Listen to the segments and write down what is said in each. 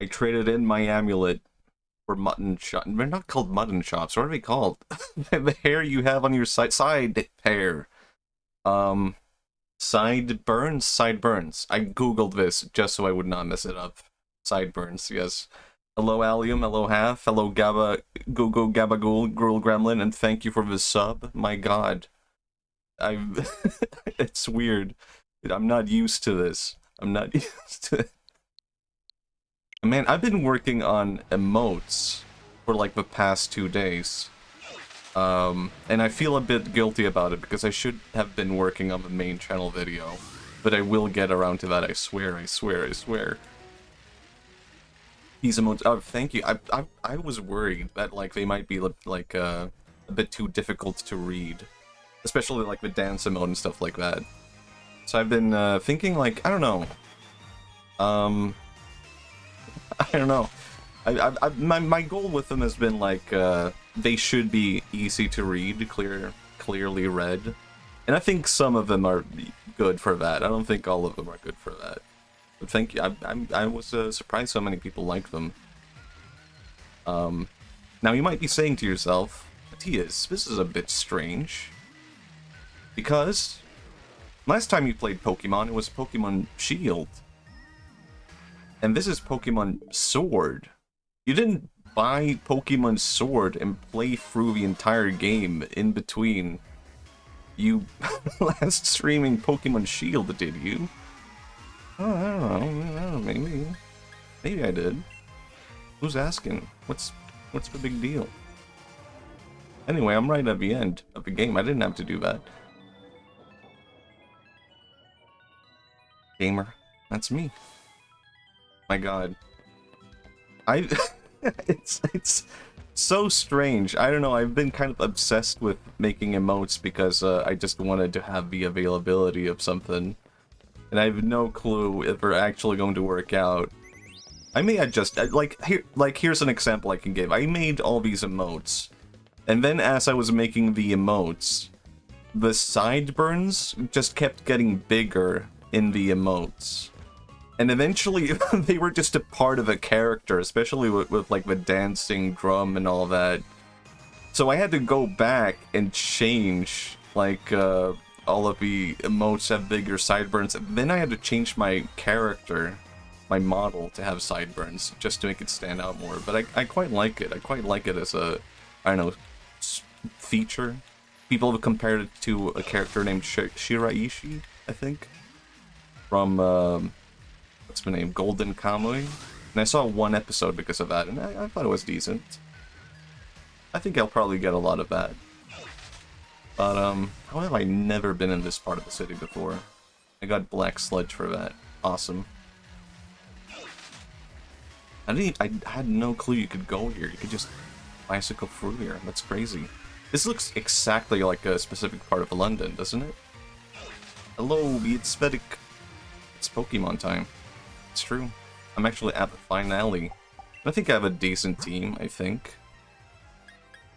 I traded in my amulet for mutton chop. They're not called mutton chops. What are they called? The hair you have on your side hair. Sideburns? Sideburns. I googled this just so I would not mess it up. Sideburns, yes. Hello Allium, hello Half, hello Gabba, Google Gabagool, Gruel Gremlin, and thank you for the sub. My god. It's weird. I'm not used to this. I'm not used to it. Man, I've been working on emotes for like the past 2 days. And I feel a bit guilty about it because I should have been working on the main channel video. But I will get around to that, I swear, I swear, I swear. These emotes, oh, thank you. I was worried that like they might be like a bit too difficult to read. Especially like the dance emote and stuff like that. So I've been thinking like, I don't know. I don't know. My goal with them has been like they should be easy to read, clearly read, and I think some of them are good for that. I don't think all of them are good for that. But thank you. I was surprised how many people like them. Now you might be saying to yourself, Matthias, this is a bit strange, because last time you played Pokemon, it was Pokemon Shield. And this is Pokemon Sword. You didn't buy Pokemon Sword and play through the entire game in between you last streaming Pokemon Shield, did you? Oh, I don't know, maybe. Maybe I did. Who's asking? What's the big deal? Anyway, I'm right at the end of the game. I didn't have to do that. Gamer, that's me. My god. It's so strange. I don't know, I've been kind of obsessed with making emotes because I just wanted to have the availability of something. And I have no clue if they're actually going to work out. I may adjust, here's an example I can give. I made all these emotes, and then as I was making the emotes, the sideburns just kept getting bigger in the emotes. And eventually, they were just a part of a character, especially with like the dancing drum and all that. So I had to go back and change, like, all of the emotes have bigger sideburns. And then I had to change my character, my model, to have sideburns, just to make it stand out more. But I quite like it. I quite like it as a, I don't know, feature. People have compared it to a character named Shiraishi, I think, from, what's the name? Golden Kamuy? And I saw one episode because of that, and I thought it was decent. I think I'll probably get a lot of that. But, how have I never been in this part of the city before? I got Black Sludge for that. Awesome. I had no clue you could go here. You could just bicycle through here. That's crazy. This looks exactly like a specific part of London, doesn't it? Hello, the aesthetic. It's Pokemon time. It's true. I'm actually at the finale. I think I have a decent team, I think.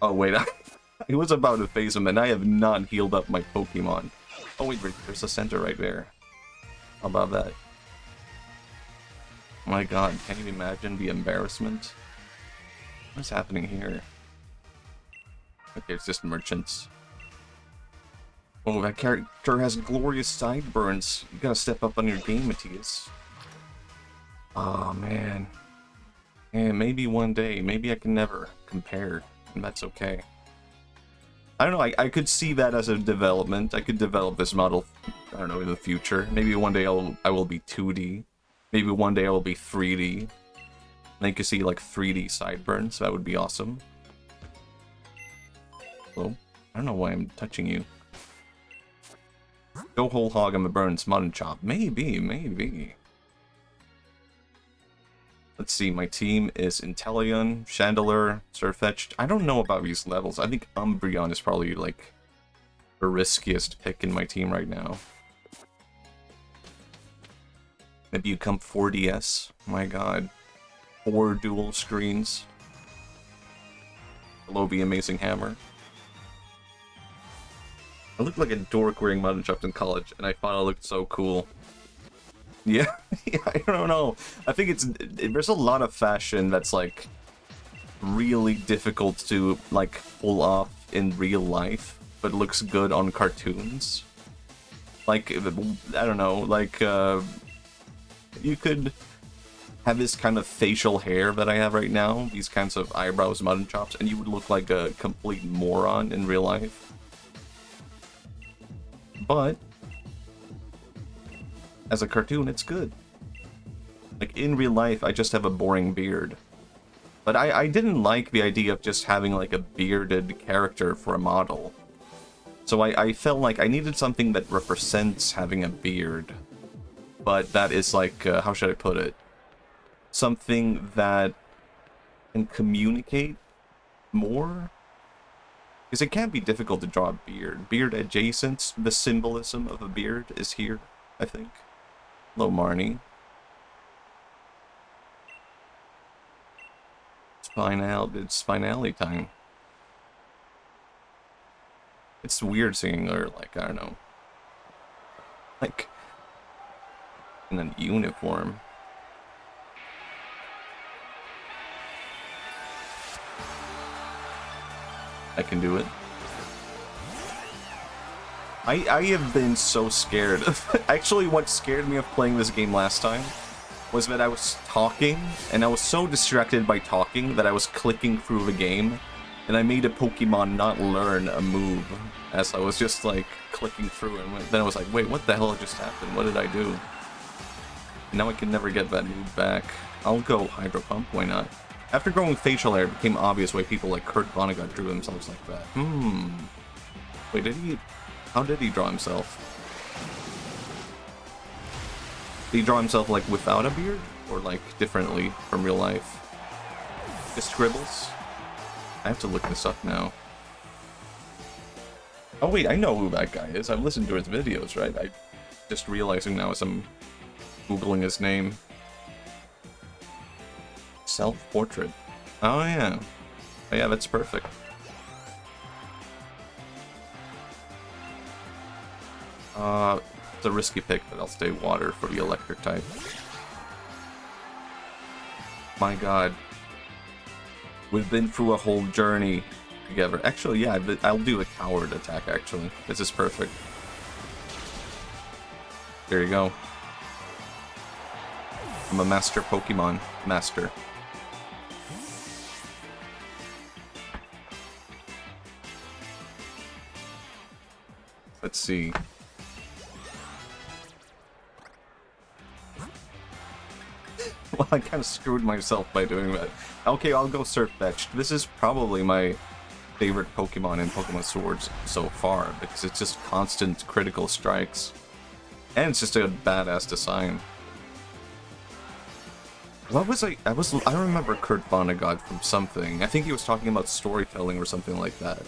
Oh, wait. I was about to face him, and I have not healed up my Pokemon. Oh, wait, there's a center right there. How about that? My god, can you imagine the embarrassment? What's happening here? Okay, it's just merchants. Oh, that character has glorious sideburns. You gotta step up on your game, Matthias. Oh, man. And maybe one day, maybe I can never compare, and that's okay. I don't know, I could see that as a development. I could develop this model, I don't know, in the future. Maybe one day I will be 2D. Maybe one day I will be 3D. And you can see, like, 3D sideburns. That would be awesome. Hello? I don't know why I'm touching you. Go whole hog on the burns, mutton chop. Maybe, maybe. Let's see, my team is Inteleon, Chandelure, Sirfetch'd. I don't know about these levels. I think Umbreon is probably, like, the riskiest pick in my team right now. Maybe you come 4DS. My god. 4 dual screens. Hello, the amazing hammer. I looked like a dork wearing mutton chops in college, and I thought I looked so cool. Yeah, yeah, I don't know. I think there's a lot of fashion that's like really difficult to like pull off in real life, but looks good on cartoons. Like, I don't know, like, you could have this kind of facial hair that I have right now, these kinds of eyebrows, mutton chops, and you would look like a complete moron in real life. But as a cartoon, it's good. Like, in real life, I just have a boring beard. But I didn't like the idea of just having, like, a bearded character for a model. So I felt like I needed something that represents having a beard. But that is, like, how should I put it? Something that can communicate more? Because it can be difficult to draw a beard. Beard adjacent, the symbolism of a beard is here, I think. Hello, Marnie. It's finale time. It's weird seeing her, like, I don't know. Like, in a uniform. I can do it. I have been so scared. Actually, what scared me of playing this game last time was that I was talking, and I was so distracted by talking that I was clicking through the game, and I made a Pokemon not learn a move as I was just, like, clicking through, and then I was like, wait, what the hell just happened? What did I do? Now I can never get that move back. I'll go Hydro Pump, why not? After growing facial hair, it became obvious why people like Kurt Vonnegut drew themselves like that. Wait, did he... How did he draw himself? Did he draw himself, like, without a beard? Or, like, differently from real life? Just scribbles? I have to look this up now. Oh, wait, I know who that guy is. I've listened to his videos, right? I'm just realizing now as I'm Googling his name. Self-portrait. Oh, yeah. Oh, yeah, that's perfect. It's a risky pick, but I'll stay water for the electric type. My god. We've been through a whole journey together. Actually, yeah, I'll do a coward attack, actually. This is perfect. There you go. I'm a master Pokemon master. Let's see. Well, I kind of screwed myself by doing that. Okay, I'll go Surf Fetched. This is probably my favorite Pokemon in Pokémon Swords so far, because it's just constant critical strikes. And it's just a badass design. What was I remember Kurt Vonnegut from something. I think he was talking about storytelling or something like that.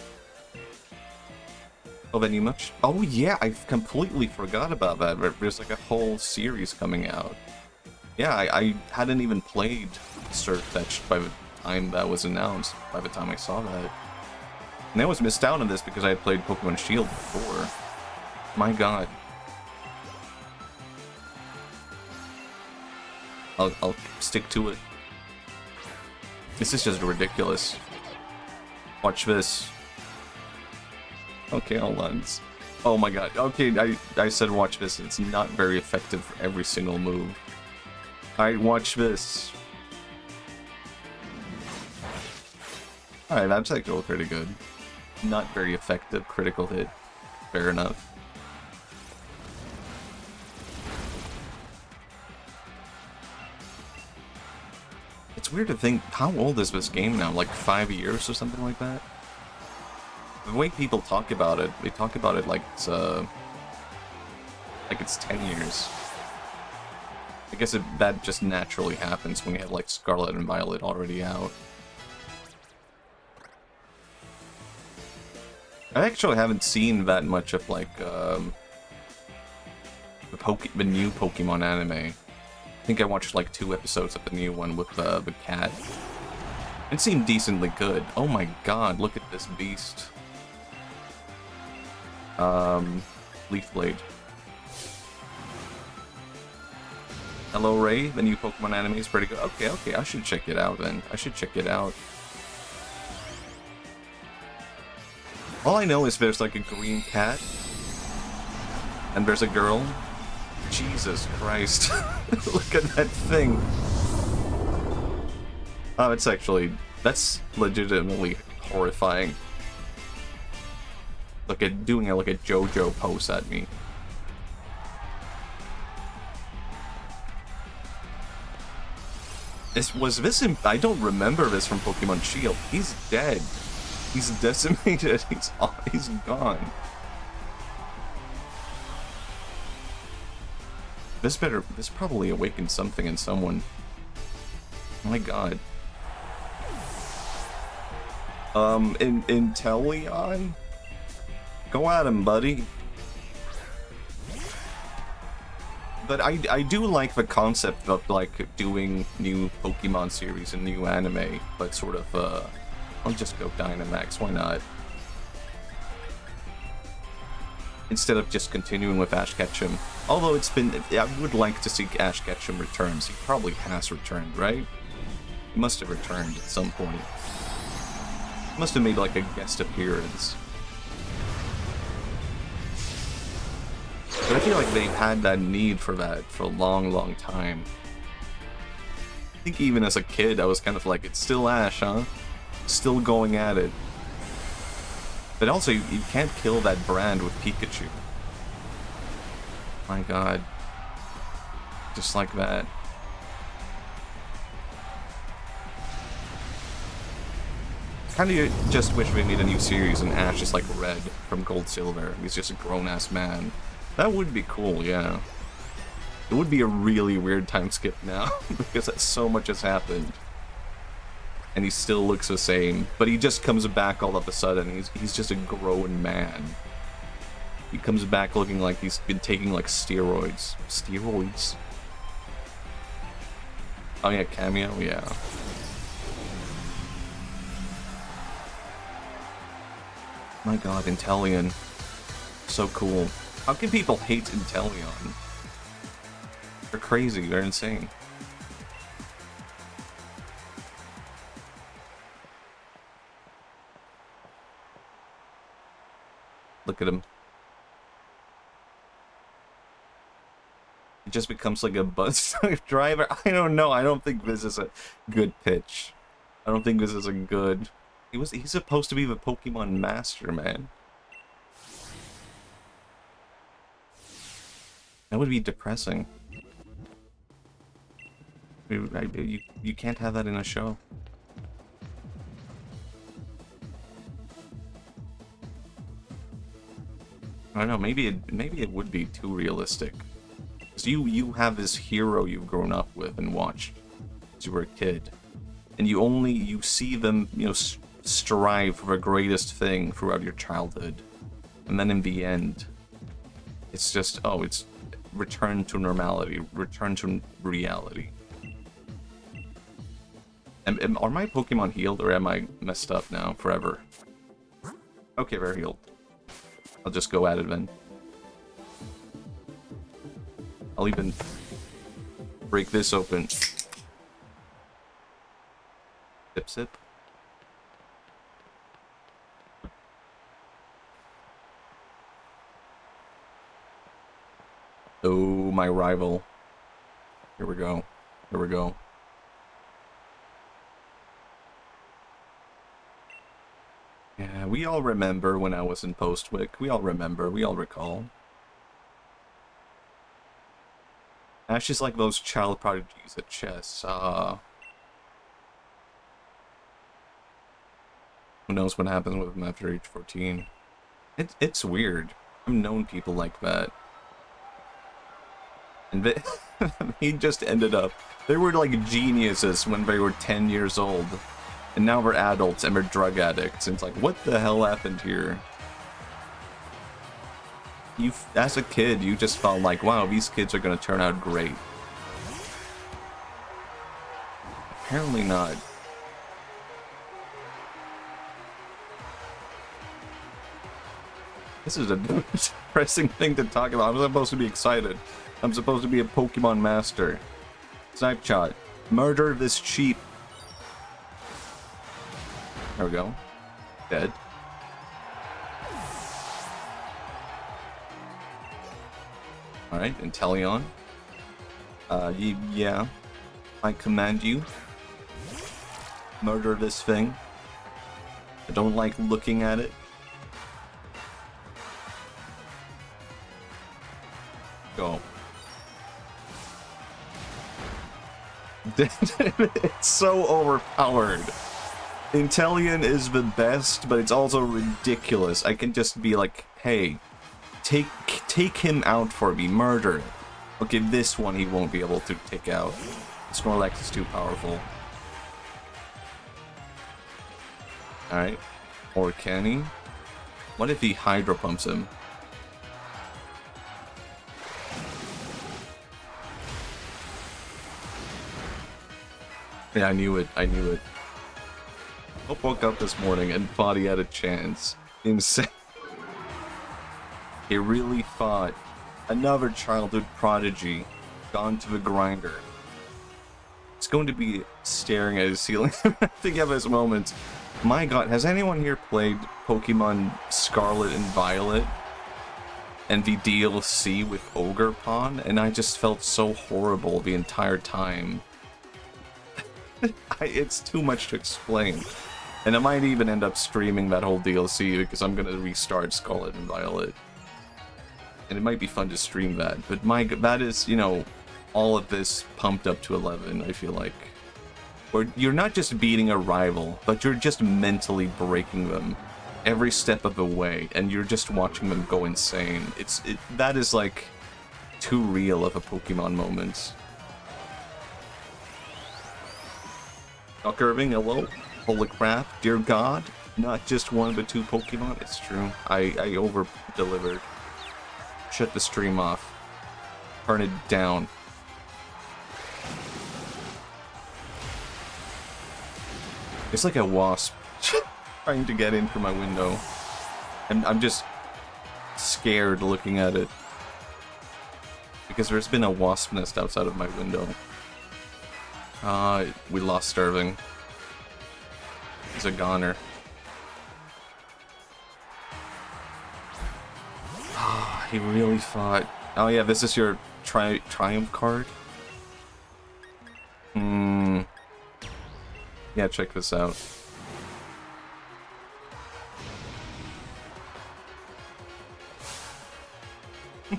Oh, then you much? Oh yeah, I completely forgot about that. There's like a whole series coming out. Yeah, I hadn't even played Surf Fetched by the time that was announced, by the time I saw that. And I was missed out on this because I had played Pokemon Shield before. My god. I'll stick to it. This is just ridiculous. Watch this. Okay, hold on. Oh my god. Okay, I said watch this. It's not very effective for every single move. Alright, watch this. Alright, that's actually pretty good. Not very effective critical hit. Fair enough. It's weird to think, how old is this game now? Like 5 years or something like that? The way people talk about it, they talk about it like it's 10 years. I guess that just naturally happens when you have like Scarlet and Violet already out. I actually haven't seen that much of like the new Pokemon anime. I think I watched like 2 episodes of the new one with the cat. It seemed decently good. Oh my god, look at this beast. Leaf Blade. Hello Ray, the new Pokemon anime is pretty good. Okay, okay, I should check it out then. I should check it out. All I know is there's like a green cat. And there's a girl. Jesus Christ. Look at that thing. Oh, it's actually... That's legitimately horrifying. Look at doing like a JoJo pose at me. Was this in... I don't remember this from Pokemon Shield. He's dead. He's decimated. He's gone. This probably awakened something in someone. Oh my god. Inteleon? Go at him, buddy. But I do like the concept of, like, doing new Pokemon series and new anime, but sort of, I'll just go Dynamax, why not? Instead of just continuing with Ash Ketchum. Although it's been... I would like to see Ash Ketchum returns. He probably has returned, right? He must have returned at some point. He must have made, like, a guest appearance. But I feel like they've had that need for that for a long, long time. I think even as a kid, I was kind of like, it's still Ash, huh? Still going at it. But also, you can't kill that brand with Pikachu. My god. Just like that. Kinda just wish we made a new series and Ash is like Red from Gold Silver. He's just a grown-ass man. That would be cool, yeah. It would be a really weird time skip now, because so much has happened. And he still looks the same, but he just comes back all of a sudden. He's just a grown man. He comes back looking like he's been taking, like, steroids. Steroids? Oh yeah, cameo? Yeah. My god, Inteleon. So cool. How can people hate Inteleon? They're crazy, they're insane. Look at him. It just becomes like a bus driver. I don't know. I don't think this is a good pitch. I don't think this is a good... He's supposed to be the Pokemon Master, man. That would be depressing. You can't have that in a show. I don't know, maybe it would be too realistic. So you have this hero you've grown up with and watched as you were a kid, and you see them, you know, strive for the greatest thing throughout your childhood, and then in the end, it's just, oh, it's return to normality, return to reality. Are my Pokemon healed, or am I messed up now forever? Okay, they're healed. I'll just go at it then. I'll even break this open. Sip sip. Oh, my rival. Here we go. Here we go. Yeah, we all remember when I was in Postwick. We all remember. We all recall. Ash is like those child prodigies at chess. Who knows what happens with him after age 14. It's weird. I've known people like that. And he just ended up... They were like geniuses when they were 10 years old. And now we're adults and we're drug addicts. And it's like, what the hell happened here? As a kid, you just felt like, wow, these kids are going to turn out great. Apparently not. This is a depressing thing to talk about. I'm supposed to be excited. I'm supposed to be a Pokemon master. Snipe shot. Murder this cheap. There we go. Dead. Alright, Inteleon. Yeah. I command you. Murder this thing. I don't like looking at it. Go. It's so overpowered. Inteleon is the best, but it's also ridiculous. I can just be like, hey, take him out for me, murder it. Okay, this one he won't be able to take out. Snorlax is too powerful. Alright. Or can he? What if he Hydro Pumps him? Yeah, I knew it. I knew it. I woke up this morning and thought he had a chance. Insane. He really thought another childhood prodigy gone to the grinder. It's going to be staring at his ceiling. I think of his moments. My god, has anyone here played Pokemon Scarlet and Violet? And the DLC with Ogerpon? And I just felt so horrible the entire time. It's too much to explain. And I might even end up streaming that whole DLC because I'm gonna restart Scarlet and Violet. And it might be fun to stream that, but that is, you know, all of this pumped up to 11, I feel like. Where you're not just beating a rival, but you're just mentally breaking them every step of the way, and you're just watching them go insane. That is like too real of a Pokemon moment. Doc Irving, hello. Holy crap, dear God, not just one but two Pokemon. It's true. I over-delivered. Shut the stream off. Turn it down. It's like a wasp trying to get in through my window. And I'm just scared looking at it. Because there's been a wasp nest outside of my window. We lost Irving. He's a goner. He really thought... Oh yeah, this is your Triumph card? Yeah, check this out. I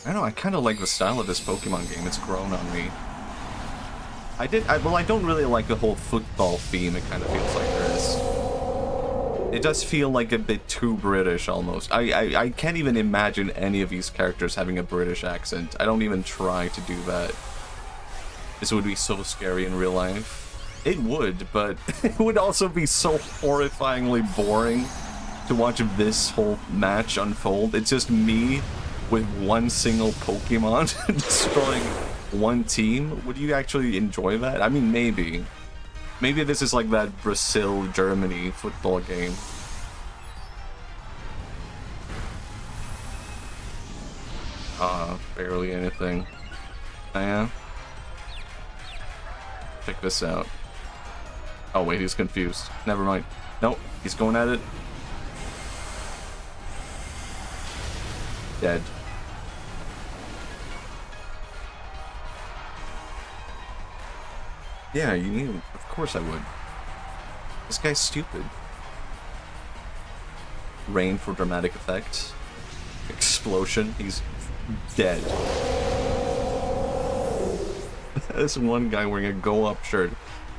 don't know, I kind of like the style of this Pokemon game. It's grown on me. Well, I don't really like the whole football theme it kind of feels like there is. It does feel like a bit too British, almost. I can't even imagine any of these characters having a British accent. I don't even try to do that. This would be so scary in real life. It would, but it would also be so horrifyingly boring to watch this whole match unfold. It's just me with one single Pokemon destroying one team. Would you actually enjoy that? I mean, maybe. Maybe this is like that Brazil-Germany football game. Barely anything. Yeah. Check this out. Oh wait, he's confused. Never mind. Nope, he's going at it. Dead. Yeah, you knew. Of course I would. This guy's stupid. Rain for dramatic effect. Explosion. He's dead. This one guy wearing a Go Up shirt,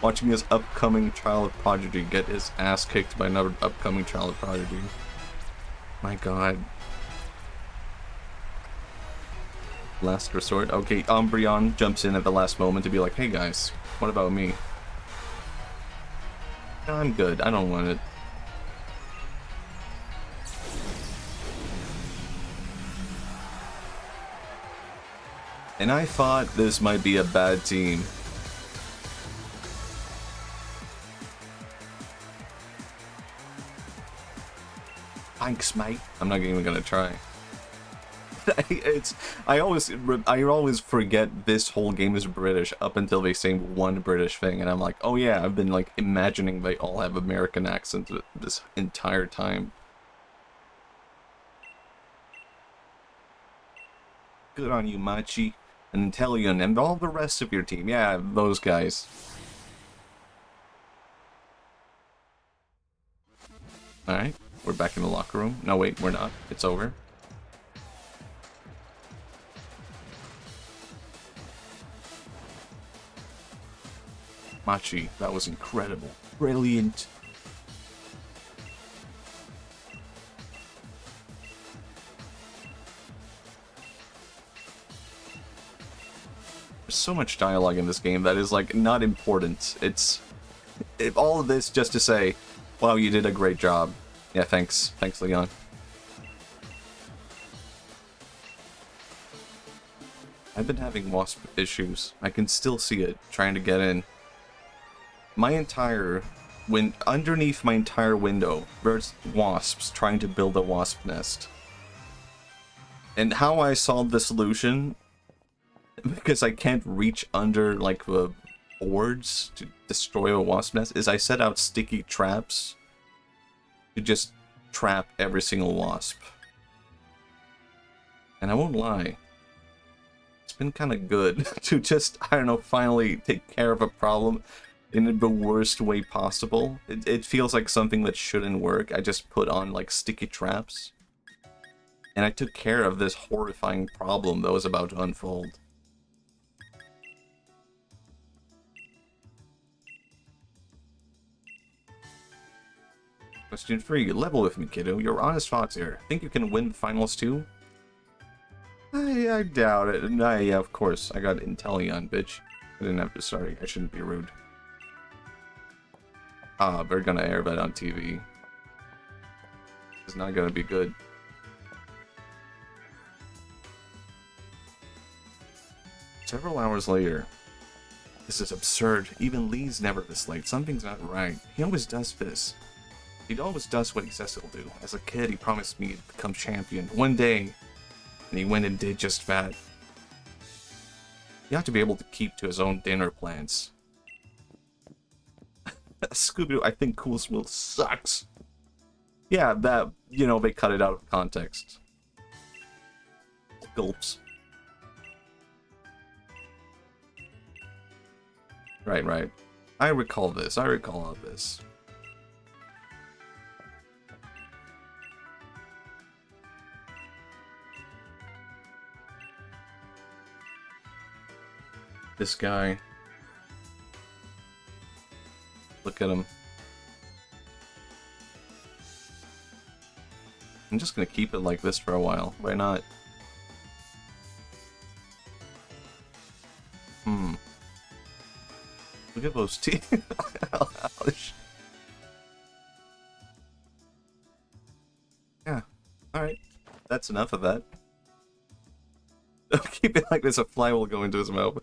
watching his upcoming child prodigy get his ass kicked by another upcoming child prodigy. My god. Last resort. Okay, Umbreon jumps in at the last moment to be like, hey guys, what about me? No, I'm good. I don't want it. And I thought this might be a bad team. Thanks, mate. I'm not even gonna try. I always forget this whole game is British up until they say one British thing, and I'm like, oh yeah, I've been like imagining they all have American accents this entire time. Good on you, Machi, and Intellion, and all the rest of your team. Yeah, those guys. Alright, we're back in the locker room. No, wait, we're not. It's over. Machi, that was incredible. Brilliant. There's so much dialogue in this game that is, like, not important. It's... all of this just to say, wow, you did a great job. Yeah, thanks. Thanks, Leon. I've been having wasp issues. I can still see it, trying to get in. My entire... underneath my entire window, there's wasps trying to build a wasp nest. And how I solved the solution... because I can't reach under, like, the boards to destroy a wasp nest, is I set out sticky traps to just trap every single wasp. And I won't lie, it's been kind of good to just, I don't know, finally take care of a problem in the worst way possible. It feels like something that shouldn't work. I just put on, like, sticky traps, and I took care of this horrifying problem that was about to unfold. Question 3. Level with me, kiddo. Your honest thoughts here. Think you can win the finals too? I doubt it. Yeah, of course. I got Intellion, bitch. I didn't have to, sorry. I shouldn't be rude. Ah, they're gonna air that on TV. It's not gonna be good. Several hours later. This is absurd. Even Lee's never this late. Something's not right. He always does this. He always does what he says he'll do. As a kid, he promised me to become champion one day, and he went and did just that. He ought to be able to keep to his own dinner plans. Scooby-Doo, I think Cool Swill sucks. Yeah, that, you know, they cut it out of context. Gulps. Right. I recall this. I recall all this. This guy. Look at him. I'm just gonna keep it like this for a while. Why not? Look at those teeth. Yeah. Alright. That's enough of that. Keep it like this, a fly will go into his mouth.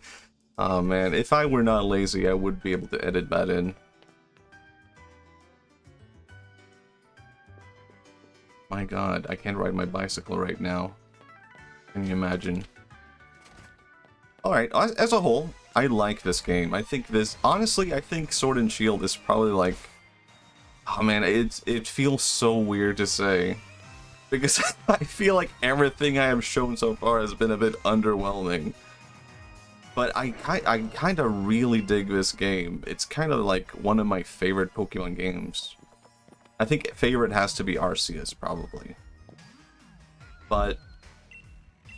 Oh man, if I were not lazy, I would be able to edit that in. My god, I can't ride my bicycle right now. Can you imagine? Alright, as a whole, I like this game. I think this... honestly, I think Sword and Shield is probably like... oh man, it feels so weird to say. Because I feel like everything I have shown so far has been a bit underwhelming. But I kind of really dig this game. It's kind of like one of my favorite Pokemon games. I think favorite has to be Arceus, probably. But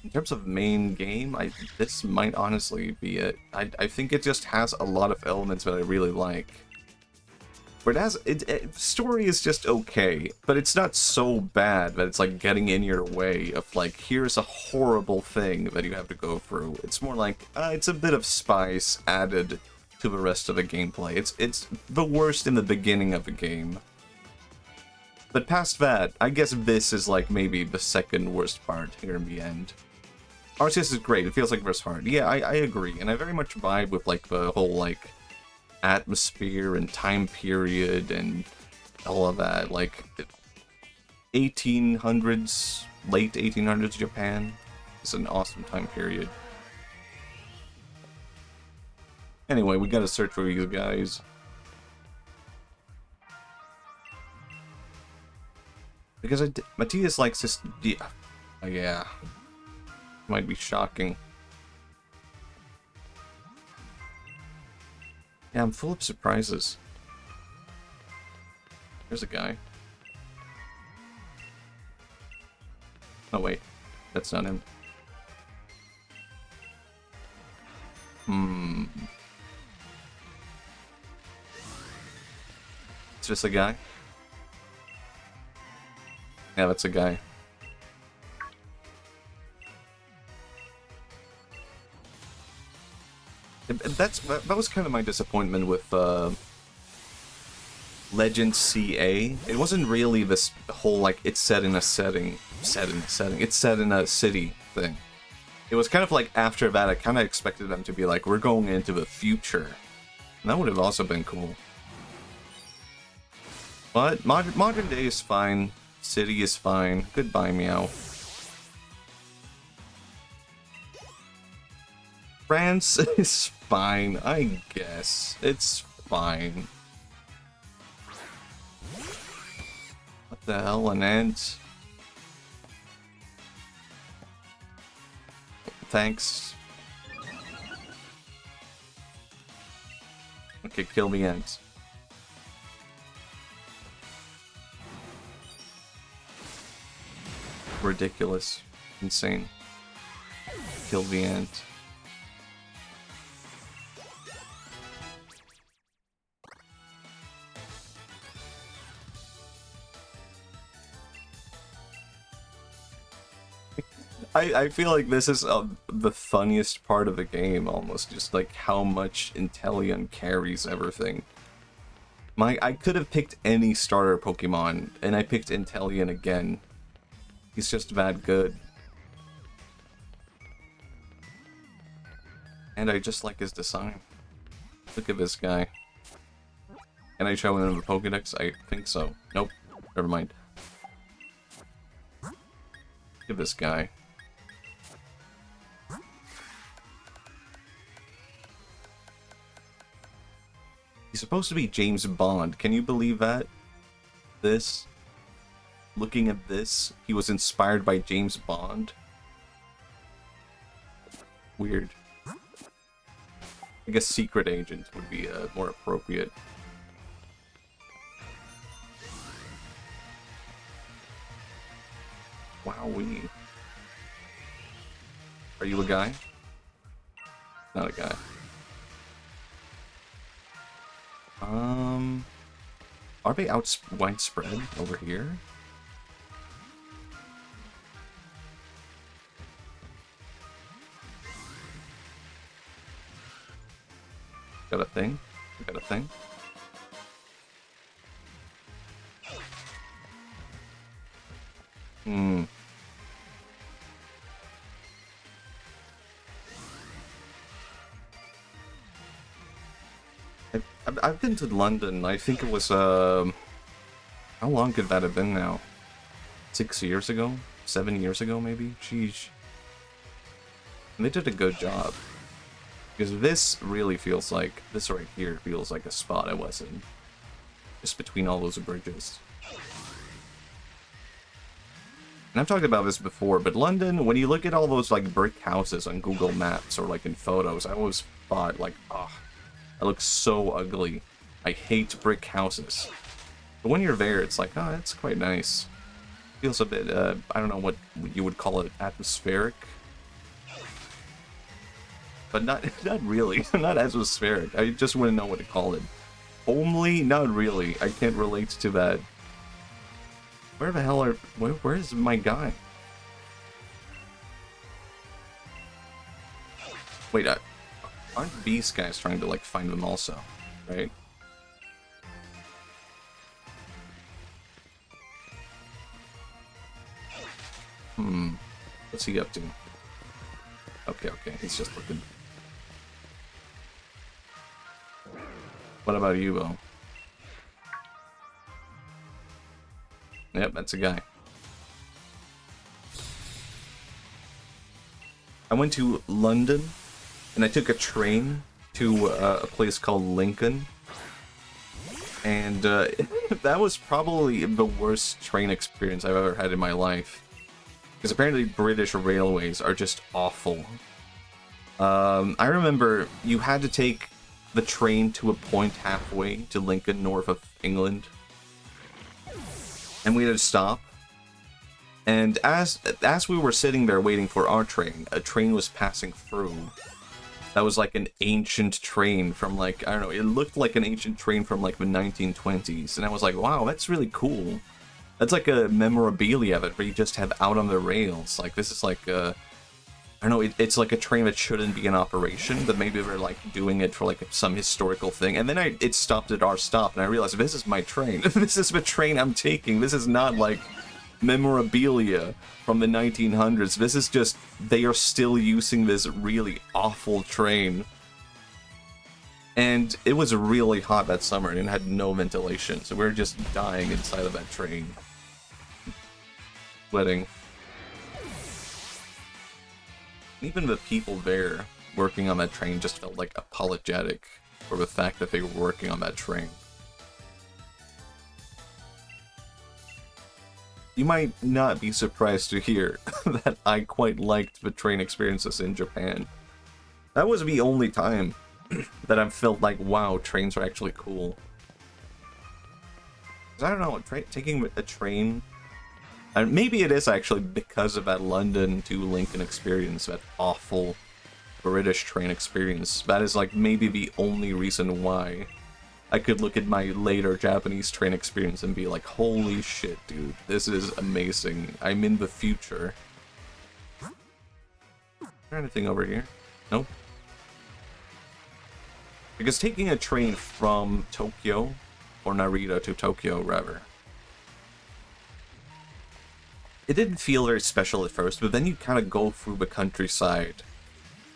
in terms of main game, this might honestly be it. I think it just has a lot of elements that I really like. But story is just okay, but it's not so bad that it's like getting in your way of like, here's a horrible thing that you have to go through. It's more like, it's a bit of spice added to the rest of the gameplay. It's the worst in the beginning of the game. But past that, I guess this is like maybe the second worst part here in the end. Arceus is great, it feels like verse hard. Yeah, I agree, and I very much vibe with like the whole like atmosphere and time period and all of that, like 1800s, late 1800s Japan. It's an awesome time period. Anyway, we gotta search for these guys. Because Matthias likes this... Yeah. Might be shocking. Yeah, I'm full of surprises. There's a guy. Oh wait, that's not him. It's just a guy? Yeah, that's a guy. That was kind of my disappointment with Legend CA. It wasn't really this whole, like, it's set in a setting. It's set in a city thing. It was kind of like, after that, I kind of expected them to be like, we're going into the future. And that would have also been cool. But modern day is fine. City is fine. Goodbye, Meow. France is fine, I guess. It's fine. What the hell, an ant? Thanks. Okay, kill the ant. Ridiculous. Insane. Kill the ant. I feel like this is the funniest part of the game, almost. Just like how much Inteleon carries everything. I could have picked any starter Pokemon, and I picked Inteleon again. He's just that good. And I just like his design. Look at this guy. Can I show him the Pokedex? I think so. Nope. Never mind. Look at this guy. He's supposed to be James Bond. Can you believe that? This. Looking at this, he was inspired by James Bond. Weird. I guess Secret Agent would be more appropriate. Wowee. Are you a guy? Not a guy. Are they widespread over here? Got a thing? Got a thing? I've been to London. I think it was, how long could that have been now? 6 years ago? 7 years ago, maybe? Sheesh. And they did a good job. Because this really feels like, this right here feels like a spot I was in. Just between all those bridges. And I've talked about this before, but London, when you look at all those, like, brick houses on Google Maps or, like, in photos, I always thought, like, oh, that looks so ugly. I hate brick houses. But when you're there, it's like, oh, that's quite nice. Feels a bit, I don't know what you would call it, atmospheric? But not really. Not atmospheric. I just wouldn't know what to call it. Homely? Not really. I can't relate to that. Where the hell are... Where is my guy? Wait, aren't these guys trying to, like, find them also? Right? What's he up to? Okay, he's just looking. What about you, Bo? Yep, that's a guy. I went to London, and I took a train to a place called Lincoln. And that was probably the worst train experience I've ever had in my life. Because apparently British railways are just awful. I remember you had to take the train to a point halfway to Lincoln, north of England. And we had to stop. And as we were sitting there waiting for our train, a train was passing through. That was like an ancient train from like, I don't know, it looked like an ancient train from like the 1920s. And I was like, wow, that's really cool. That's like a memorabilia of it, where you just have out on the rails. Like, this is like a, I don't know, it's like a train that shouldn't be in operation, but maybe they're like doing it for like some historical thing. And then it stopped at our stop, and I realized, this is my train. This is the train I'm taking. This is not like memorabilia from the 1900s. This is just, they are still using this really awful train. And it was really hot that summer, and it had no ventilation, so we were just dying inside of that train. Sweating. Even the people there working on that train just felt like apologetic for the fact that they were working on that train. You might not be surprised to hear that I quite liked the train experiences in Japan. That was the only time that I've felt like, wow, trains are actually cool. 'Cause I don't know, taking a train... And maybe it is actually because of that London to Lincoln experience, that awful British train experience. That is like maybe the only reason why I could look at my later Japanese train experience and be like, holy shit, dude, this is amazing. I'm in the future. Is there anything over here? Nope. Because taking a train from Tokyo, or Narita to Tokyo, rather, it didn't feel very special at first, but then you kind of go through the countryside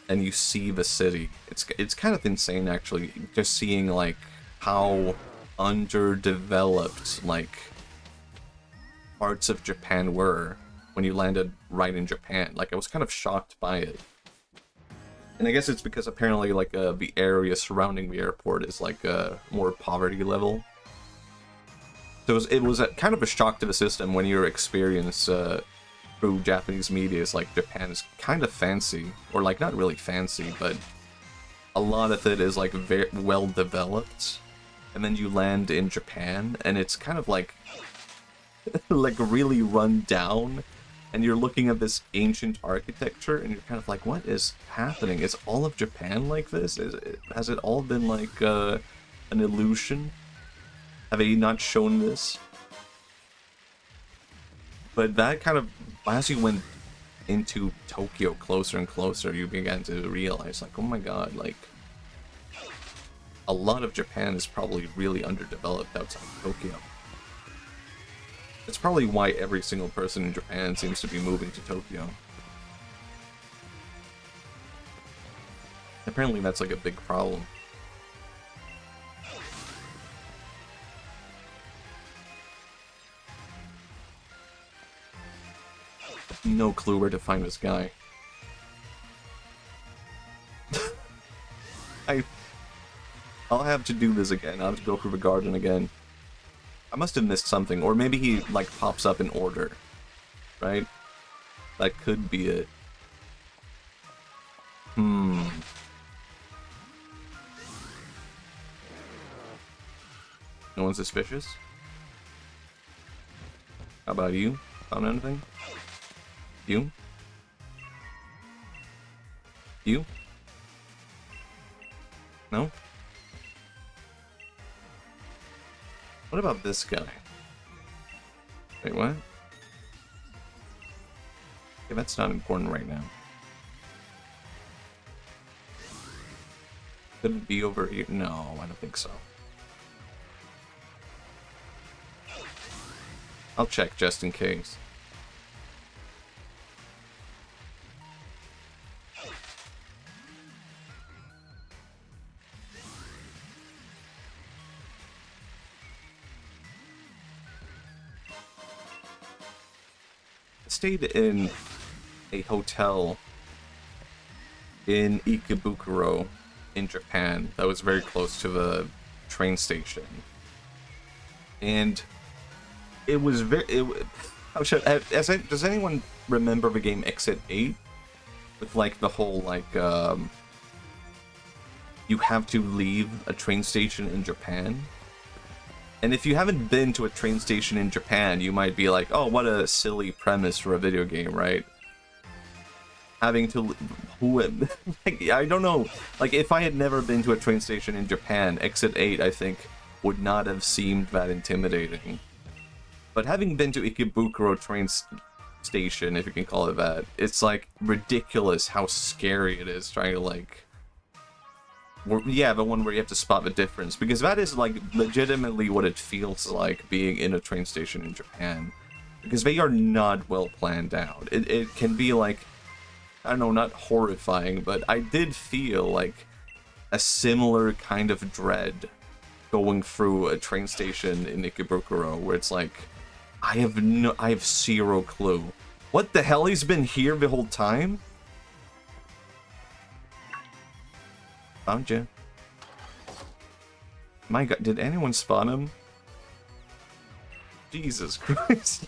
and you see the city. It's kind of insane, actually, just seeing like how underdeveloped like parts of Japan were when you landed right in Japan. Like, I was kind of shocked by it. And I guess it's because apparently like the area surrounding the airport is like more poverty level. So it was kind of a shock to the system when your experience through Japanese media is like Japan is kind of fancy, or like not really fancy, but a lot of it is like very well developed, and then you land in Japan and it's kind of like like really run down, and you're looking at this ancient architecture and you're kind of like, what is happening? Is all of Japan like this? Has it all been like an illusion? Have they not shown this? But that kind of, as you went into Tokyo closer and closer, you began to realize, like, oh my god, like, a lot of Japan is probably really underdeveloped outside of Tokyo. It's probably why every single person in Japan seems to be moving to Tokyo. Apparently that's like a big problem. No clue where to find this guy. I'll have to do this again. I'll have to go through the garden again. I must have missed something, or maybe he like pops up in order, right? That could be it. No one's suspicious? How about you? Found anything? You? You? No? What about this guy? Wait, what? Okay, that's not important right now. Could it be over here? No, I don't think so. I'll check just in case. Stayed in a hotel in Ikebukuro in Japan that was very close to the train station. And it was very... does anyone remember the game Exit 8? With, like, the whole, like, you have to leave a train station in Japan? And if you haven't been to a train station in Japan, you might be like, oh, what a silly premise for a video game, right? Having to... like, I don't know. Like, if I had never been to a train station in Japan, Exit 8, I think, would not have seemed that intimidating. But having been to Ikebukuro train station, if you can call it that, it's, like, ridiculous how scary it is trying to, like... yeah, the one where you have to spot the difference, because that is, like, legitimately what it feels like being in a train station in Japan. Because they are not well planned out. It can be, like, I don't know, not horrifying, but I did feel, like, a similar kind of dread going through a train station in Ikebukuro, where it's like, I have zero clue. What the hell? He's been here the whole time? Found you. My god, did anyone spawn him? Jesus Christ.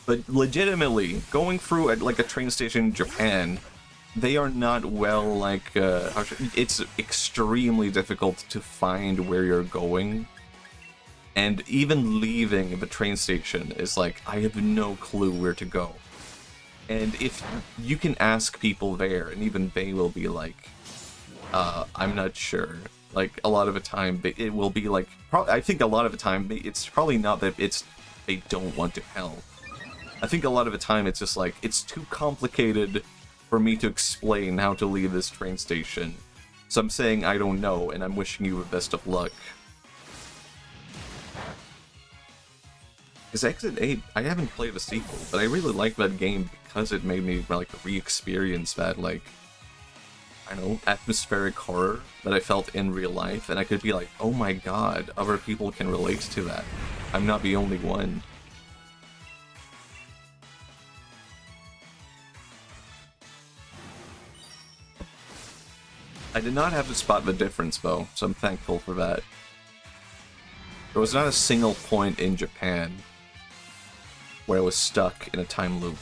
But legitimately, going through like a train station in Japan, they are not well, like, it's extremely difficult to find where you're going. And even leaving the train station is like, I have no clue where to go. And if you can ask people there, and even they will be like, I'm not sure. Like, a lot of the time, it will be like, I think a lot of the time, it's probably not that they don't want to help. I think a lot of the time it's just like, it's too complicated for me to explain how to leave this train station. So I'm saying I don't know, and I'm wishing you the best of luck. Because Exit 8, I haven't played the sequel, but I really like that game because it made me, like, re-experience that, like, I don't know, atmospheric horror that I felt in real life, and I could be like, oh my god, other people can relate to that. I'm not the only one. I did not have to spot the difference, though, so I'm thankful for that. There was not a single point in Japan where I was stuck in a time loop.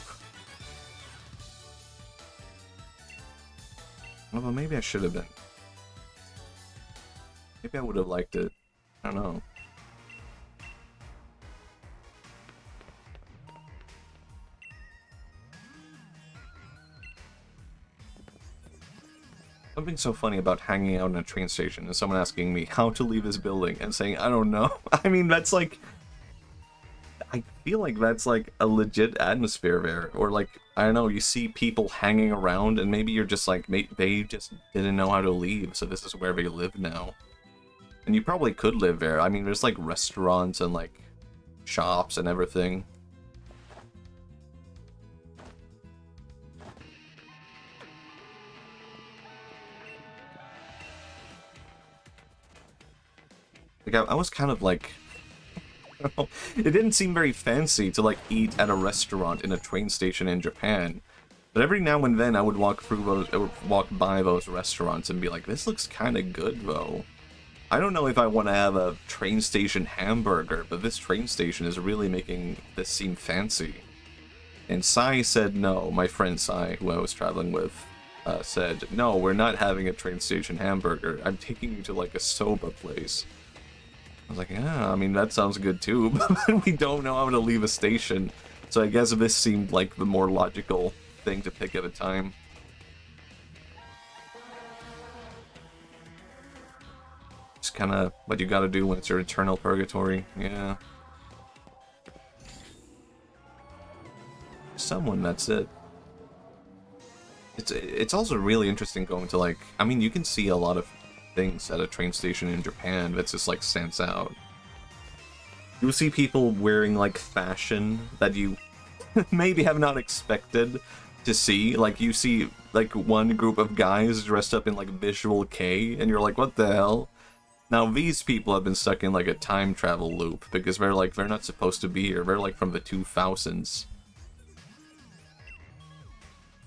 Although maybe I should have been. Maybe I would have liked it. I don't know. Something so funny about hanging out in a train station is someone asking me how to leave this building and saying, I don't know. I mean, that's like... I feel like that's like a legit atmosphere there. Or like, I don't know, you see people hanging around and maybe you're just like, they just didn't know how to leave, so this is where they live now. And you probably could live there. I mean, there's like restaurants and like shops and everything. Like, I was kind of like... it didn't seem very fancy to, like, eat at a restaurant in a train station in Japan. But every now and then I would walk by those restaurants and be like, this looks kind of good, though. I don't know if I want to have a train station hamburger, but this train station is really making this seem fancy. And Sai said no. My friend Sai, who I was traveling with, said, no, we're not having a train station hamburger. I'm taking you to, like, a soba place. I was like, yeah, I mean, that sounds good too, but we don't know how to leave a station. So I guess this seemed like the more logical thing to pick at the time. It's kind of what you gotta do when it's your eternal purgatory, yeah. Someone, that's it. It's also really interesting going to, like, I mean, you can see a lot of things at a train station in Japan that just like stands out. You see people wearing like fashion that you maybe have not expected to see. Like you see like one group of guys dressed up in like Visual K and you're like, what the hell? Now these people have been stuck in like a time travel loop because they're not supposed to be here. They're like from the 2000s.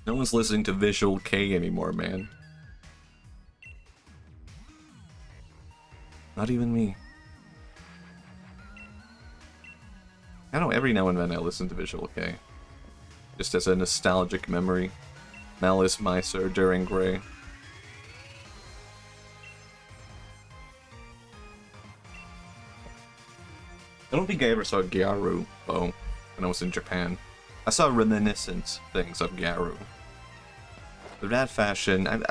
No one's listening to Visual K anymore, man. Not even me. I know every now and then I listen to Visual K. Just as a nostalgic memory. Malice Miser during Grey. I don't think I ever saw Gyaru, though, when I was in Japan. I saw reminiscent things of Gyaru. But that fashion, I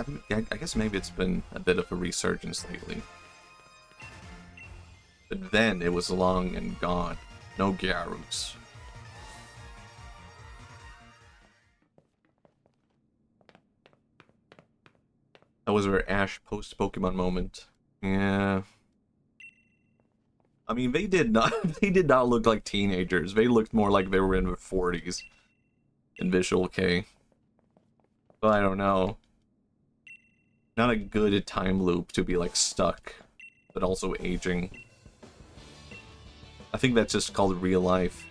guess maybe it's been a bit of a resurgence lately. But then it was long and gone. No Gyarus. That was our Ash post-Pokemon moment. Yeah. I mean, they did not look like teenagers. They looked more like they were in their 40s in Visual K. But I don't know. Not a good time loop to be like stuck, but also aging. I think that's just called real life.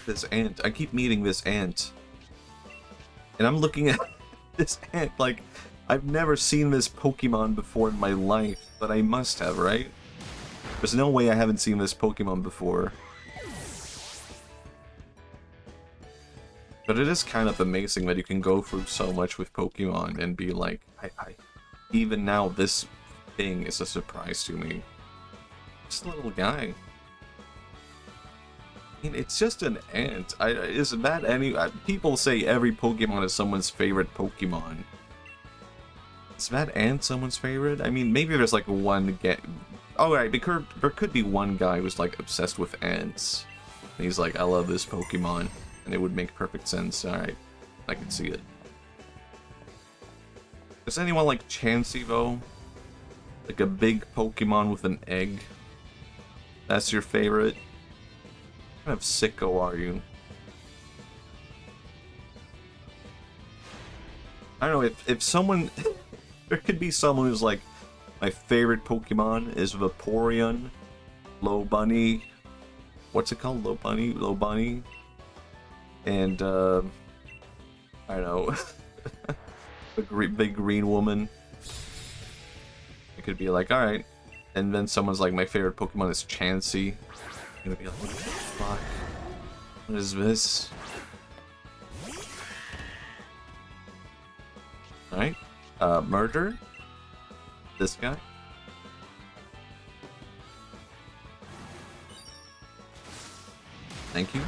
This ant. I keep meeting this ant. And I'm looking at this ant like, I've never seen this Pokemon before in my life, but I must have, right? There's no way I haven't seen this Pokemon before. But it is kind of amazing that you can go through so much with Pokemon and be like, even now this thing is a surprise to me. Just a little guy. I mean, it's just an ant. Isn't that any... people say every Pokemon is someone's favorite Pokemon. Is that ant someone's favorite? I mean, maybe there's like one alright, there could be one guy who's like obsessed with ants. And he's like, I love this Pokemon. And it would make perfect sense. Alright, I can see it. Does anyone like Chansey though? Like a big Pokemon with an egg? That's your favorite? What kind of sicko are you? I don't know, if someone... there could be someone who's like, my favorite Pokemon is Vaporeon, Lobunny... What's it called? Lobunny? And, I don't know... the big green woman. It could be like, alright. And then someone's like, my favorite Pokemon is Chansey. You're gonna be like, what the fuck? What is this? Alright. Murder? This guy? Thank you.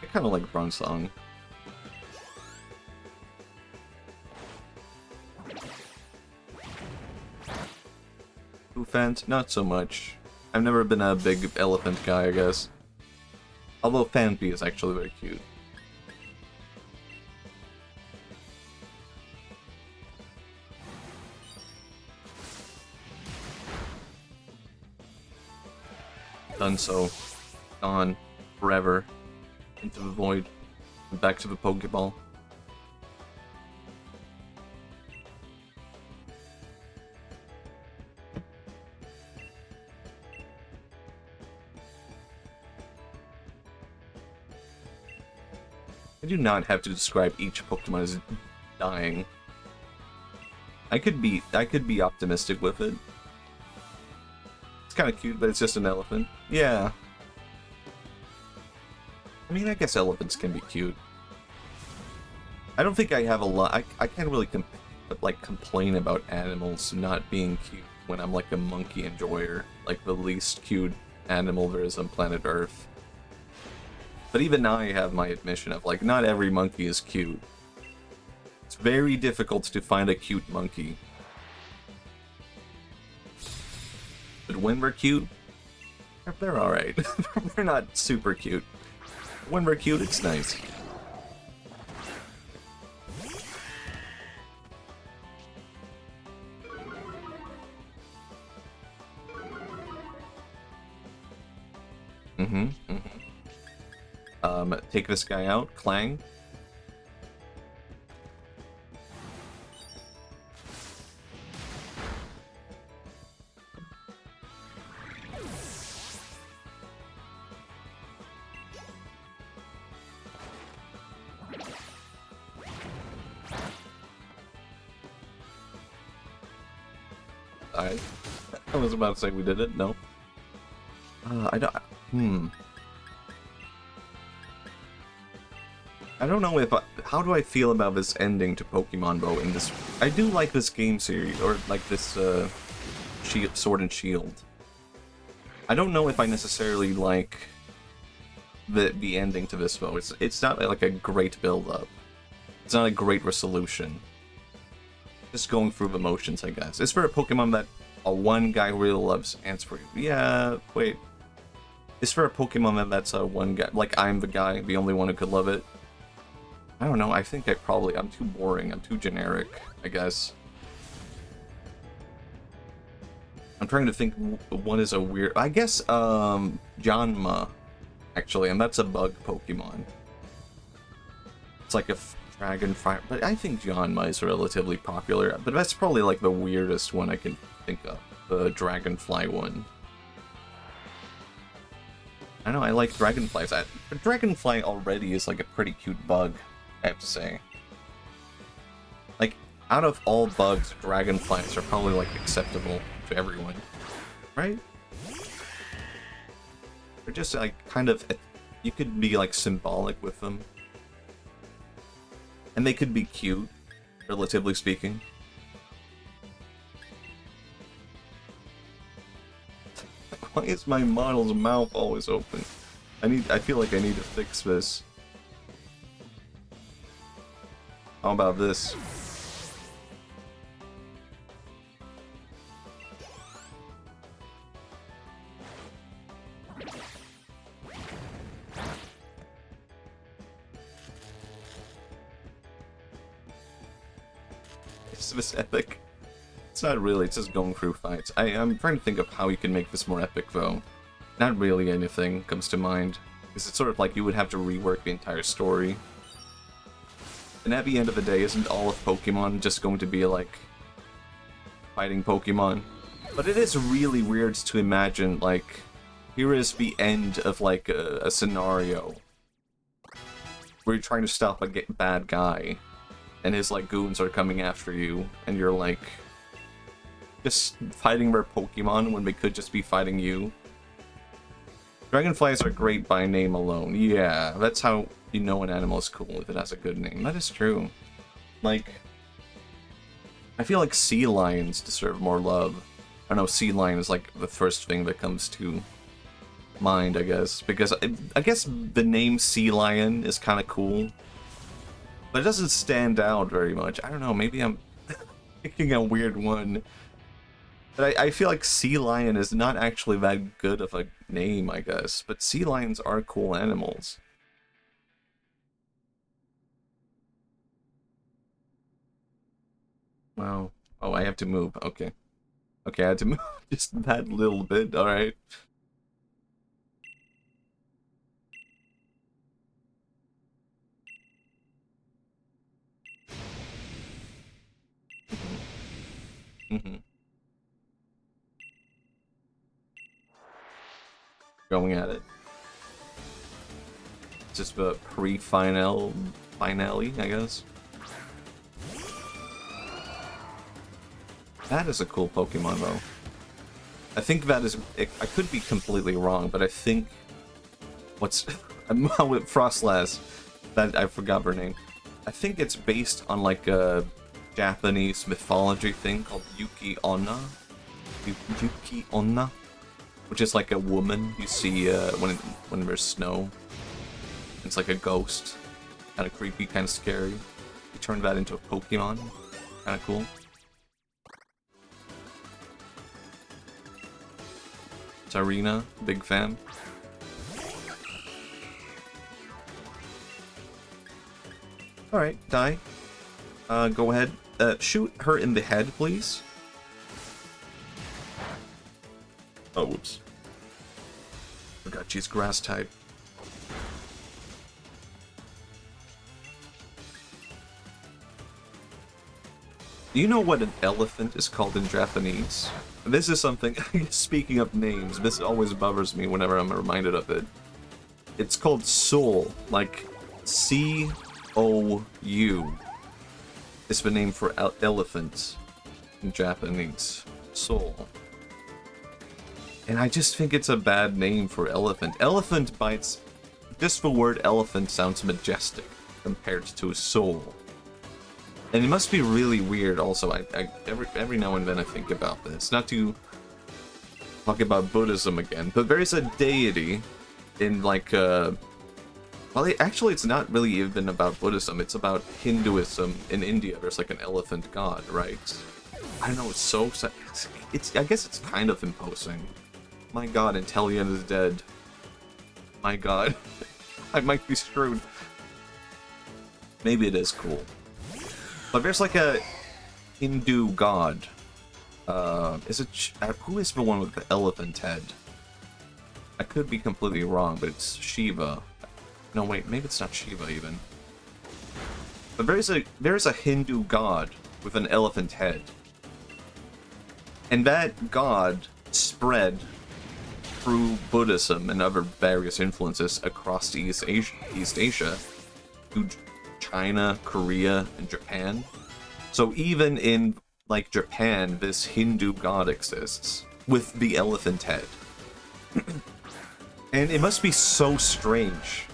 I kinda like Bronzong. Fant, not so much. I've never been a big elephant guy, I guess. Although Phanpy is actually very cute. Done so. Gone. Forever. Into the void. And back to the Pokeball. I do not have to describe each Pokemon as dying. I could be optimistic with it. It's kind of cute, but it's just an elephant. Yeah. I mean, I guess elephants can be cute. I don't think I have a lot. I can't really complain about animals not being cute when I'm like a monkey enjoyer, like the least cute animal there is on planet Earth. But even now I have my admission of, like, not every monkey is cute. It's very difficult to find a cute monkey. But when we're cute, they're alright. They're not super cute. When we're cute, it's nice. Take this guy out, Clang. Alright. I was about to say we did it. No. I don't... I don't know if how do I feel about this ending to Pokemon Bow in this... I do like this game series, or like this, Sword and Shield. I don't know if I necessarily like the ending to this, though. It's not like a great build-up. It's not a great resolution. Just going through the motions, I guess. It's for a Pokemon that one guy really loves, answer. Yeah, wait. It's for a Pokemon that's one guy, like I'm the guy, the only one who could love it. I don't know, I think I'm too boring, I'm too generic, I guess. I'm trying to think what is a weird... I guess, Janma, actually, and that's a bug Pokemon. It's like a Dragonfire, but I think Janma is relatively popular, but that's probably like the weirdest one I can think of, the Dragonfly one. I know, I like Dragonflies, but Dragonfly already is like a pretty cute bug, I have to say. Like, out of all bugs, Dragonflies are probably like acceptable to everyone, right? They're just like kind of, you could be like symbolic with them. And they could be cute, relatively speaking. Why is my model's mouth always open? I feel like I need to fix this. How about this? Is this epic? It's not really, it's just going through fights. I'm trying to think of how you can make this more epic, though. Not really anything comes to mind. Because it's sort of like you would have to rework the entire story. And at the end of the day, isn't all of Pokemon just going to be like fighting Pokemon? But it is really weird to imagine, like, here is the end of like a scenario where you're trying to stop a bad guy, and his like goons are coming after you, and you're like just fighting their Pokemon when they could just be fighting you. Dragonflies are great by name alone. Yeah, that's how you know an animal is cool, if it has a good name. That is true. Like, I feel like sea lions deserve more love. I don't know, sea lion is like the first thing that comes to mind, I guess. Because I guess the name sea lion is kind of cool. But it doesn't stand out very much. I don't know, maybe I'm picking a weird one. But I feel like sea lion is not actually that good of a name, I guess. But sea lions are cool animals. Wow. Oh, I have to move. Okay. Okay, I had to move just that little bit. Alright. Mm-hmm. Going at it. Just the finale, I guess. That is a cool Pokemon, though. I think that is... I could be completely wrong, but I think... What's... with Frostlass. That I forgot her name. I think it's based on, like, a Japanese mythology thing called Yuki Onna. Yuki Onna? Which is like a woman you see when there's snow. It's like a ghost. Kind of creepy, kind of scary. You turn that into a Pokemon. Kind of cool. Tarina, big fan. Alright, die. Go ahead. Shoot her in the head, please. Oh, whoops. Forgot she's grass type. Do you know what an elephant is called in Japanese? This is something, speaking of names, this always bothers me whenever I'm reminded of it. It's called Soul, like C-O-U. It's the name for elephant in Japanese. Soul. And I just think it's a bad name for elephant. Elephant bites. Just the word elephant sounds majestic compared to a soul. And it must be really weird also. Every now and then I think about this. Not to talk about Buddhism again, but there's a deity in like well, actually it's not really even about Buddhism, it's about Hinduism. In India there's like an elephant god, right? I don't know, it's so I guess it's kind of imposing. My god, Intellion is dead. My god. I might be screwed. Maybe it is cool. But there's like a Hindu god. Is it... who is the one with the elephant head? I could be completely wrong, but it's Shiva. No, wait, maybe it's not Shiva even. But there's a Hindu god with an elephant head. And that god spread through Buddhism and other various influences across East Asia to China, Korea, and Japan. So even in, like, Japan, this Hindu god exists with the elephant head. And it must be so strange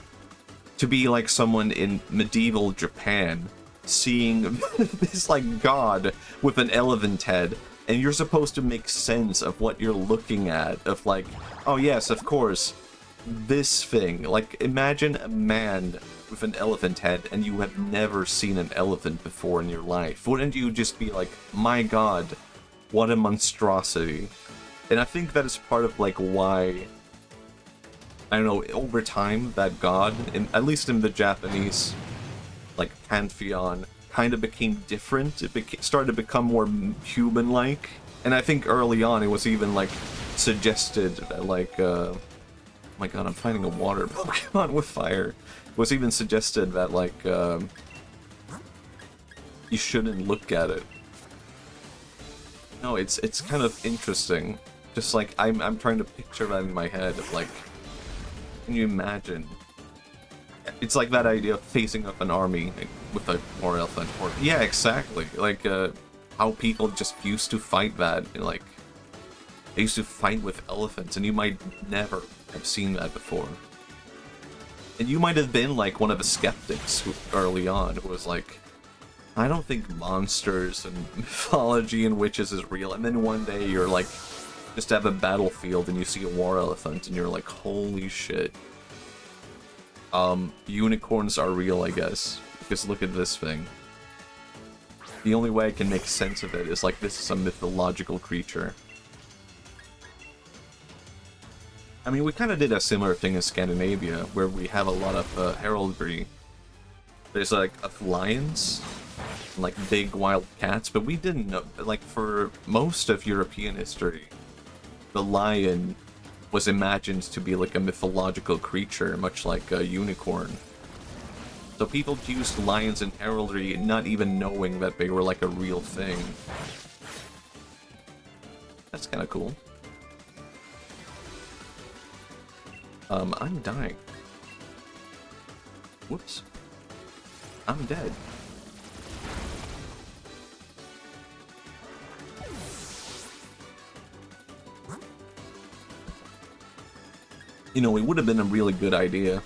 to be like someone in medieval Japan seeing this, like, god with an elephant head, and you're supposed to make sense of what you're looking at, of like, oh yes, of course, this thing. Like, imagine a man with an elephant head and you have never seen an elephant before in your life. Wouldn't you just be like, my god, what a monstrosity? And I think that is part of, like, why, I don't know, over time, that god, at least in the Japanese, like, pantheon, kind of became different. It started to become more human-like. And I think early on it was even, like, suggested that, like, oh my god, I'm fighting a water Pokemon with fire. It was even suggested that, like, you shouldn't look at it. No, it's kind of interesting. Just like, I'm trying to picture that in my head of, like, can you imagine? It's like that idea of facing up an army with a war elephant. Or, yeah, exactly. Like, how people just used to fight that. You know, like, they used to fight with elephants, and you might never have seen that before. And you might have been, like, one of the skeptics who, early on, who was like, I don't think monsters and mythology and witches is real. And then one day you're, like, just have a battlefield and you see a war elephant, and you're like, holy shit. Unicorns are real, I guess. Because look at this thing. The only way I can make sense of it is like, this is a mythological creature. I mean, we kind of did a similar thing in Scandinavia, where we have a lot of heraldry. There's like of lions, like big wild cats, but we didn't know, like, for most of European history, the lion was imagined to be like a mythological creature, much like a unicorn. So people used lions in heraldry not even knowing that they were like a real thing. That's kind of cool. I'm dying. Whoops. I'm dead. You know, it would have been a really good idea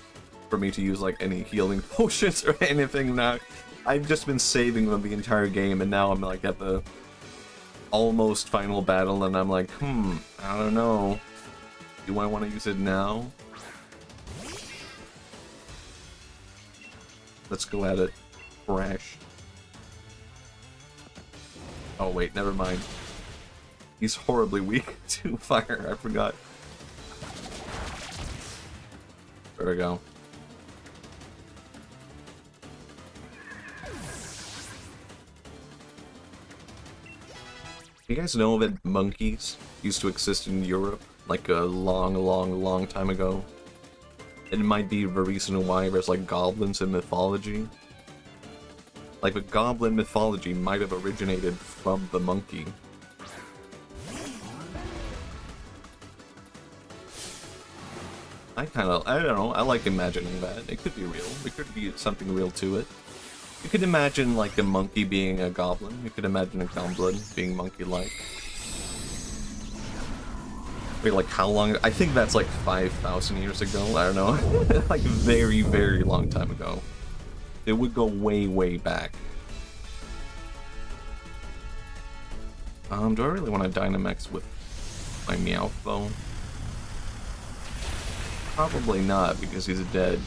for me to use, like, any healing potions or anything now. I've just been saving them the entire game, and now I'm, like, at the almost final battle, and I'm like, I don't know. Do I want to use it now? Let's go at it. Crash. Oh, wait, never mind. He's horribly weak to fire, I forgot. There we go. You guys know that monkeys used to exist in Europe, like a long time ago? It might be the reason why there's, like, goblins in mythology. Like, the goblin mythology might have originated from the monkey. I don't know, I like imagining that. It could be real. There could be something real to it. You could imagine, like, a monkey being a goblin. You could imagine a goblin being monkey-like. Wait, like how long? I think that's like 5,000 years ago. I don't know. Like very, very long time ago. It would go way, way back. Do I really want to Dynamax with my Meowth though? Probably not, because he's dead.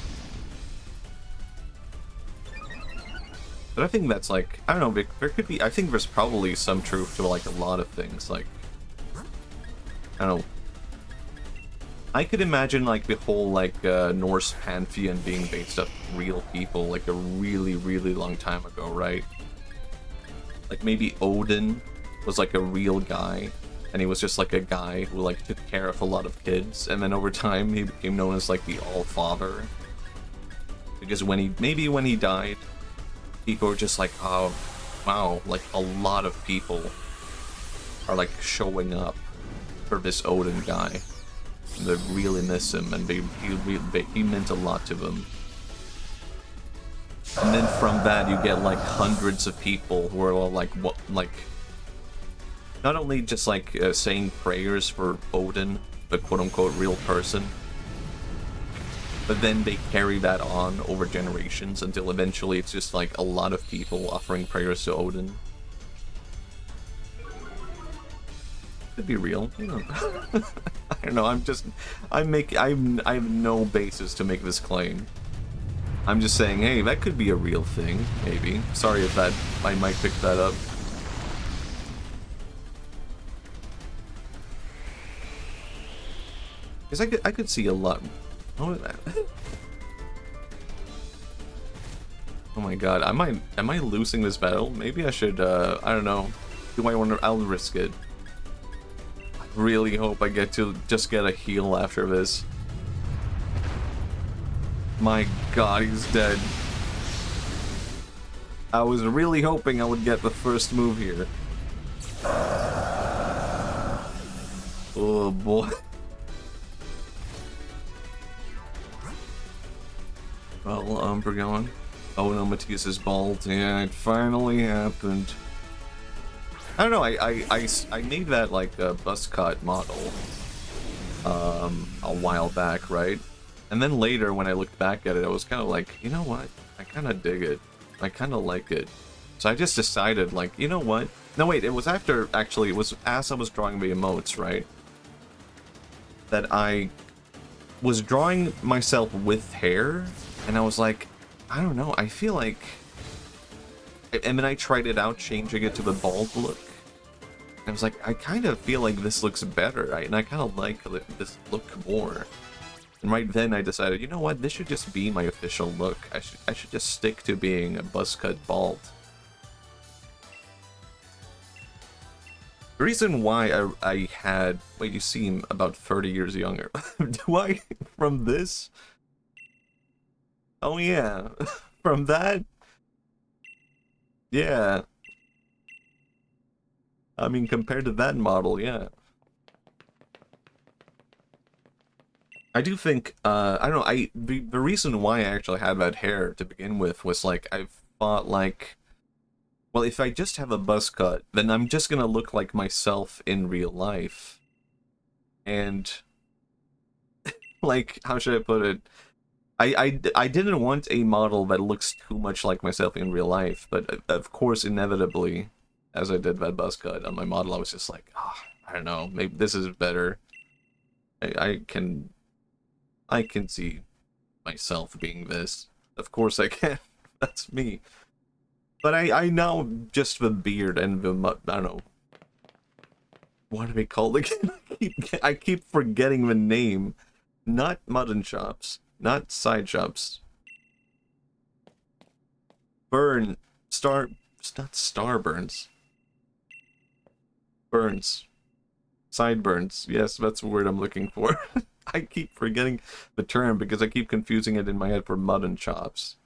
But I think that's like, I don't know, there could be, I think there's probably some truth to like a lot of things, like, I don't know. I could imagine like the whole like Norse pantheon being based off real people like a really, really long time ago, right? Like maybe Odin was like a real guy, and he was just like a guy who like took care of a lot of kids, and then over time he became known as like the All-Father. Because when he died, people were just like, oh, wow, like a lot of people are like showing up for this Odin guy. And they really miss him, and he meant a lot to them. And then from that, you get like hundreds of people who are all like, what, like, not only just like saying prayers for Odin, the quote-unquote real person, but then they carry that on over generations until eventually it's just like a lot of people offering prayers to Odin. Could be real, you know. I don't know. I have no basis to make this claim. I'm just saying, hey, that could be a real thing, maybe. Sorry if I might pick that up. Because I could see a lot. Oh my god, am I losing this battle? Maybe I should, I don't know. Do I want to? I'll risk it. I really hope I get to just get a heal after this. My god, he's dead. I was really hoping I would get the first move here. Oh boy. Well, we're going. Oh no, Matthias is bald. Yeah, it finally happened. I don't know, I made that like a buzz cut model a while back, right? And then later when I looked back at it, I was kind of like, you know what? I kind of dig it. I kind of like it. So I just decided, like, you know what? No, wait, it was after, actually, it was as I was drawing the emotes, right? That I was drawing myself with hair, and I was like, I don't know, I feel like... And then I tried it out, changing it to the bald look. And I was like, I kind of feel like this looks better, right? And I kind of like this look more. And right then I decided, you know what, this should just be my official look. I should just stick to being a buzz cut bald. The reason why I had... Wait, you seem about 30 years younger. Do I? From this? Oh yeah. From that? Yeah. I mean, compared to that model, yeah. I do think, I don't know, the reason why I actually had that hair to begin with was like, I thought like, well, if I just have a buzz cut, then I'm just gonna look like myself in real life. And, like, how should I put it? I didn't want a model that looks too much like myself in real life, but of course, inevitably, as I did that buzz cut on my model, I was just like, oh, I don't know, maybe this is better. I can see myself being this. Of course I can. That's me. But I now just the beard and the I don't know. What are they called again? I keep forgetting the name. Not mutton chops. Not side chops. Burn. Not starburns. Burns. Sideburns. Yes, that's the word I'm looking for. I keep forgetting the term because I keep confusing it in my head for mutton chops.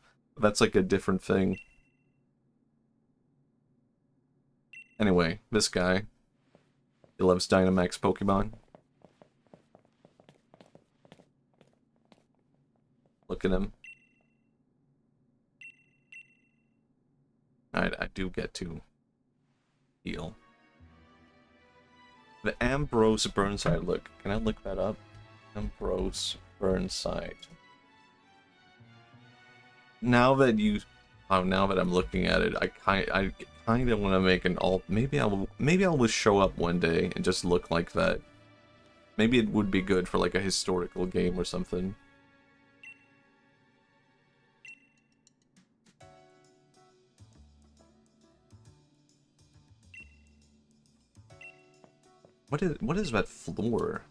That's like a different thing. Anyway, this guy. He loves Dynamax Pokemon. Look at him. I do get to heal. The Ambrose Burnside look. Can I look that up? Ambrose Burnside. Now that you, now that I'm looking at it, I kind of want to make an alt. Maybe I'll just show up one day and just look like that. Maybe it would be good for like a historical game or something. What is that floor?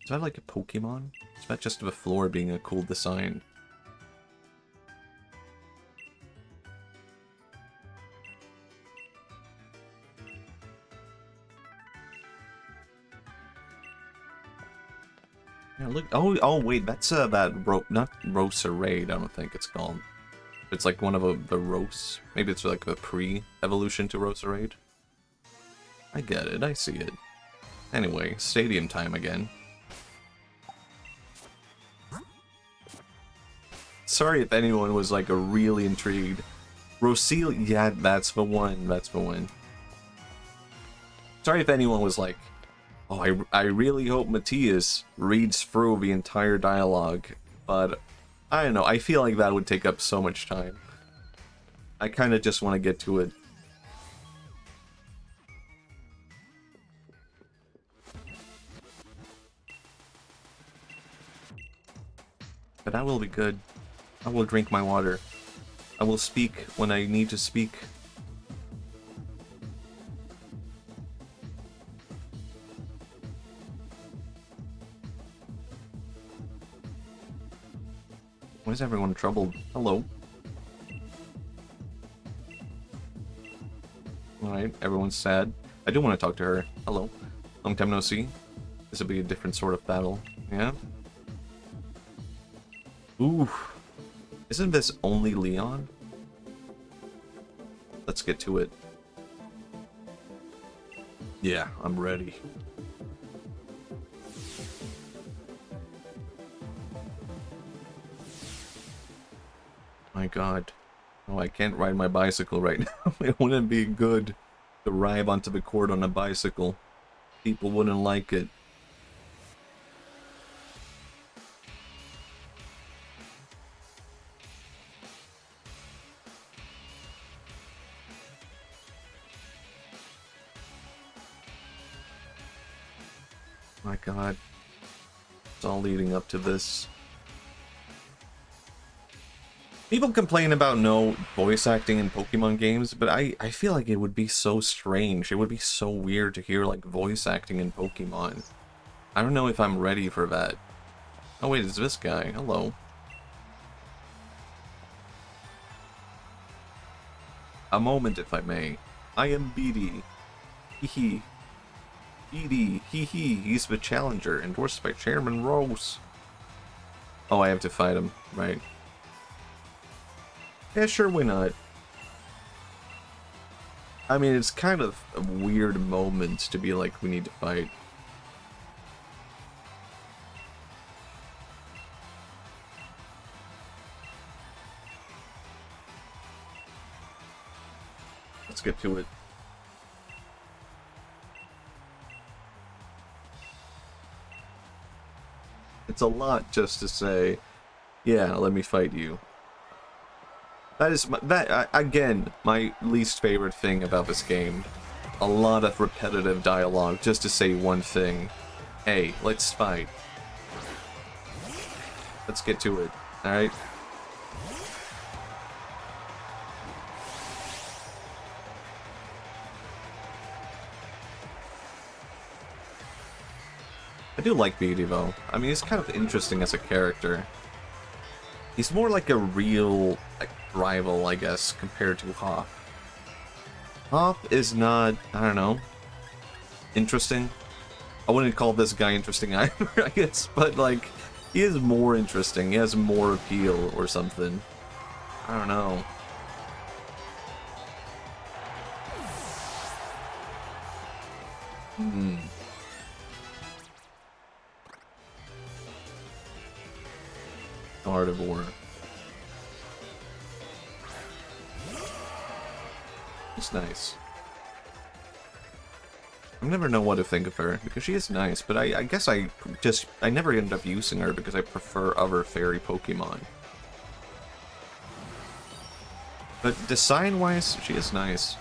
Is that like a Pokemon? Is that just the floor being a cool design? Yeah, look. Oh wait, that's that not Roserade, I don't think it's called. It's like one of the Rose. Maybe it's like a pre-evolution to Roserade. I get it, I see it. Anyway, stadium time again. Sorry if anyone was like really intrigued. Roseal, yeah, that's the one, that's the one. Sorry if anyone was like, oh, I really hope Matthias reads through the entire dialogue, but I don't know, I feel like that would take up so much time. I kind of just want to get to it. But that will be good. I will drink my water. I will speak when I need to speak. Why is everyone troubled? Hello. Alright, everyone's sad. I do want to talk to her. Hello. Long time no see. This will be a different sort of battle. Yeah? Ooh. Isn't this only Leon? Let's get to it. Yeah, I'm ready. My god. Oh, I can't ride my bicycle right now. It wouldn't be good to ride onto the court on a bicycle. People wouldn't like it. My god. It's all leading up to this. People complain about no voice acting in Pokemon games, but I feel like it would be so strange. It would be so weird to hear like voice acting in Pokemon. I don't know if I'm ready for that. Oh wait, it's this guy. Hello. A moment, if I may. I am BD. Hee BD. Hee. He's the challenger, endorsed by Chairman Rose. Oh, I have to fight him. Right. Yeah, sure, why not? I mean, it's kind of a weird moment to be like, we need to fight. Let's get to it. It's a lot just to say, yeah, let me fight you. That is again, my least favorite thing about this game. A lot of repetitive dialogue just to say one thing. Hey, let's fight. Let's get to it, alright? I do like Beauty though. I mean, he's kind of interesting as a character. He's more like a real like, rival, I guess, compared to Hop. Hop is not, I don't know, interesting. I wouldn't call this guy interesting either, I guess, but like, he is more interesting. He has more appeal or something. I don't know. Gardevoir. It's nice. I never know what to think of her, because she is nice, but I guess I never end up using her because I prefer other fairy Pokemon. But design-wise, she is nice.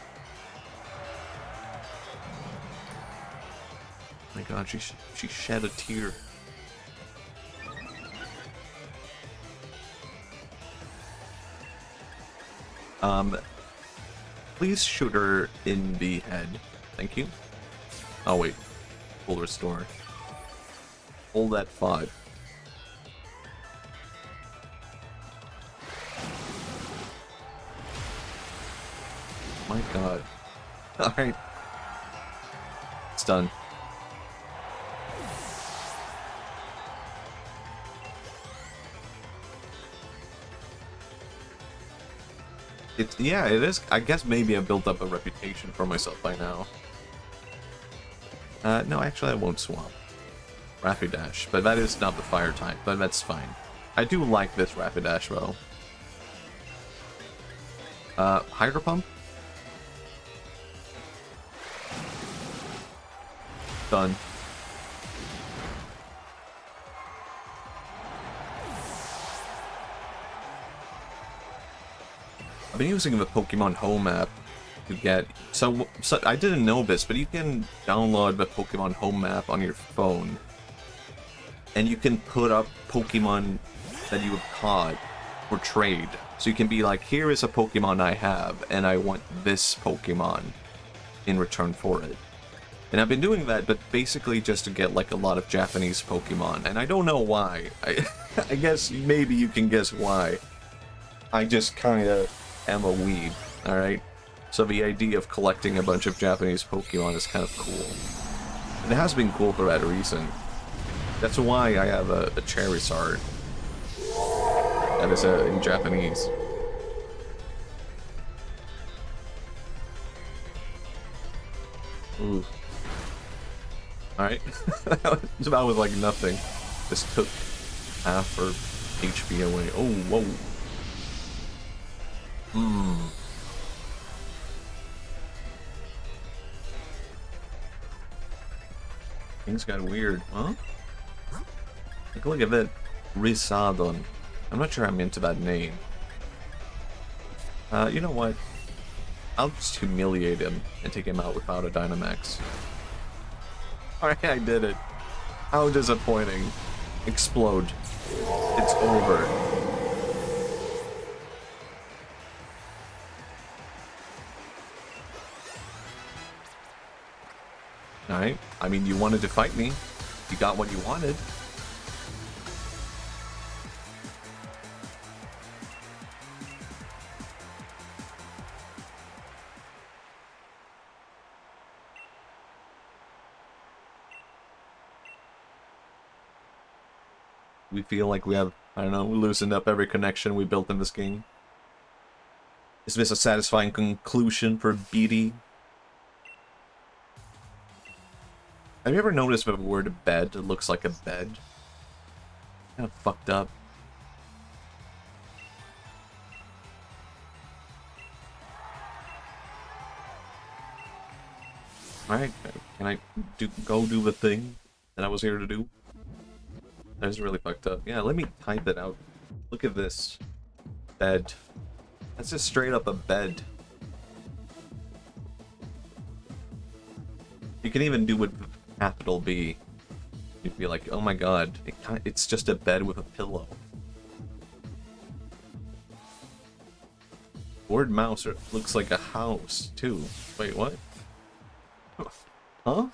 Oh my god, she shed a tear. Please shoot her in the head. Thank you. Oh wait, full restore. Hold that 5. My god. Alright. It's done. Yeah, it is. I guess maybe I've built up a reputation for myself by now. No, actually I won't swap. Rapidash, but that is not the fire type, but that's fine. I do like this Rapidash though. Hydro Pump? Done. I've been using the Pokemon Home app to get... So I didn't know this, but you can download the Pokemon Home app on your phone. And you can put up Pokemon that you have caught for trade. So you can be like, here is a Pokemon I have, and I want this Pokemon in return for it. And I've been doing that, but basically just to get like a lot of Japanese Pokemon. And I don't know why. I guess maybe you can guess why. I just kinda am a weeb, alright? So the idea of collecting a bunch of Japanese Pokemon is kind of cool. And it has been cool for that reason. That's why I have a Charizard. That is in Japanese. Ooh. Alright. That was like nothing. Just took half her HP away. Oh, whoa. Things got weird, huh? Take a look at that. Risadon. I'm not sure I'm into that name. You know what? I'll just humiliate him and take him out without a Dynamax. Alright, I did it. How disappointing. Explode. It's over. Alright, I mean, you wanted to fight me. You got what you wanted. We feel like we have, I don't know, loosened up every connection we built in this game. Is this a satisfying conclusion for BD? Have you ever noticed the word bed looks like a bed? Kind of fucked up. Alright, can I go do the thing that I was here to do? That is really fucked up. Yeah, let me type it out. Look at this. Bed. That's just straight up a bed. You can even do it with capital B. You'd be like, oh my god, it's just a bed with a pillow. Word mouse looks like a house, too. Wait, what? Huh?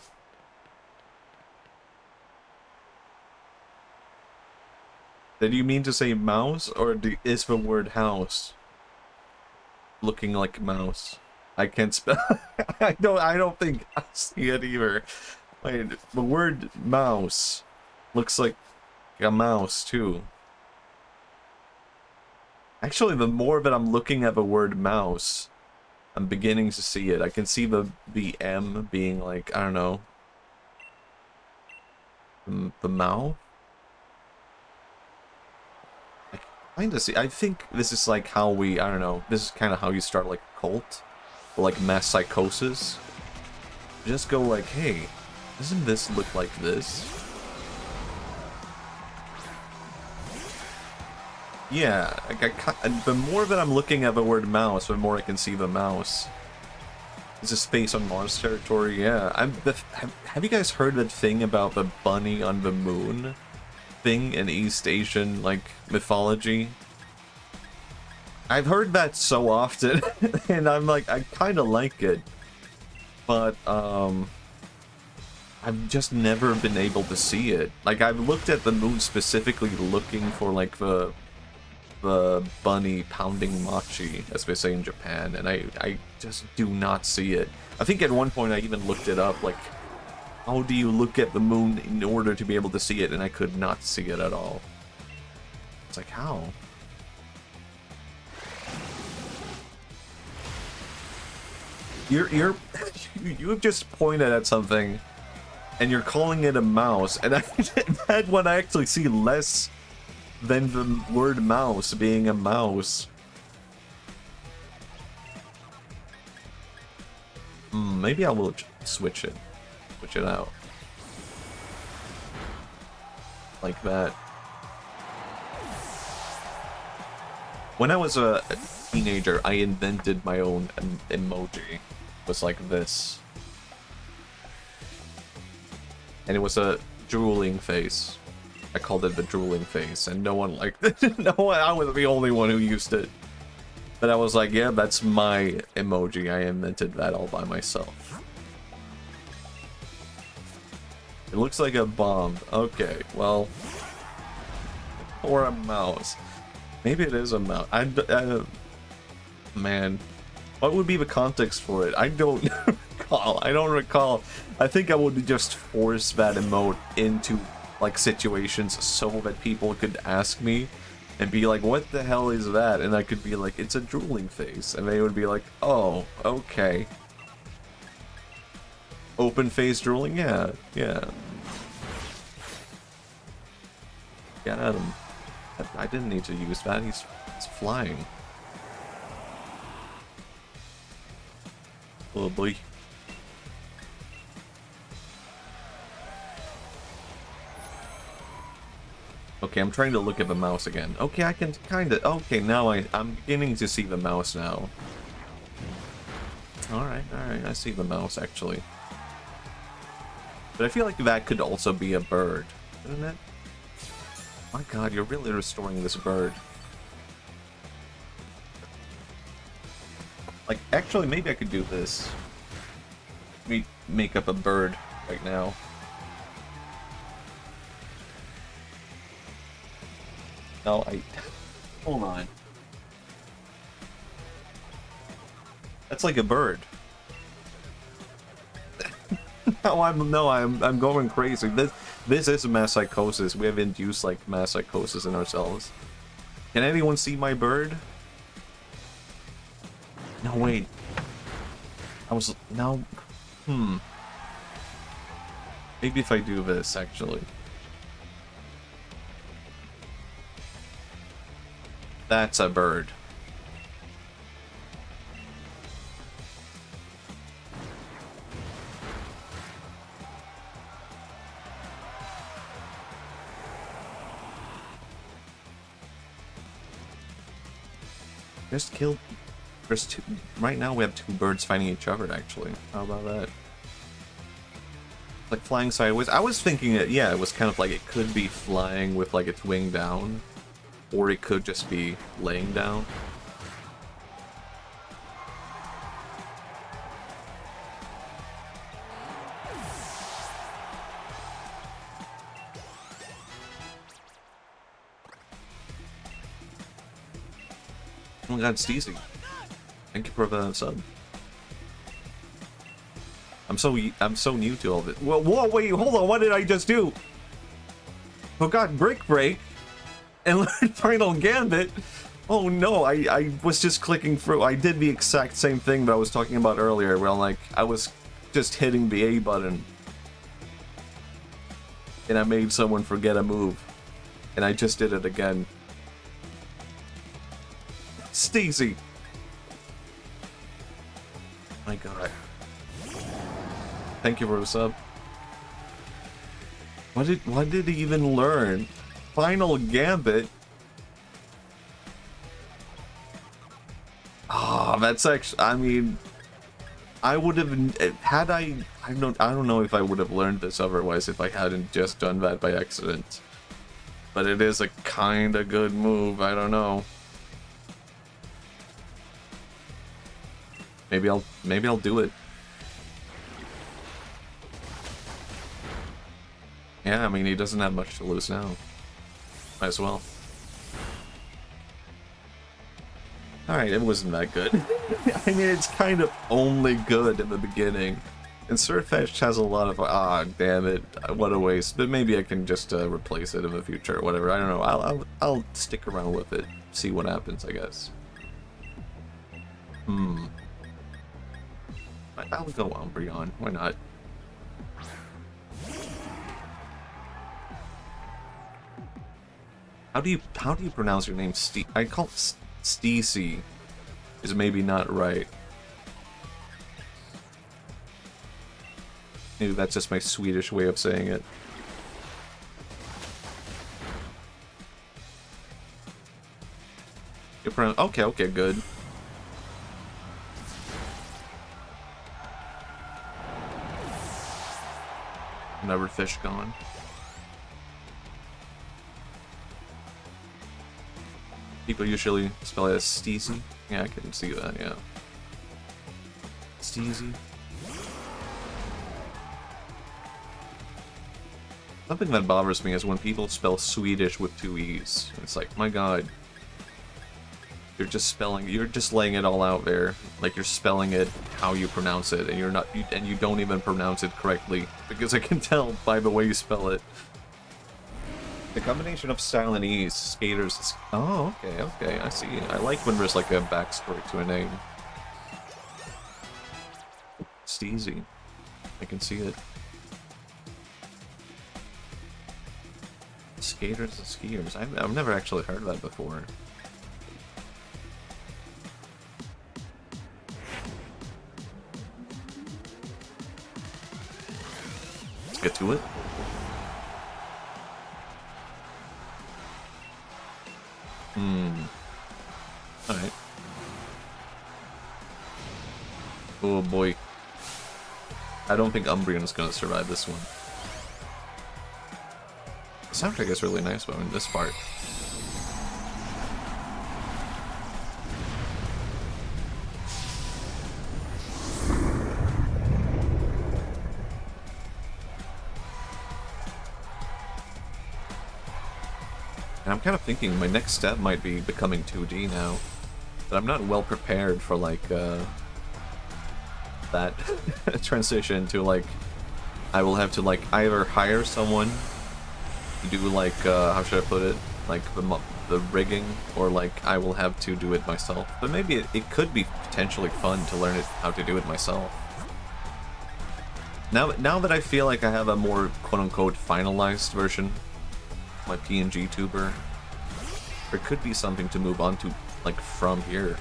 Did you mean to say mouse, or is the word house looking like mouse? I can't spell. I don't think I see it either. Wait, the word mouse looks like a mouse too. Actually, the more that I'm looking at the word mouse, I'm beginning to see it. I can see the M being like, I don't know, the mouth. Kinda see. I think this is like how we, I don't know, this is kind of how you start like a cult, or like mass psychosis. just go like, hey, doesn't this look like this? Yeah, the more that I'm looking at the word mouse, the more I can see the mouse. Is a space on Mars territory? Yeah. Have you guys heard that thing about the bunny on the moon thing in East Asian, like, mythology? I've heard that so often, and I'm like, I kind of like it. But, I've just never been able to see it. Like, I've looked at the moon specifically looking for, like, the bunny pounding mochi, as they say in Japan, and I just do not see it. I think at one point I even looked it up, like, how do you look at the moon in order to be able to see it, and I could not see it at all. It's like, how? You've just pointed at something, and you're calling it a mouse, and that one I actually see less than the word mouse being a mouse. Maybe I will switch it out. Like that. When I was a teenager, I invented my own emoji. It was like this. And it was a drooling face. I called it the drooling face, and no one liked it. No one, I was the only one who used it. But I was like, yeah, that's my emoji. I invented that all by myself. It looks like a bomb. Okay, well. Or a mouse. Maybe it is a mouse. Man. What would be the context for it? I don't recall. I don't recall. I think I would just force that emote into, like, situations so that people could ask me and be like, what the hell is that? And I could be like, it's a drooling face. And they would be like, oh, okay. Open face drooling? Yeah. Got him. I didn't need to use that. He's flying. Oh boy. Okay, I'm trying to look at the mouse again. Okay, I can kinda... Okay, now I'm beginning to see the mouse now. Alright, I see the mouse, actually. But I feel like that could also be a bird, isn't it? My god, you're really restoring this bird. Like, actually, maybe I could do this. Let me make up a bird right now. No, hold on. That's like a bird. I'm going crazy. This is mass psychosis. We have induced, like, mass psychosis in ourselves. Can anyone see my bird? No, wait. Maybe if I do this, actually. That's a bird. Just killed... There's two... Right now we have two birds fighting each other, actually. How about that? Like flying sideways. I was thinking that, yeah, it was kind of like it could be flying with like its wing down. Or it could just be laying down. Oh my god, Steezy. Thank you for the sub. I'm so new to all of it. Whoa, wait, hold on, what did I just do? Oh god, break. And learn Final Gambit. Oh no, I was just clicking through. I did the exact same thing that I was talking about earlier, where like I was just hitting the A button. And I made someone forget a move. And I just did it again. Steezy. My god. Thank you for the sub. What did he even learn? Final Gambit? Ah, that's actually, I mean, I would have, had I don't know if I would have learned this otherwise if I hadn't just done that by accident. But it is a kinda good move, I don't know. Maybe I'll do it. Yeah, I mean, he doesn't have much to lose now. Might as well. Alright, it wasn't that good. I mean, it's kind of only good in the beginning. And Surfetched has a lot of, ah, damn it, what a waste. But maybe I can just replace it in the future or whatever. I don't know, I'll stick around with it, see what happens, I guess. I'll go Umbreon, why not? How do you pronounce your name? I call it Steecy. Is maybe not right. Maybe that's just my Swedish way of saying it. Okay, good. Another fish gone. People usually spell it as Steezy. Yeah, I can see that, yeah. Steezy. Something that bothers me is when people spell Swedish with 2 E's. It's like, my god. You're just laying it all out there. Like, you're spelling it how you pronounce it, and you don't even pronounce it correctly. Because I can tell by the way you spell it. The combination of style and ease, skaters is... Oh, okay, I see. I like when there's like a backstory to a name. Steezy. I can see it. Skaters and skiers. I've never actually heard that before. Let's get to it. Alright. Oh boy. I don't think Umbreon is going to survive this one. The soundtrack is really nice, but in this part. And I'm kind of thinking my next step might be becoming 2D now. But I'm not well prepared for, like, that transition to, like, I will have to, like, either hire someone to do, like, how should I put it? Like, the rigging, or, like, I will have to do it myself. But maybe it could be potentially fun to learn how to do it myself. Now that I feel like I have a more quote-unquote finalized version, my PNG tuber, there could be something to move on to, like, from here.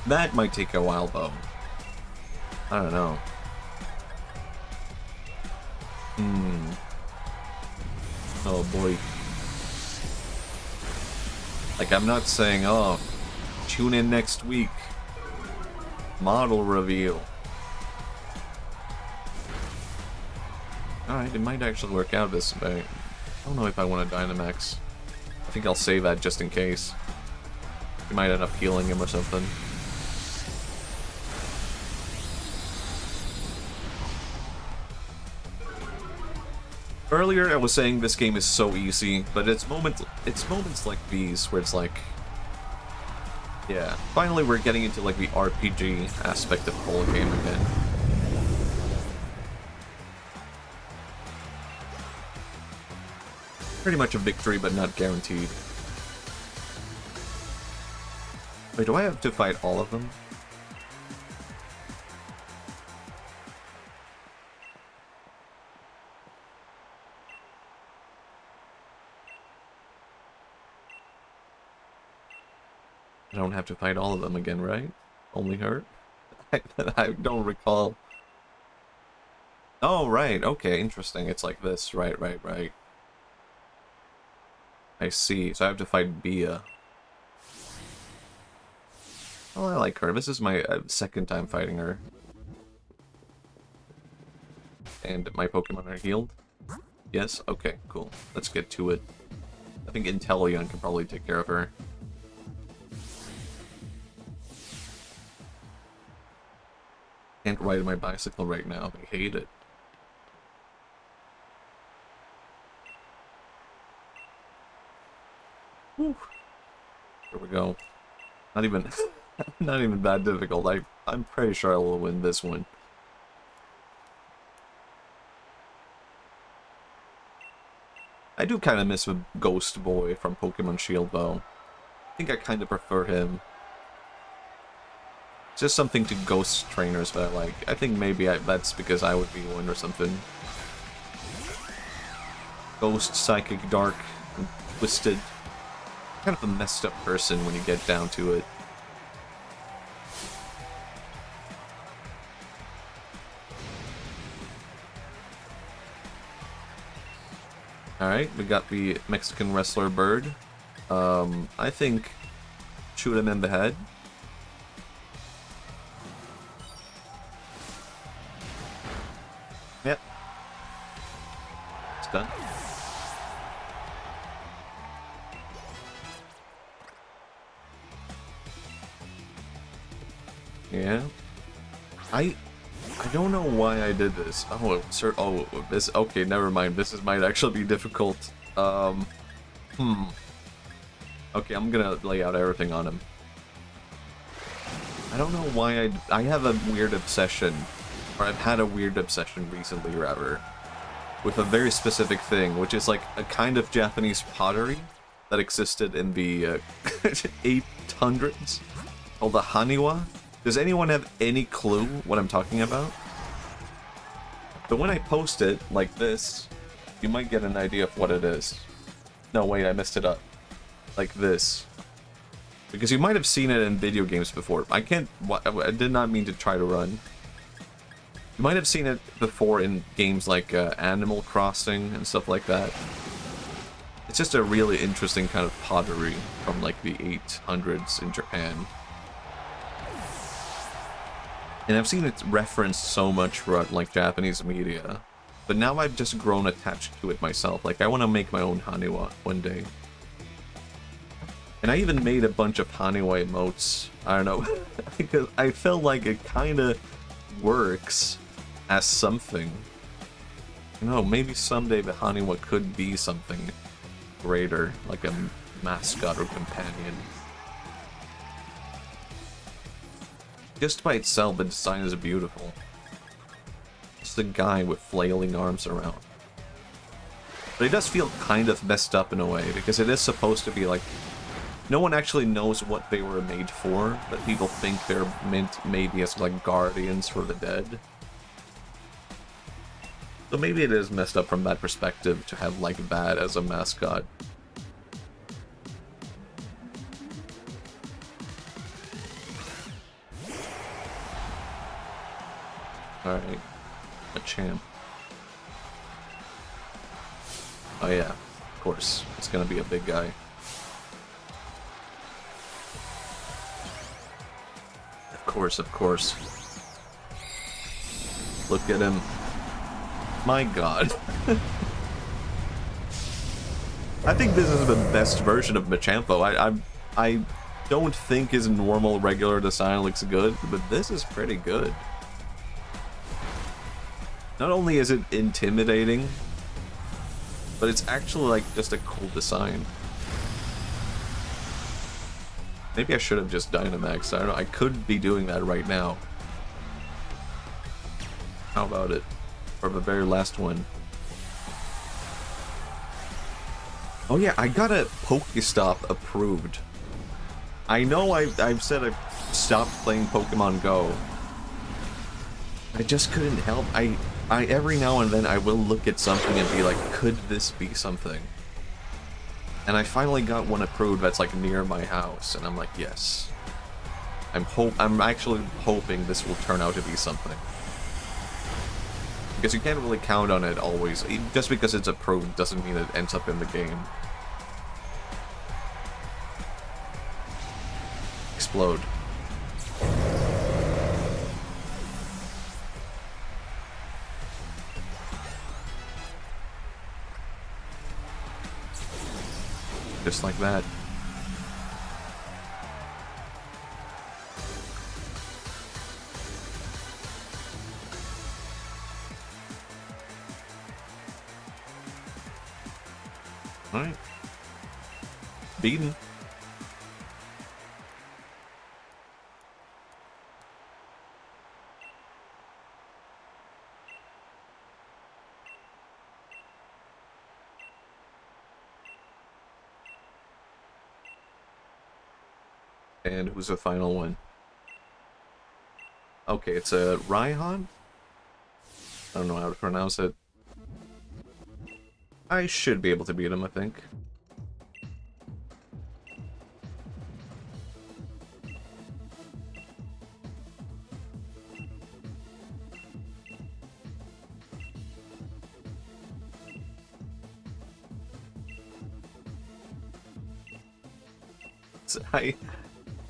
That might take a while, though. I don't know. Oh, boy. Like, I'm not saying, oh, tune in next week. Model reveal. Alright, it might actually work out this way. I don't know if I want to Dynamax. I think I'll save that just in case. We might end up healing him or something. Earlier I was saying this game is so easy, but it's moments like these where it's like... Yeah, finally we're getting into like the RPG aspect of the whole game again. Pretty much a victory, but not guaranteed. Wait, do I have to fight all of them? I don't have to fight all of them again, right? Only her? I don't recall. Oh, right. Okay, interesting. It's like this. Right, right, right. I see. So I have to fight Bia. Oh, I like her. This is my second time fighting her. And my Pokemon are healed? Yes? Okay, cool. Let's get to it. I think Inteleon can probably take care of her. Can't ride my bicycle right now. I hate it. Whew. Here we go. Not even, not even that difficult. I'm pretty sure I will win this one. I do kind of miss the Ghost Boy from Pokemon Shield, though. I think I kind of prefer him. It's just something to ghost trainers that I like. I think maybe that's because I would be one or something. Ghost, Psychic, Dark, and Twisted. Kind of a messed up person when you get down to it. Alright, we got the Mexican wrestler bird. I think shoot him in the head. Yep. It's done. Yeah. I don't know why I did this. Oh, sir. Oh, this. Okay, never mind. Might actually be difficult. Okay, I'm gonna lay out everything on him. I don't know why I have a weird obsession, or I've had a weird obsession recently, rather, with a very specific thing, which is like a kind of Japanese pottery that existed in the 800s, called the Haniwa. Does anyone have any clue what I'm talking about? But when I post it like this, you might get an idea of what it is. No, wait, I messed it up. Like this. Because you might have seen it in video games before. I did not mean to try to run. You might have seen it before in games like Animal Crossing and stuff like that. It's just a really interesting kind of pottery from like the 800s in Japan. And I've seen it referenced so much throughout like Japanese media. But now I've just grown attached to it myself. Like I want to make my own Haniwa one day. And I even made a bunch of Haniwa emotes. I don't know. Because I felt like it kind of works as something. You know, maybe someday the Haniwa could be something greater. Like a mascot or companion. Just by itself, the design is beautiful. Just a guy with flailing arms around. But it does feel kind of messed up in a way, because it is supposed to be like... No one actually knows what they were made for, but people think they're meant maybe as like guardians for the dead. So maybe it is messed up from that perspective to have like that as a mascot. Alright. A champ. Oh yeah, of course. It's gonna be a big guy. Of course. Look at him. My god. I think this is the best version of Machampo. I don't think his normal regular design looks good, but this is pretty good. Not only is it intimidating, but it's actually like just a cool design. Maybe I should have just Dynamaxed. I don't know. I could be doing that right now. How about it? For the very last one. Oh yeah, I got a Pokestop approved. I know I've said I've stopped playing Pokemon Go. I just couldn't help. I every now and then I will look at something and be like, could this be something? And I finally got one approved that's like near my house, and I'm like, yes. I'm actually hoping this will turn out to be something. Because you can't really count on it always. Just because it's approved doesn't mean it ends up in the game. Explode. Just like that. Alright. Beaten. And who's the final one? Okay, it's a Raihan? I don't know how to pronounce it. I should be able to beat him, I think.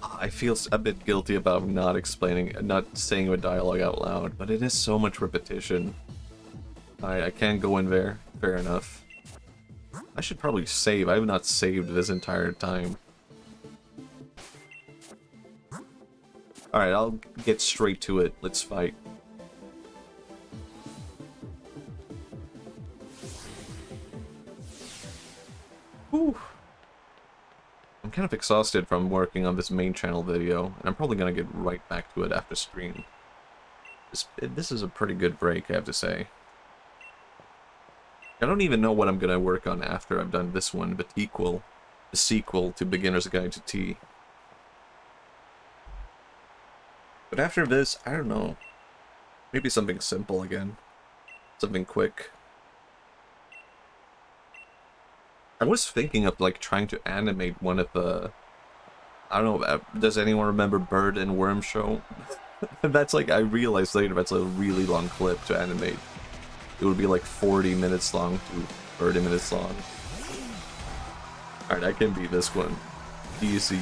I feel a bit guilty about not saying a dialogue out loud, but it is so much repetition. I can't go in there. Fair enough. I should probably save. I have not saved this entire time. Alright, I'll get straight to it. Let's fight. Whew. I'm kind of exhausted from working on this main channel video, and I'm probably gonna get right back to it after stream. This is a pretty good break, I have to say. I don't even know what I'm gonna work on after I've done this one, but the sequel to Beginner's Guide to Tea. But after this, I don't know. Maybe something simple again. Something quick. I was thinking of like trying to animate one of the... I don't know, does anyone remember Bird and Worm Show? That's like, I realized later that's a really long clip to animate. It would be like 40 minutes long to 30 minutes long. Alright, I can beat this one. Easy.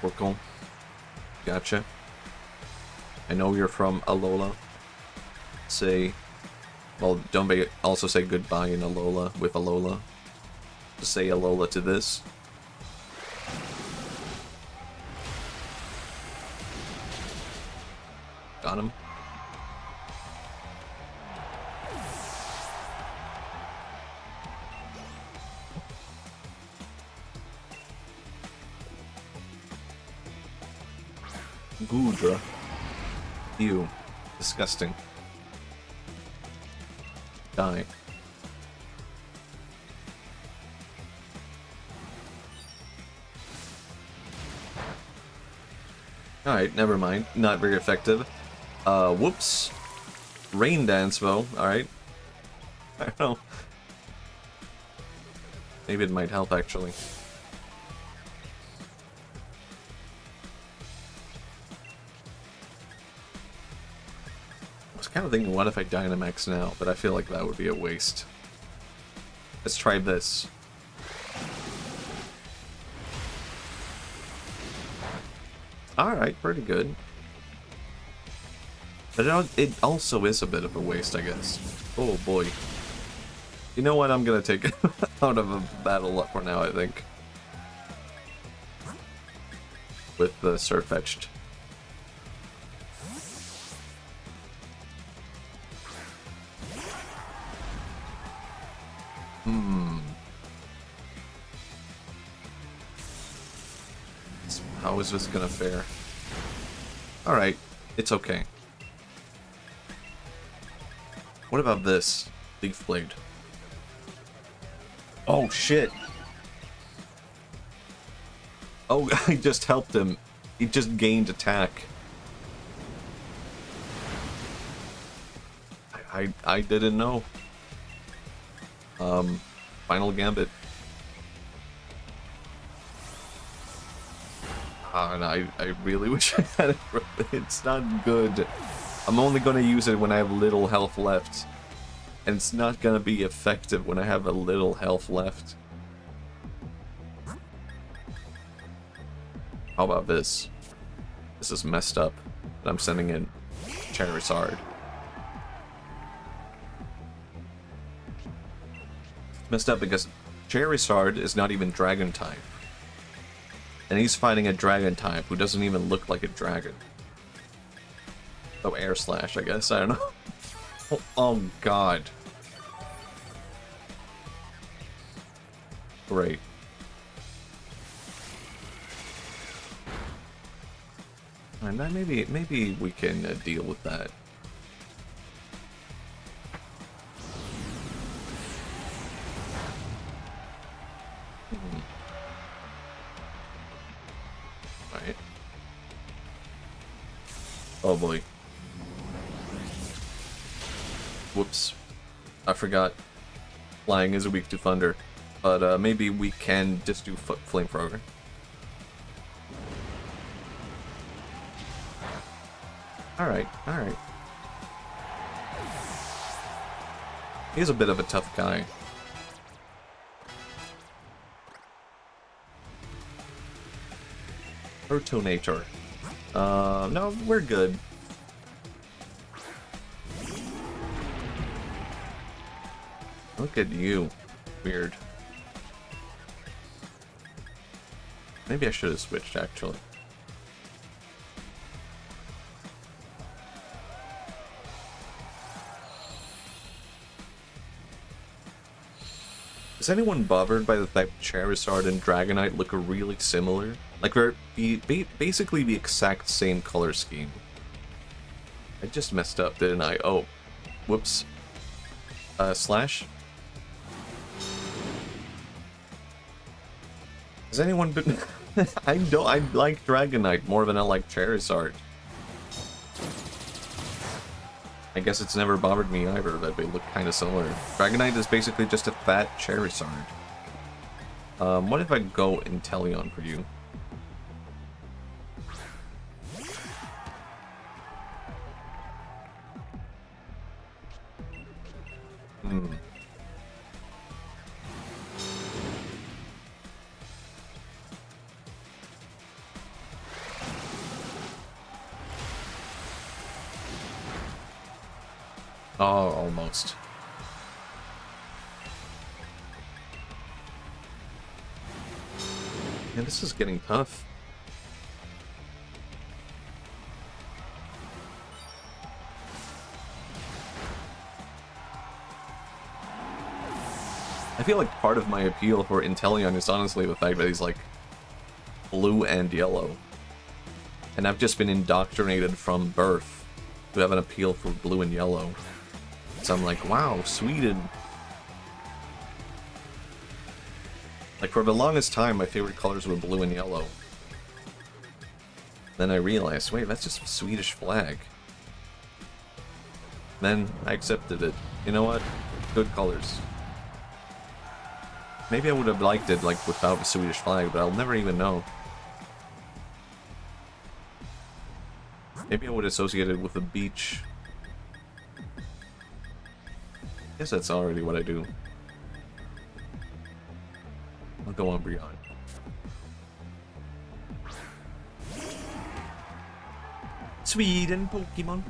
Workle. Gotcha. I know you're from Alola. Well, don't also say goodbye in Alola with Alola. Just say Alola to this. Got him. Goodra. Ew. Disgusting. Die. Alright, never mind. Not very effective. Whoops. Rain Dance, though. Alright. I don't know. Maybe it might help, actually. I was kind of thinking, what if I Dynamax now? But I feel like that would be a waste. Let's try this. Alright, pretty good. But it also is a bit of a waste, I guess. Oh boy. You know what? I'm gonna take it out of a battle for now, I think. With the Surfetched. How is this gonna fare? Alright, it's okay. What about this? Leaf Blade. Oh shit! Oh, I just helped him. He just gained attack. I didn't know. Final Gambit. And I really wish I had it. It's not good. I'm only gonna use it when I have little health left. And it's not gonna be effective when I have a little health left. How about this? This is messed up. I'm sending in Charizard. Messed up because Charizard is not even Dragon type. And he's fighting a Dragon type who doesn't even look like a dragon. Oh, Air Slash, I guess. I don't know. Oh god. Great. And then maybe we can deal with that. Alright. Oh boy. Whoops. I forgot. Flying is weak to thunder. But maybe we can just do Flamethrower. Alright, alright. He's a bit of a tough guy. Protonator. No, we're good. Look at you. Weird. Maybe I should have switched, actually. Is anyone bothered by the fact Charizard and Dragonite look really similar? Like they're basically the exact same color scheme. I just messed up, didn't I? Oh, whoops. Slash? Has anyone been... I like Dragonite more than I like Charizard. I guess it's never bothered me either that they look kind of similar. Dragonite is basically just a fat Charizard. What if I go Inteleon for you? Oh, almost. Yeah, this is getting tough. I feel like part of my appeal for Inteleon is honestly the fact that he's like blue and yellow. And I've just been indoctrinated from birth to have an appeal for blue and yellow. So I'm like, wow, Sweden. Like, for the longest time, my favorite colors were blue and yellow. Then I realized, wait, that's just a Swedish flag. Then I accepted it. You know what? Good colors. Maybe I would have liked it, like, without the Swedish flag, but I'll never even know. Maybe I would associate it with a beach. I guess that's already what I do. I'll go on beyond. Sweden Pokemon.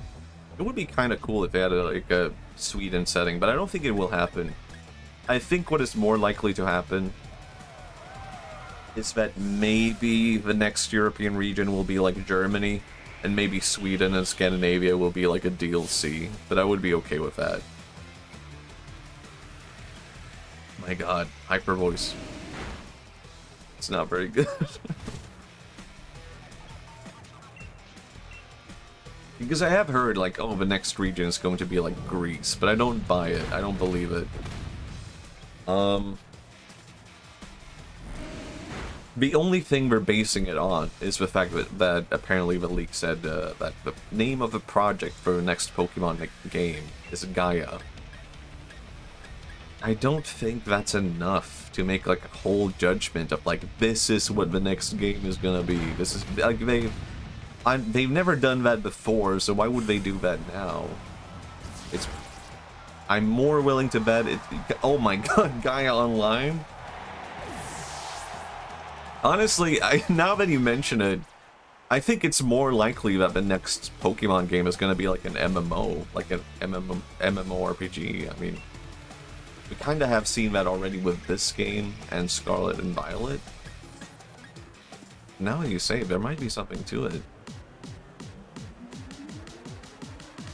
It would be kind of cool if they had a Sweden setting, but I don't think it will happen. I think what is more likely to happen is that maybe the next European region will be like Germany, and maybe Sweden and Scandinavia will be like a DLC, but I would be okay with that. My god, hyper voice. It's not very good. Because I have heard, like, oh, the next region is going to be like Greece, but I don't buy it. I don't believe it. The only thing we're basing it on is the fact that apparently the leak said that the name of the project for the next Pokemon game is Gaia. I don't think that's enough to make like a whole judgment of like, this is what the next game is gonna be. This is like they've never done that before, so why would they do that now? I'm more willing to bet it. Oh my god, Gaia Online. Honestly, now that you mention it, I think it's more likely that the next Pokemon game is going to be like an MMO, like an MMORPG. I mean, we kind of have seen that already with this game and Scarlet and Violet. Now that you say it, there might be something to it.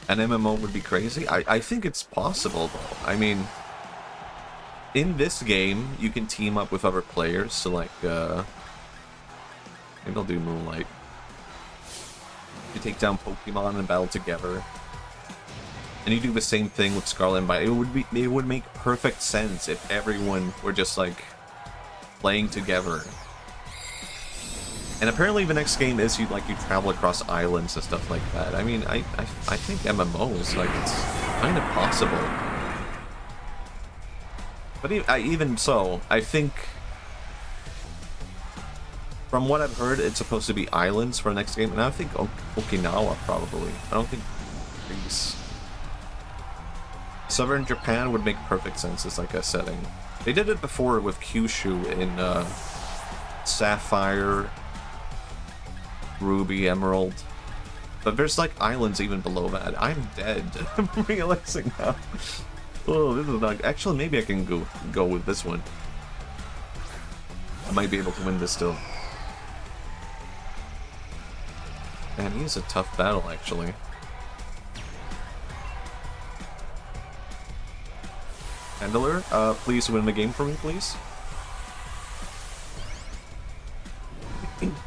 An MMO would be crazy? I think it's possible, though. I mean, in this game, you can team up with other players, so like, maybe I'll do Moonlight. You take down Pokemon and battle together. And you do the same thing with Scarlet and Violet. It would make perfect sense if everyone were just like playing together. And apparently the next game is you travel across islands and stuff like that. I mean, I think MMOs, like, it's kind of possible. But even so, I think, from what I've heard, it's supposed to be islands for the next game, and I think Okinawa, probably. I don't think Greece. Southern Japan would make perfect sense as, like, a setting. They did it before with Kyushu in, Sapphire, Ruby, Emerald. But there's, like, islands even below that. I'm dead. I'm realizing now. Oh, this is not... Actually, maybe I can go with this one. I might be able to win this still. Man, he's a tough battle, actually. Handler, please win the game for me, please.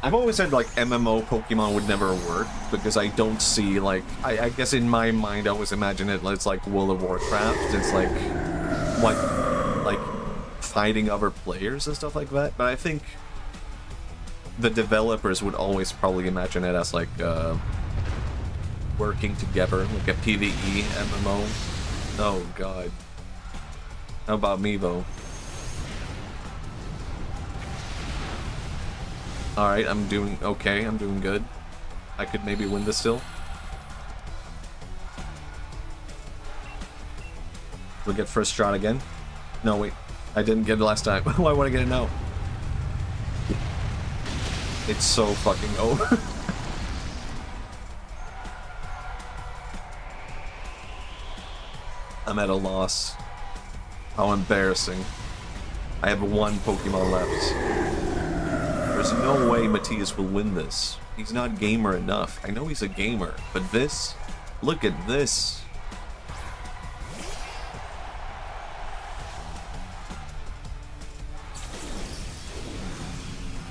I've always said, like, MMO Pokemon would never work, because I don't see, like... I guess in my mind I always imagine it as, like, World of Warcraft. It's, like, like, fighting other players and stuff like that. But I think the developers would always probably imagine it as, like, working together, like a PvE MMO. Oh, God. How about me, though? Alright, I'm doing okay, I'm doing good. I could maybe win this still. We'll get first shot again. No, wait. I didn't get it last time. Why would I get it now? It's so fucking over. I'm at a loss. How embarrassing. I have one Pokemon left. There's no way Matthias will win this. He's not gamer enough. I know he's a gamer, but this... Look at this.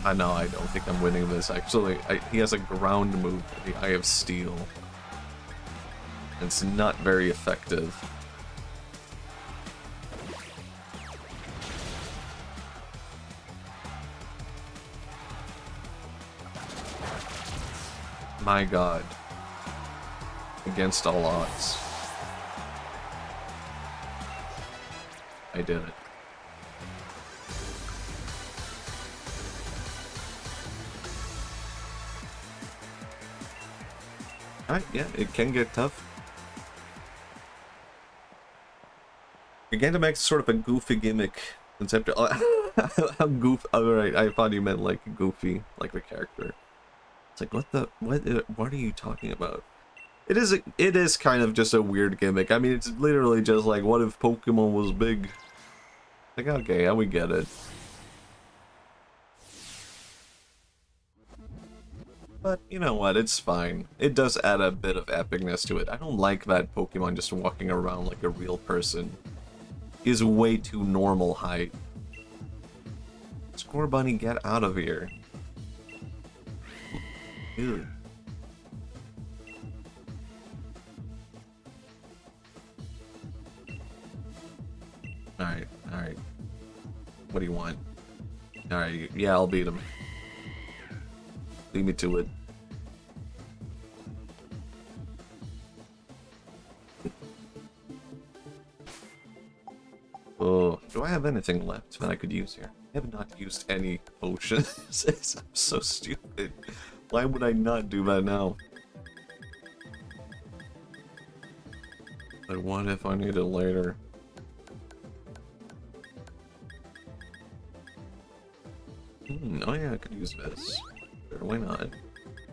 No, I don't think I'm winning this. Actually, he has a ground move, the Eye of Steel. It's not very effective. My god. Against all odds. I did it. Alright, yeah, it can get tough. Gigantamax is sort of a goofy gimmick. Concept. How goof. Alright, I thought you meant like goofy, like the character. It's like, what are you talking about? It is kind of just a weird gimmick. I mean, it's literally just like, what if Pokemon was big? Like, okay, yeah, we get it. But, you know what, it's fine. It does add a bit of epicness to it. I don't like that Pokemon just walking around like a real person. He's way too normal height. Score Bunny, get out of here. Ew. Alright, alright. What do you want? Alright, yeah, I'll beat him. Lead me to it. Oh, do I have anything left that I could use here? I have not used any potions. I'm so stupid. Why would I not do that now? But what if I need it later? Oh yeah, I could use this. Sure, why not? I'm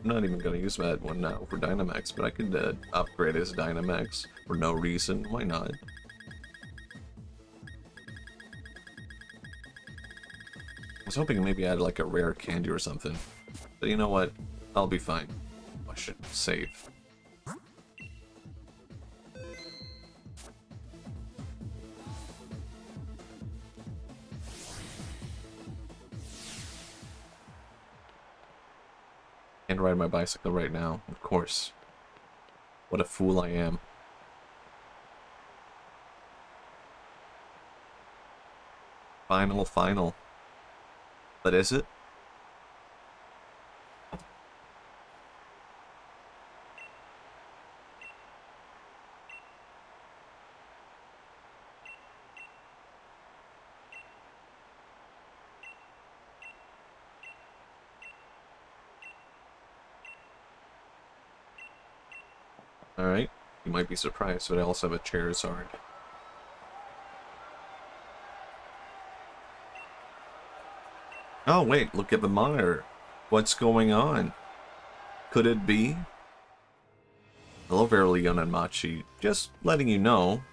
not even gonna use that one now for Dynamax, but I could upgrade his Dynamax for no reason. Why not? I was hoping maybe add like a rare candy or something. But you know what? I'll be fine. I should save. Can't ride my bicycle right now, of course. What a fool I am. Final. But is it? Alright, you might be surprised, but I also have a Charizard. Oh wait, look at the monitor. What's going on? Could it be? Hello there, Leon and Machi. Just letting you know.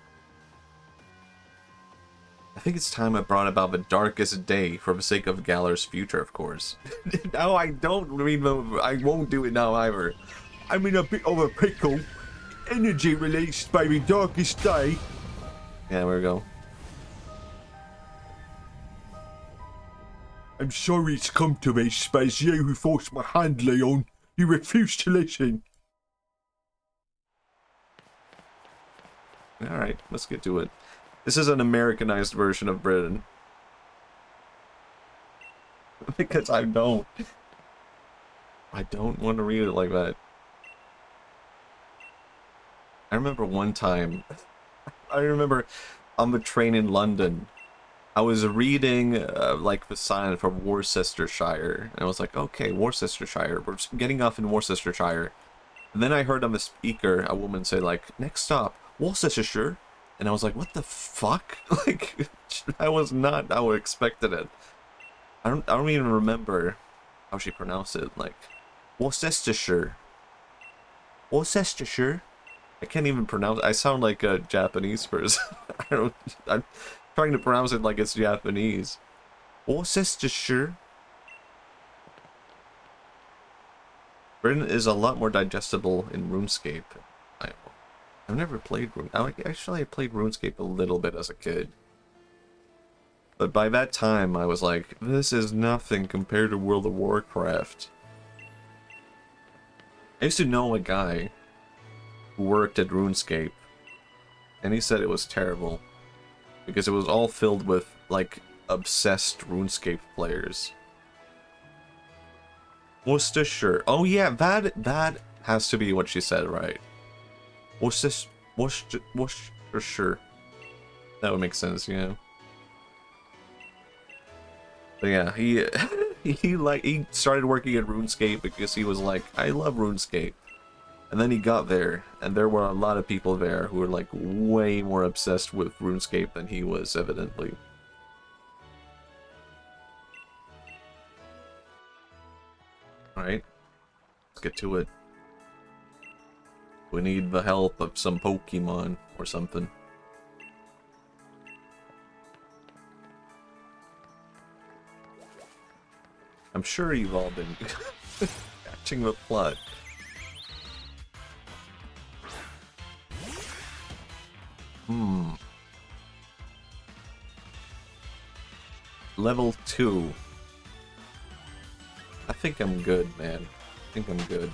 I think it's time I brought about the darkest day for the sake of Galar's future, of course. No, I don't read the... I won't do it now either. I'm in a bit of a pickle. Energy released by the darkest day. Yeah, there we go. I'm sorry it's come to this, but it's you who forced my hand, Leon. You refused to listen. Alright, let's get to it. This is an Americanized version of Britain. Because I don't want to read it like that. I remember one time, on the train in London, I was reading like the sign for Worcestershire, and I was like, okay, Worcestershire, we're getting off in Worcestershire. And then I heard on the speaker a woman say like, next stop, Worcestershire, and I was like, what the fuck? Like, that was not how I expected it. I don't even remember how she pronounced it, like, Worcestershire. Worcestershire? I can't even pronounce it. I sound like a Japanese person. I'm trying to pronounce it like it's Japanese. Worcestershire. Britain is a lot more digestible in RuneScape. I've never played Actually, I played RuneScape a little bit as a kid. But by that time, I was like, this is nothing compared to World of Warcraft. I used to know a guy who worked at RuneScape, and he said it was terrible because it was all filled with like obsessed RuneScape players. Worcestershire. Oh yeah, that has to be what she said, right? Worcestershire. That would make sense, yeah. But yeah, he he started working at RuneScape because he was like, I love RuneScape. And then he got there, and there were a lot of people there who were like way more obsessed with RuneScape than he was, evidently. Alright, let's get to it. We need the help of some Pokemon or something. I'm sure you've all been catching the plot. Level 2. I think I'm good, man. I think I'm good.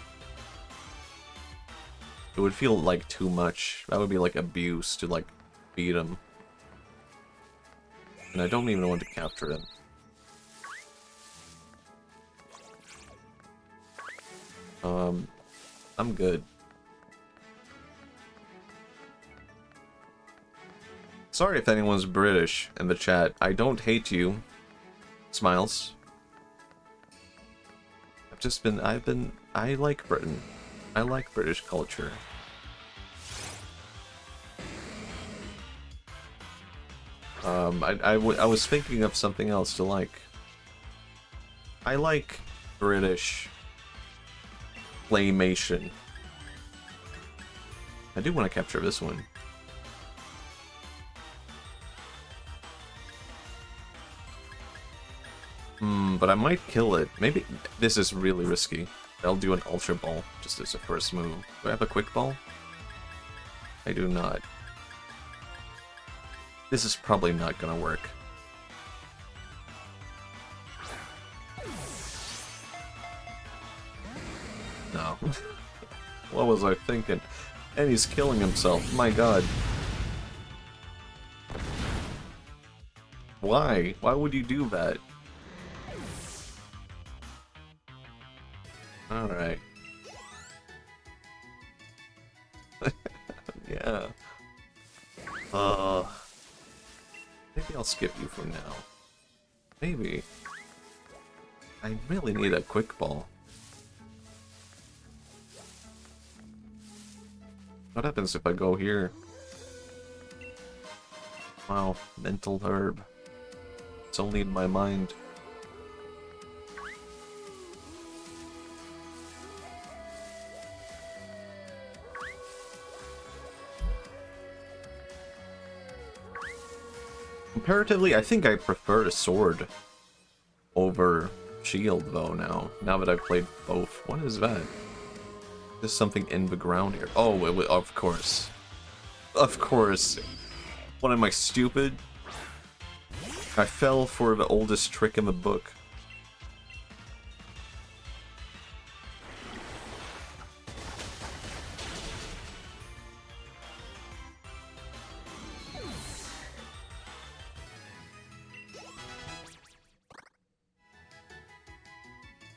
It would feel like too much. That would be like abuse to like beat him. And I don't even want to capture him. I'm good. Sorry if anyone's British in the chat. I don't hate you. Smiles. I like Britain. I like British culture. I was thinking of something else to like. I like British claymation. I do want to capture this one. But I might kill it. Maybe this is really risky. I'll do an Ultra Ball just as a first move. Do I have a Quick Ball? I do not. This is probably not gonna work. No. What was I thinking? And he's killing himself. My god. Why? Why would you do that? Alright. Yeah. Maybe I'll skip you for now. Maybe. I really need a Quick Ball. What happens if I go here? Wow, mental herb. It's only in my mind. Comparatively, I think I prefer a sword over shield, though, now that I've played both. What is that? There's something in the ground here. Oh, of course. Of course. What, am I stupid? I fell for the oldest trick in the book.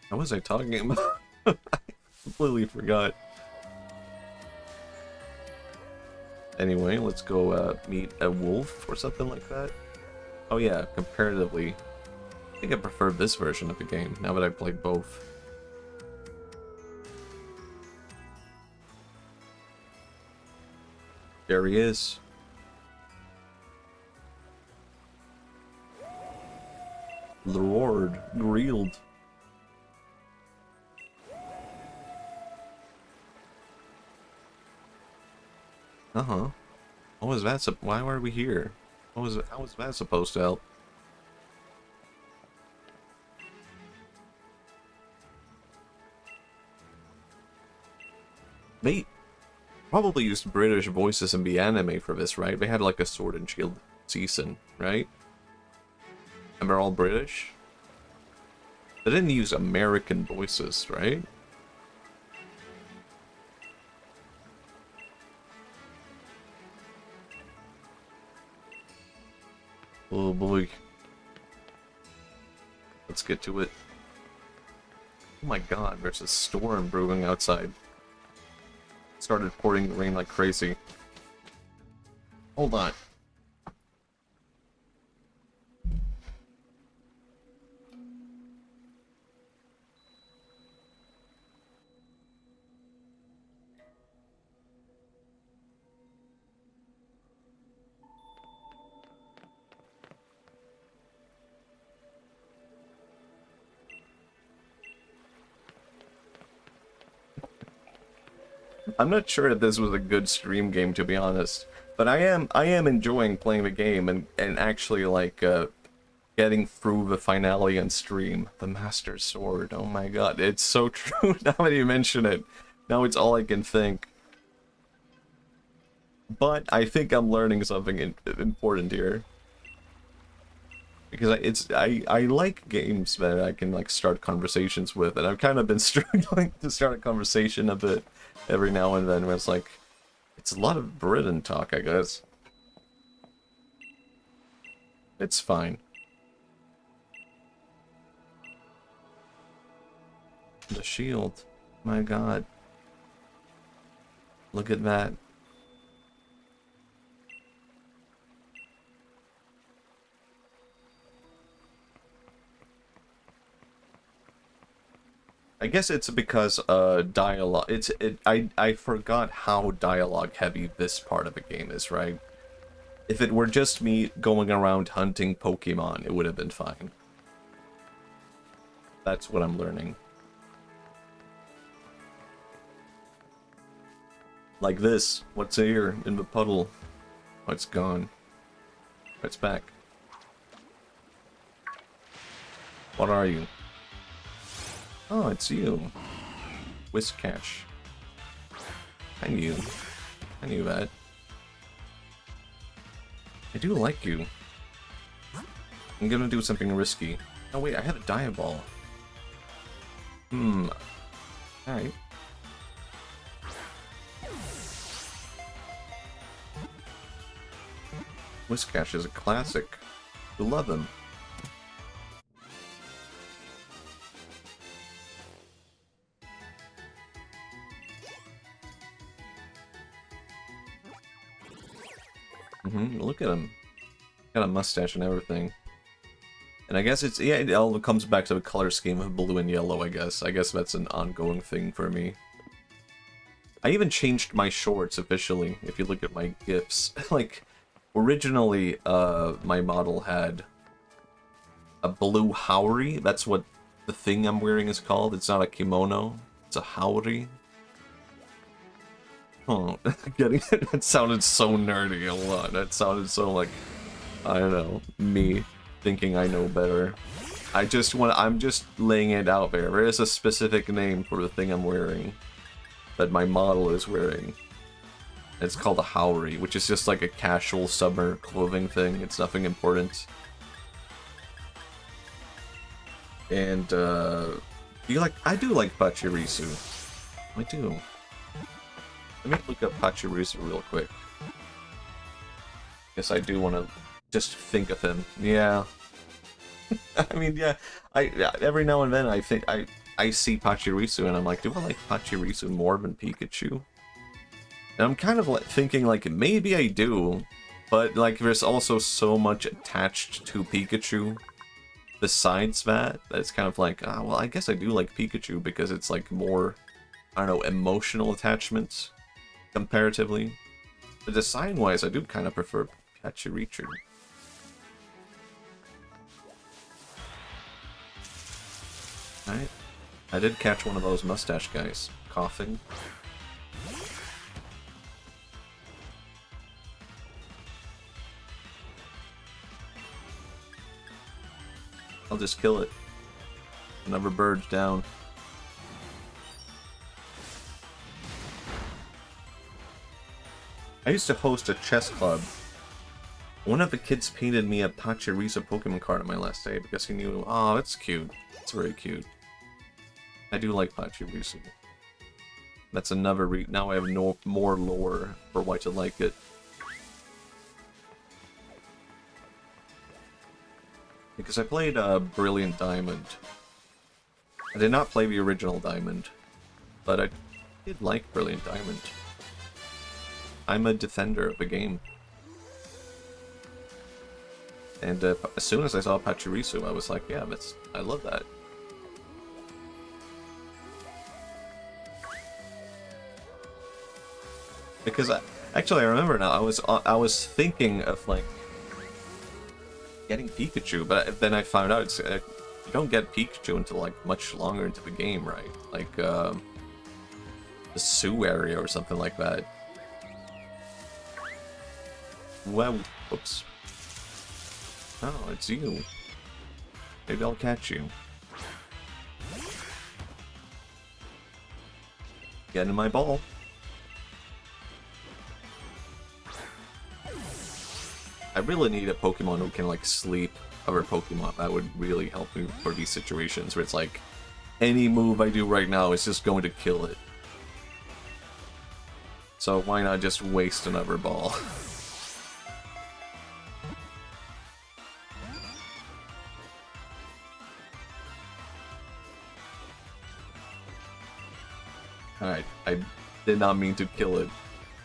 What was I talking about? I completely forgot. Anyway, let's go meet a wolf or something like that. Oh yeah, comparatively, I think I prefer this version of the game now that I've played both. There he is. Lord Grilled. Uh-huh. What was that? Why were we here? How was that supposed to help? They probably used British voices in the anime for this, right? They had like a Sword and Shield season, right? And they're all British? They didn't use American voices, right? Oh boy. Let's get to it. Oh my god, there's a storm brewing outside. It started pouring rain like crazy. Hold on. I'm not sure if this was a good stream game, to be honest, but I am enjoying playing the game and actually like getting through the finale on stream. The Master Sword. Oh my god, it's so true. Now that you mention it, now it's all I can think. But I think I'm learning something important here. Because I like games that I can like start conversations with, and I've kind of been struggling to start a conversation a bit every now and then, where it's like, it's a lot of Britain talk, I guess. It's fine. The shield. My god. Look at that. I guess it's because dialogue. I forgot how dialogue heavy this part of the game is, right? If it were just me going around hunting Pokemon, it would have been fine. That's what I'm learning. Like this. What's here in the puddle? Oh, it's gone. It's back. What are you? Oh, it's you. Whiskash. I knew that. I do like you. I'm gonna do something risky. Oh wait, I have a Diaball. Alright. Whiskash is a classic. You love him. Look at him. Got a mustache and everything. And I guess it's, yeah, it all comes back to the color scheme of blue and yellow, I guess. I guess that's an ongoing thing for me. I even changed my shorts officially, if you look at my GIFs. Like, originally, my model had a blue haori. That's what the thing I'm wearing is called. It's not a kimono. It's a haori. Oh, getting it. That sounded so nerdy a lot. That sounded so like, I don't know, me thinking I know better. I'm just laying it out there. There is a specific name for the thing I'm wearing that my model is wearing. It's called a haori, which is just like a casual summer clothing thing. It's nothing important. And I do like Pachirisu. I do. Let me look up Pachirisu real quick. Guess I do want to just think of him. Yeah. I mean, yeah. Every now and then I think I see Pachirisu and I'm like, do I like Pachirisu more than Pikachu? And I'm kind of like thinking like maybe I do, but like there's also so much attached to Pikachu. Besides that, it's kind of like, well, I guess I do like Pikachu because it's like more, I don't know, emotional attachments. Comparatively. The design-wise, I do kind of prefer Pachirisu. Alright. I did catch one of those mustache guys. Coughing. I'll just kill it. Another bird's down. I used to host a chess club. One of the kids painted me a Pachirisu Pokemon card on my last day because he knew, oh, that's cute. It's very cute. I do like Pachirisu. That's another now I have no more lore for why to like it. Because I played Brilliant Diamond. I did not play the original Diamond, but I did like Brilliant Diamond. I'm a defender of the game. And as soon as I saw Pachirisu, I was like, yeah, I love that. Because actually I remember now, I was thinking of like getting Pikachu, but then I found out you don't get Pikachu until like much longer into the game, right? Like the Sioux area or something like that. Well, whoops. Oh, it's you. Maybe I'll catch you. Get in my ball. I really need a Pokemon who can like sleep other Pokemon. That would really help me for these situations where it's like any move I do right now is just going to kill it. So why not just waste another ball? Alright, I did not mean to kill it,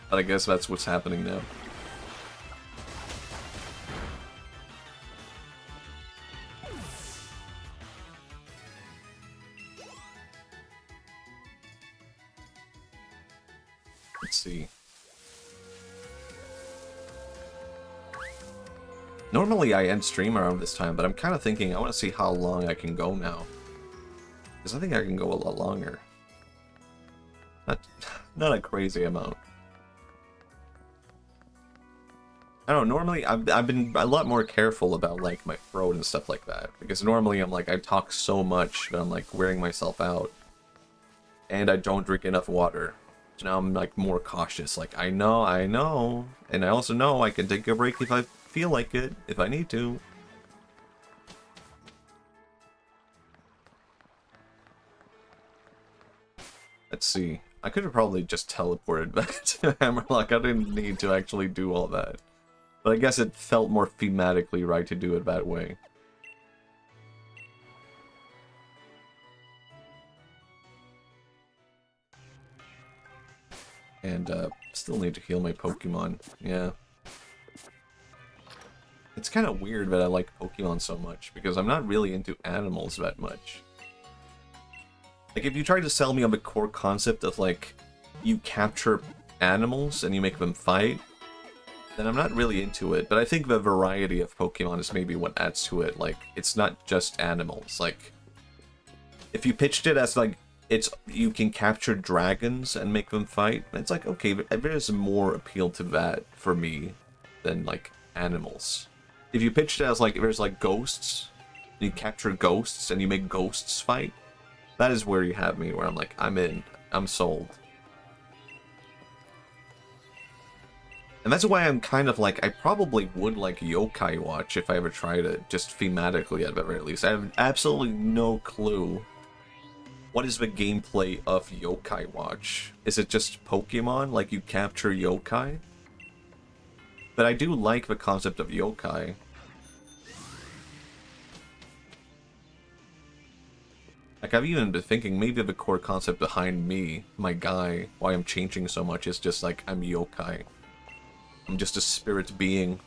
but I guess that's what's happening now. Let's see. Normally I end stream around this time, but I'm kind of thinking I want to see how long I can go now. Because I think I can go a lot longer. Not a crazy amount. I don't know, normally I've been a lot more careful about like my throat and stuff like that. Because normally I'm like, I talk so much that I'm like wearing myself out. And I don't drink enough water. So now I'm like more cautious. Like, I know. And I also know I can take a break if I feel like it, if I need to. Let's see. I could have probably just teleported back to Hammerlock. I didn't need to actually do all that. But I guess it felt more thematically right to do it that way. And still need to heal my Pokemon. Yeah. It's kind of weird that I like Pokemon so much, because I'm not really into animals that much. Like, if you try to sell me on the core concept of, like, you capture animals and you make them fight, then I'm not really into it. But I think the variety of Pokemon is maybe what adds to it. Like, it's not just animals. Like, if you pitched it as, like, you can capture dragons and make them fight, it's like, okay, there's more appeal to that for me than, like, animals. If you pitched it as, like, there's, like, ghosts, you capture ghosts and you make ghosts fight, that is where you have me, where I'm like, I'm in. I'm sold. And that's why I'm kind of like, I probably would like Yokai Watch if I ever tried it, just thematically at the very least. I have absolutely no clue. What is the gameplay of Yokai Watch? Is it just Pokemon, like you capture yokai? But I do like the concept of yokai. Like, I've even been thinking maybe the core concept behind me, my guy, why I'm changing so much is just like, I'm yokai. I'm just a spirit being.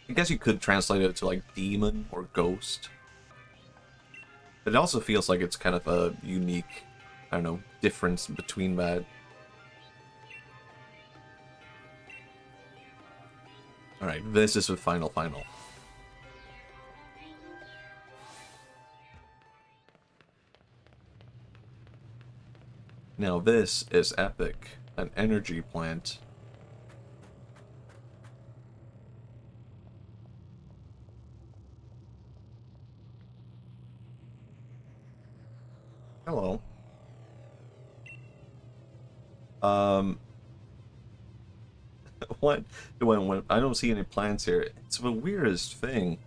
I guess you could translate it to like demon or ghost. But it also feels like it's kind of a unique, I don't know, difference between that. Alright, this is the final. Now this is epic. An energy plant. Hello. What? When I don't see any plants here. It's the weirdest thing.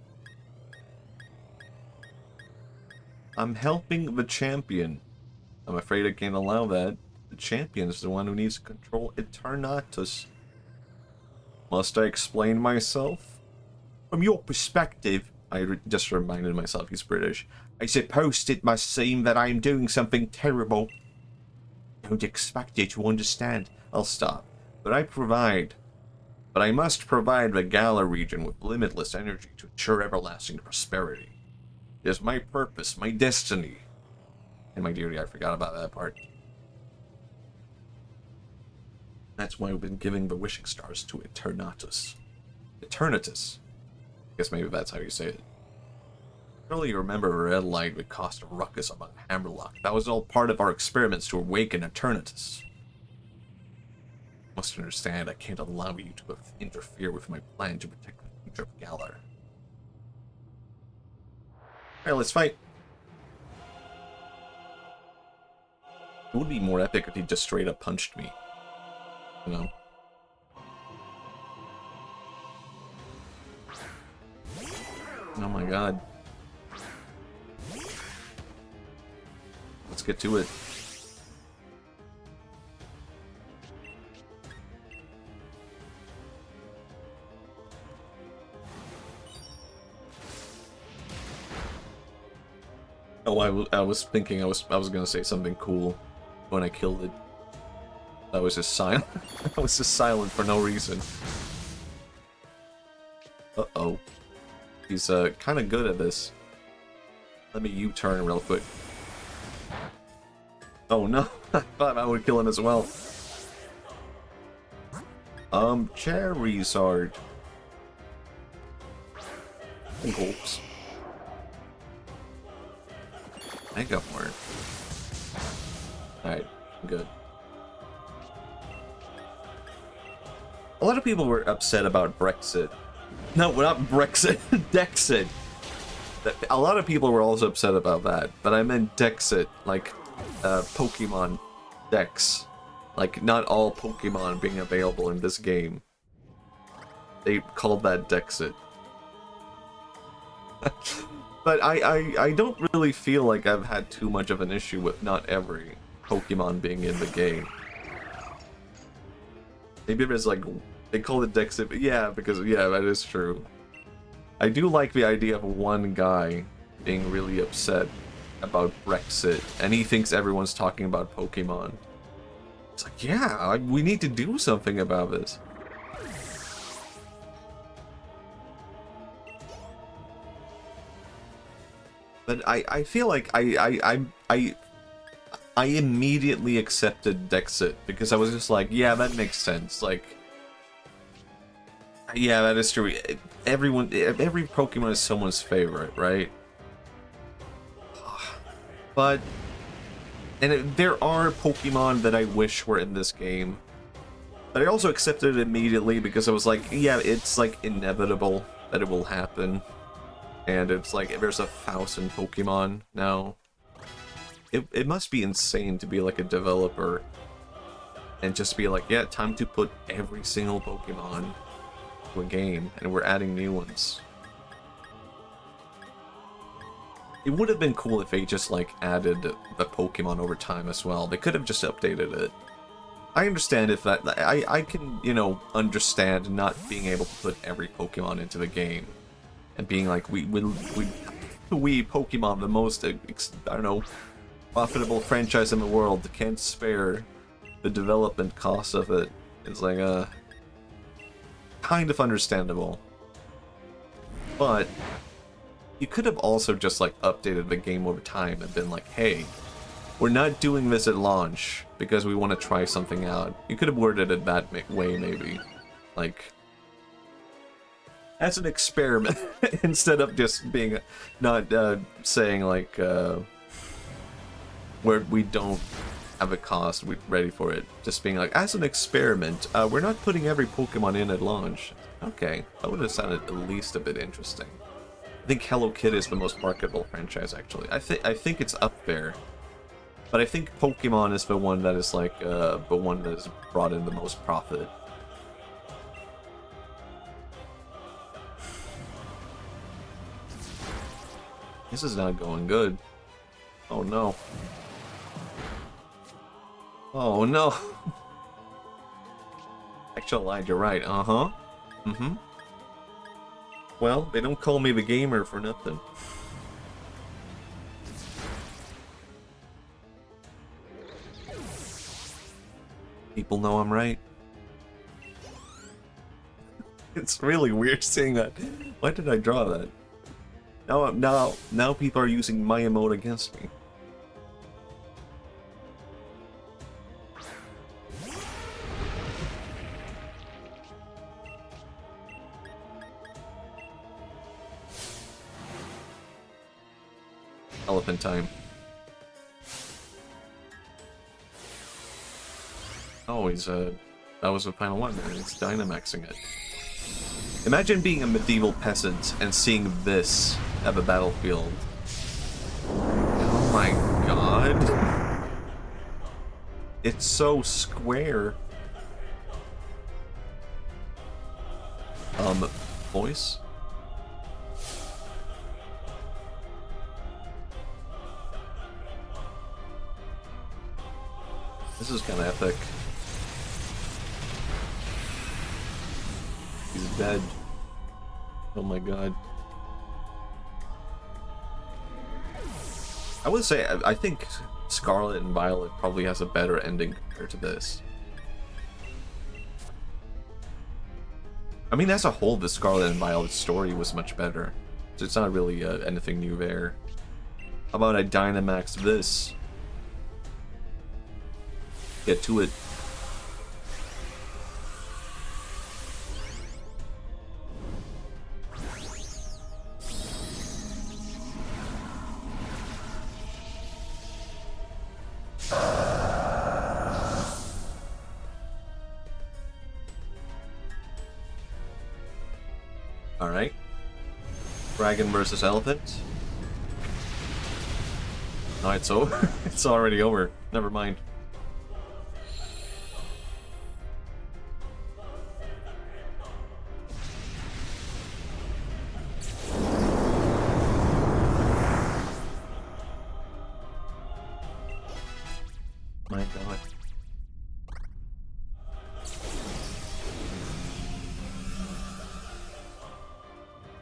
I'm helping the champion. I'm afraid I can't allow that. The champion is the one who needs to control Eternatus. Must I explain myself? From your perspective, I just reminded myself he's British. I suppose it must seem that I am doing something terrible. Don't expect you to understand. I'll stop. But I must provide the Gala region with limitless energy to ensure everlasting prosperity. It is my purpose, my destiny. And my dearie, I forgot about that part. That's why we've been giving the wishing stars to Eternatus. Eternatus. I guess maybe that's how you say it. Surely you remember red light would cause a ruckus among Hammerlock. That was all part of our experiments to awaken Eternatus. You must understand, I can't allow you to interfere with my plan to protect the future of Galar. Alright, let's fight. It would be more epic if he just straight up punched me. You know? Oh my god. Let's get to it. Oh, I was thinking I was gonna say something cool when I killed it. I was just silent. I was just silent for no reason. Uh-oh. He's kind of good at this. Let me U-turn real quick. Oh no, I thought I would kill him as well. Charizard. Oops. Mega Ward. Alright, good. A lot of people were upset about Brexit. No, not Brexit, Dexit. A lot of people were also upset about that, but I meant Dexit, like Pokemon Dex. Like, not all Pokemon being available in this game. They called that Dexit. But I don't really feel like I've had too much of an issue with not every Pokemon being in the game. Maybe there's like, they call it Dexit, but yeah, because, yeah, that is true. I do like the idea of one guy being really upset about Brexit, and he thinks everyone's talking about Pokemon. It's like, yeah, we need to do something about this. But I feel like I immediately accepted Dexit because I was just like, yeah, that makes sense. Like, yeah, that is true. Every Pokemon is someone's favorite, right? But, and there are Pokemon that I wish were in this game. But I also accepted it immediately because I was like, yeah, it's like inevitable that it will happen. And it's like, there's 1,000 Pokemon now. It must be insane to be like a developer and just be like, yeah, time to put every single Pokemon to a game, and we're adding new ones. It would have been cool if they just like added the Pokemon over time as well. They could have just updated it. I understand if that, I can, you know, understand not being able to put every Pokemon into the game. And being like, we Pokemon, the most, I don't know, profitable franchise in the world, can't spare the development cost of it. It's like, kind of understandable. But you could have also just like updated the game over time and been like, hey, we're not doing this at launch because we want to try something out. You could have worded it that way, maybe. Like, as an experiment, instead of just being, not saying like, where we don't have a cost, we're ready for it. Just being like, as an experiment, we're not putting every Pokemon in at launch. Okay, that would have sounded at least a bit interesting. I think Hello Kitty is the most marketable franchise, actually. I think it's up there. But I think Pokemon is the one that is like, the one that has brought in the most profit. This is not going good. Oh no. Oh no. Actually lied, you're right. Uh-huh. Mm-hmm. Well, they don't call me the gamer for nothing. People know I'm right. It's really weird seeing that. Why did I draw that? Now people are using my emote against me. Elephant time. Oh, that was the final one, and it's Dynamaxing it. Imagine being a medieval peasant and seeing this at the battlefield. Oh my god. It's so square. Voice? This is kind of epic. He's dead. Oh my god. I would say, I think Scarlet and Violet probably has a better ending compared to this. I mean, as a whole, the Scarlet and Violet story was much better. So it's not really anything new there. How about I Dynamax this? Get to it. Alright. Dragon versus Elephant. No, it's over. It's already over. Never mind. My god.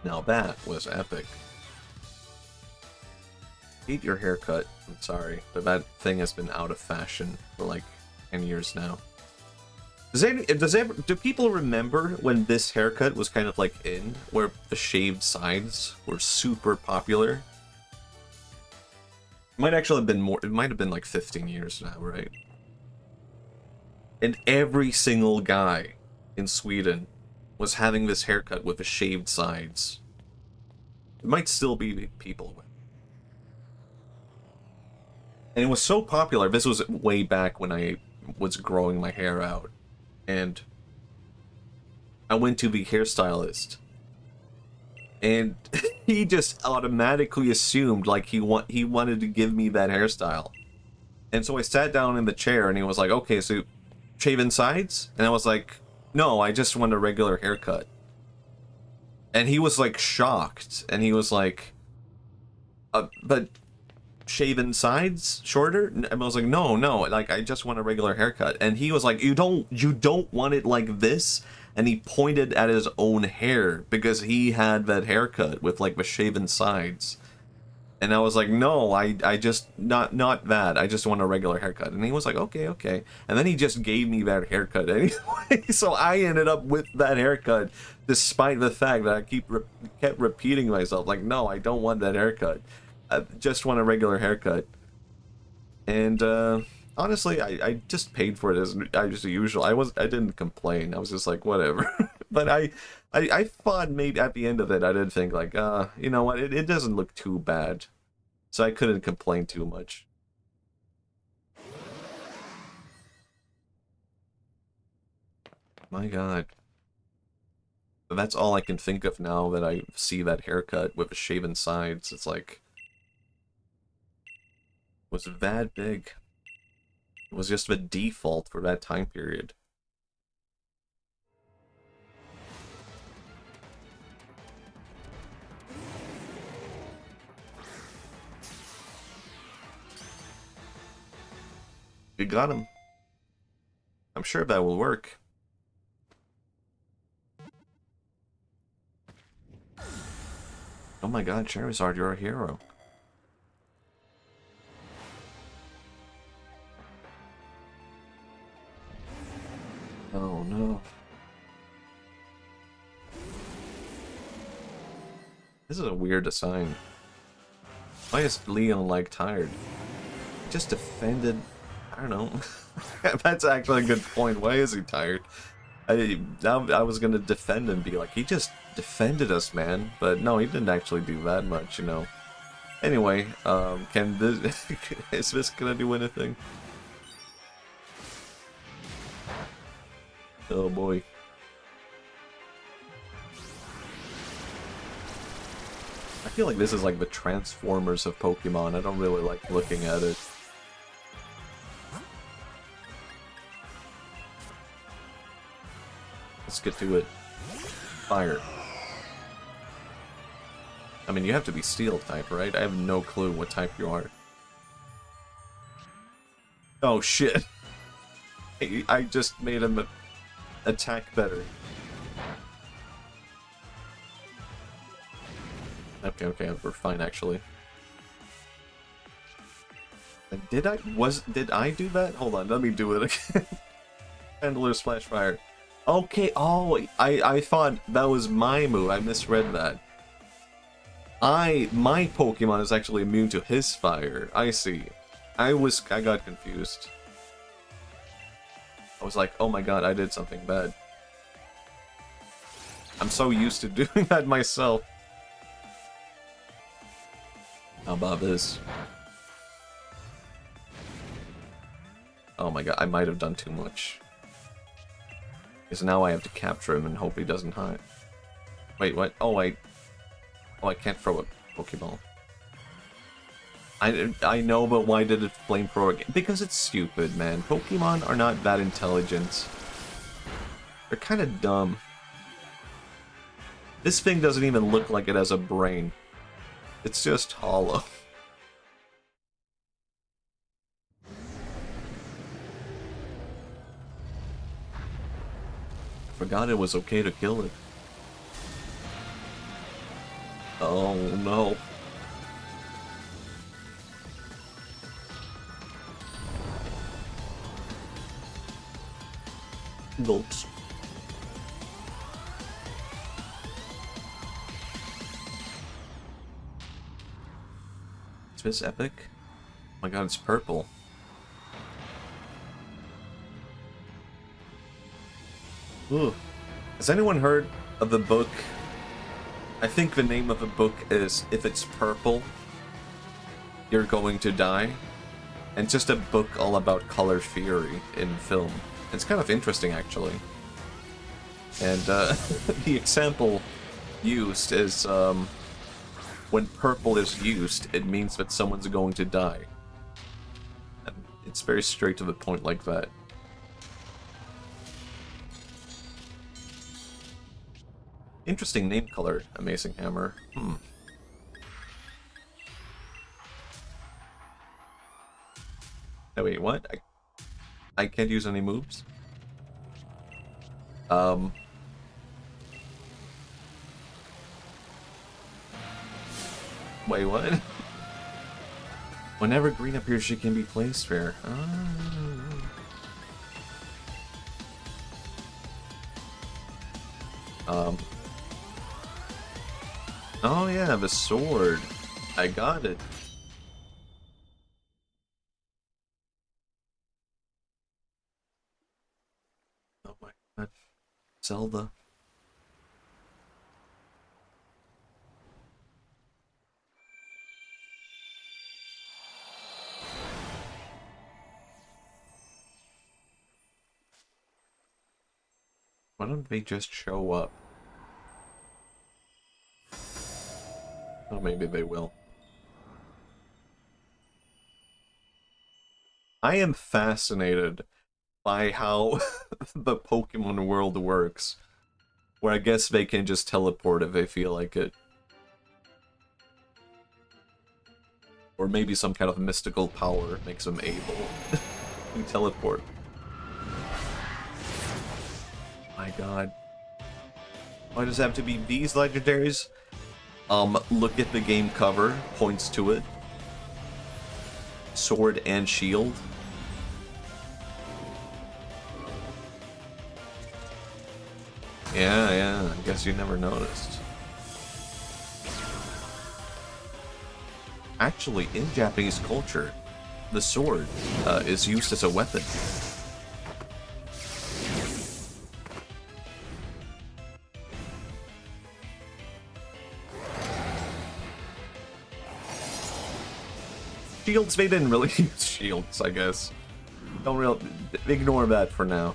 Now that was epic. Eat your haircut. I'm sorry, but that thing has been out of fashion for like 10 years now. Do people remember when this haircut was kind of like in, where the shaved sides were super popular? It might actually have been more. It might have been like 15 years now, right? And every single guy in Sweden was having this haircut with the shaved sides. It might still be people. And it was so popular. This was way back when I was growing my hair out. And I went to the hairstylist. And he just automatically assumed like he wanted to give me that hairstyle. And so I sat down in the chair and he was like, okay, so shaven sides? And I was like, no, I just want a regular haircut. And he was like shocked. And he was like, but shaven sides shorter? And I was like, no, like I just want a regular haircut. And he was like, you don't want it like this? And he pointed at his own hair because he had that haircut with like the shaven sides. And I was like, no, I just not that. I just want a regular haircut. And he was like, okay. And then he just gave me that haircut anyway. So I ended up with that haircut despite the fact that I kept repeating myself like, no, I don't want that haircut. I just want a regular haircut. And honestly, I just paid for it as usual. I didn't complain. I was just like, whatever. But I thought maybe at the end of it, I did think like, you know what, it doesn't look too bad. So I couldn't complain too much. My god. But that's all I can think of now that I see that haircut with the shaven sides. It's like, was it that big? It was just the default for that time period. We got him. I'm sure that will work. Oh my god, Charizard, you're a hero. Oh no. This is a weird assign. Why is Leon like tired? He just defended. I don't know. That's actually a good point. Why is he tired? I was gonna defend and be like, he just defended us, man. But no, he didn't actually do that much, you know. Anyway, can this is this gonna do anything? Oh boy. I feel like this is like the Transformers of Pokemon. I don't really like looking at it. Let's get to it. Fire. I mean, you have to be Steel type, right? I have no clue what type you are. Oh shit. I just made him attack better. Okay, we're fine actually. Did I do that? Hold on, let me do it again. Handler Splash Fire. Okay, oh, I thought that was my move. I misread that. My Pokemon is actually immune to his fire. I see. I got confused. I was like, oh my god, I did something bad. I'm so used to doing that myself. How about this? Oh my god, I might have done too much. Because now I have to capture him and hope he doesn't hide. Wait, what? Oh, I can't throw a Pokeball. I know, but why did it flamethrower again? Because it's stupid, man. Pokemon are not that intelligent. They're kind of dumb. This thing doesn't even look like it has a brain. It's just hollow. Forgot it was okay to kill it. Oh no. Gulps. Is this epic? Oh my god, it's purple. Ooh. Has anyone heard of the book? I think the name of the book is If It's Purple, You're Going to Die. And it's just a book all about color theory in film. It's kind of interesting, actually. And the example used is when purple is used, it means that someone's going to die. And it's very straight to the point like that. Interesting name color, Amazing Hammer. Oh, wait, what? I can't use any moves? Wait, what? Whenever green appears, she can be placed there. Oh yeah, the sword. I got it. Oh my god. Zelda. Why don't they just show up? Oh, maybe they will. I am fascinated by how the Pokemon world works. Where I guess they can just teleport if they feel like it. Or maybe some kind of mystical power makes them able to teleport. My god. Why does it have to be these legendaries? Look at the game cover, points to it. Sword and shield. Yeah, I guess you never noticed. Actually, in Japanese culture, the sword is used as a weapon. Shields, they didn't really use shields, I guess. Ignore that for now.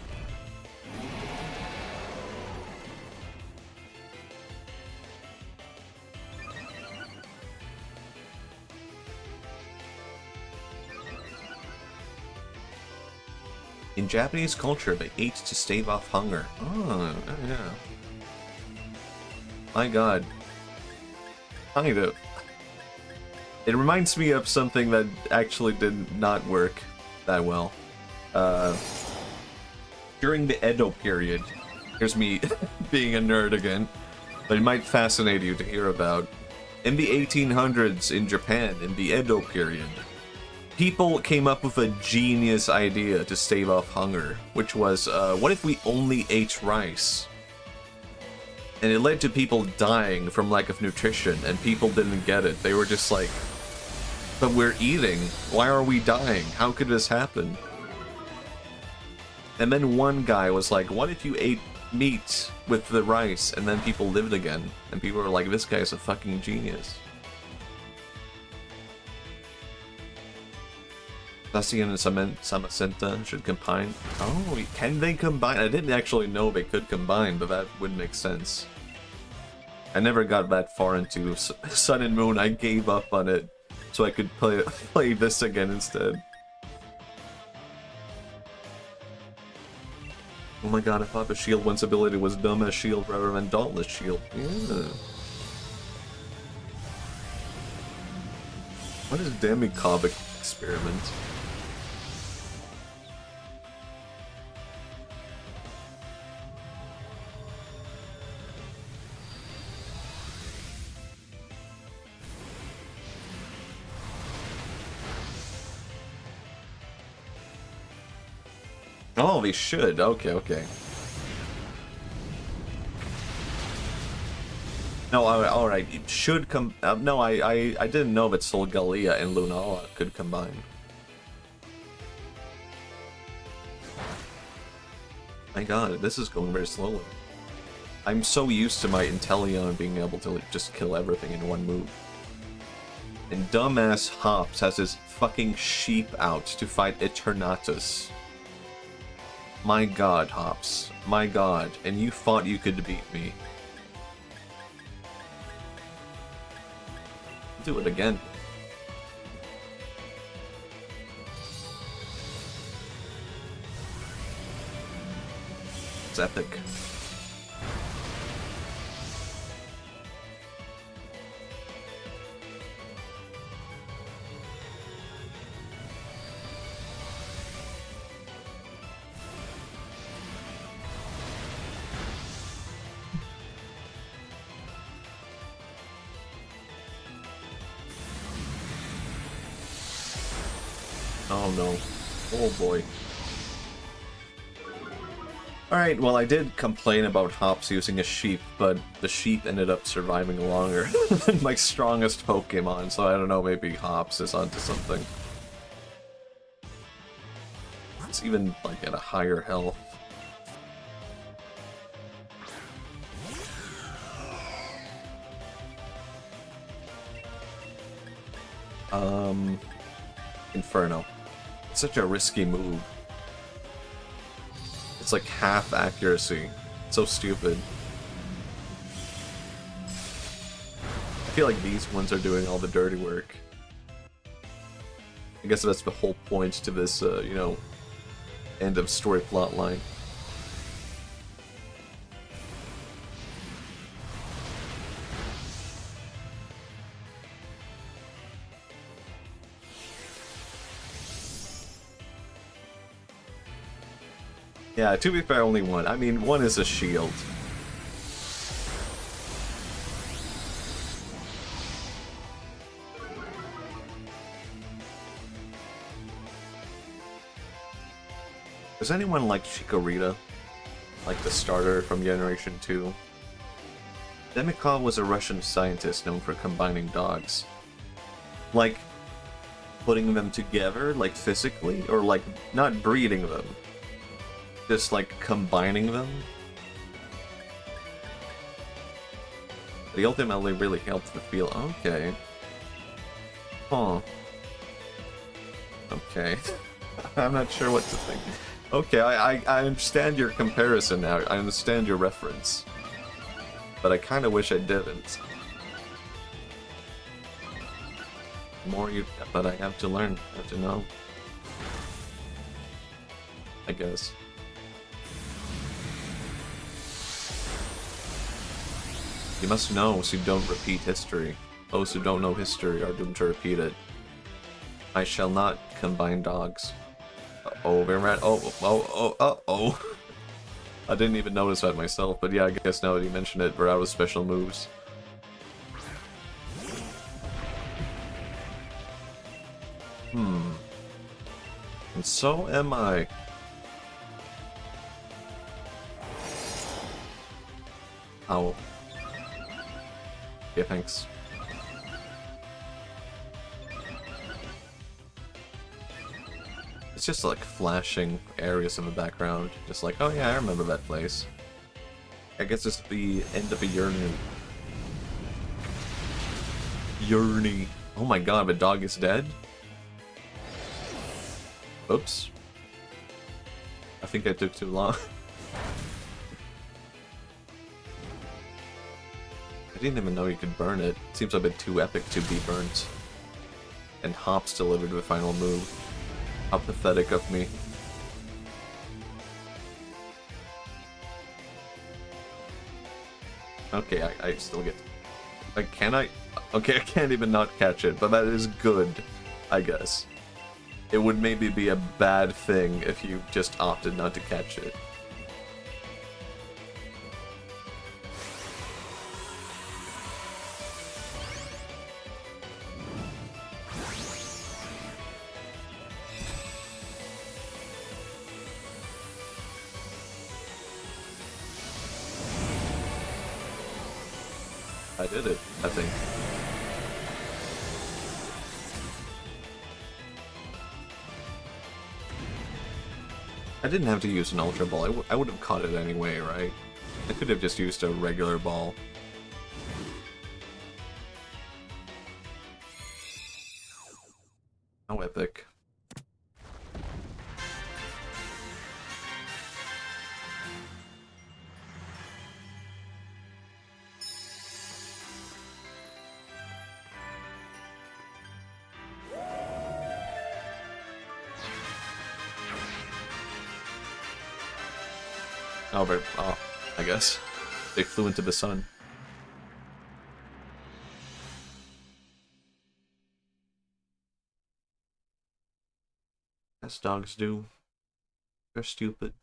In Japanese culture, they ate to stave off hunger. Oh, yeah. My god. Kind of. It reminds me of something that actually did not work that well. During the Edo period, here's me being a nerd again, but it might fascinate you to hear about. In the 1800s in Japan, in the Edo period, people came up with a genius idea to stave off hunger, which was, what if we only ate rice? And it led to people dying from lack of nutrition, and people didn't get it. They were just like, but we're eating. Why are we dying? How could this happen? And then one guy was like, what if you ate meat with the rice? And then people lived again. And people were like, this guy's a fucking genius. Dacian and Samacenta should combine. Oh, can they combine? I didn't actually know they could combine, but that would make sense. I never got that far into Sun and Moon. I gave up on it so I could play this again instead. Oh my god, I thought the Shield One's ability was dumb as Shield rather than Dauntless Shield. Yeah. What is Demi-Cobic Experiment? Oh, they should. Okay, okay. No, alright. It should come... no, I didn't know that Solgalea and Lunala could combine. My god, this is going very slowly. I'm so used to my Inteleon being able to just kill everything in one move. And dumbass Hops has his fucking sheep out to fight Eternatus. My god, Hops. My god. And you thought you could beat me. Do it again. It's epic. Oh no. Oh boy. Alright, well I did complain about Hops using a sheep, but the sheep ended up surviving longer than my strongest Pokemon, so I don't know, maybe Hops is onto something. It's even like at a higher health. Inferno. It's such a risky move. It's like half accuracy. It's so stupid. I feel like these ones are doing all the dirty work. I guess that's the whole point to this, you know, end of story plot line. Yeah, to be fair, only one. I mean, one is a shield. Does anyone like Chikorita? Like the starter from Generation 2? Demikov was a Russian scientist known for combining dogs. Like, putting them together, like physically? Or like, not breeding them? Just like combining them. But he ultimately really helped the field. Okay. Huh. Okay. I'm not sure what to think. Okay, I understand your comparison now. I understand your reference. But I kind of wish I didn't. More you... But I have to learn. I have to know. I guess. You must know so you don't repeat history. Those who don't know history are doomed to repeat it. I shall not combine dogs. Uh-oh, we're at... uh-oh. I didn't even notice that myself, but yeah, I guess now that you mentioned it, we're out of special moves. And so am I. Ow. Yeah, thanks. It's just like flashing areas in the background. Just like, oh yeah, I remember that place. I guess it's the end of a journey. Journey. Oh my god, the dog is dead? Oops. I think I took too long. I didn't even know you could burn it. Seems a bit too epic to be burnt. And Hops delivered the final move. How pathetic of me. Okay, I still get... Like, can I? Okay, I can't even not catch it, but that is good, I guess. It would maybe be a bad thing if you just opted not to catch it. I did it, I think. I didn't have to use an Ultra Ball. I would have caught it anyway, right? I could have just used a regular ball. How epic. Oh, I guess. They flew into the sun. As dogs do. They're stupid.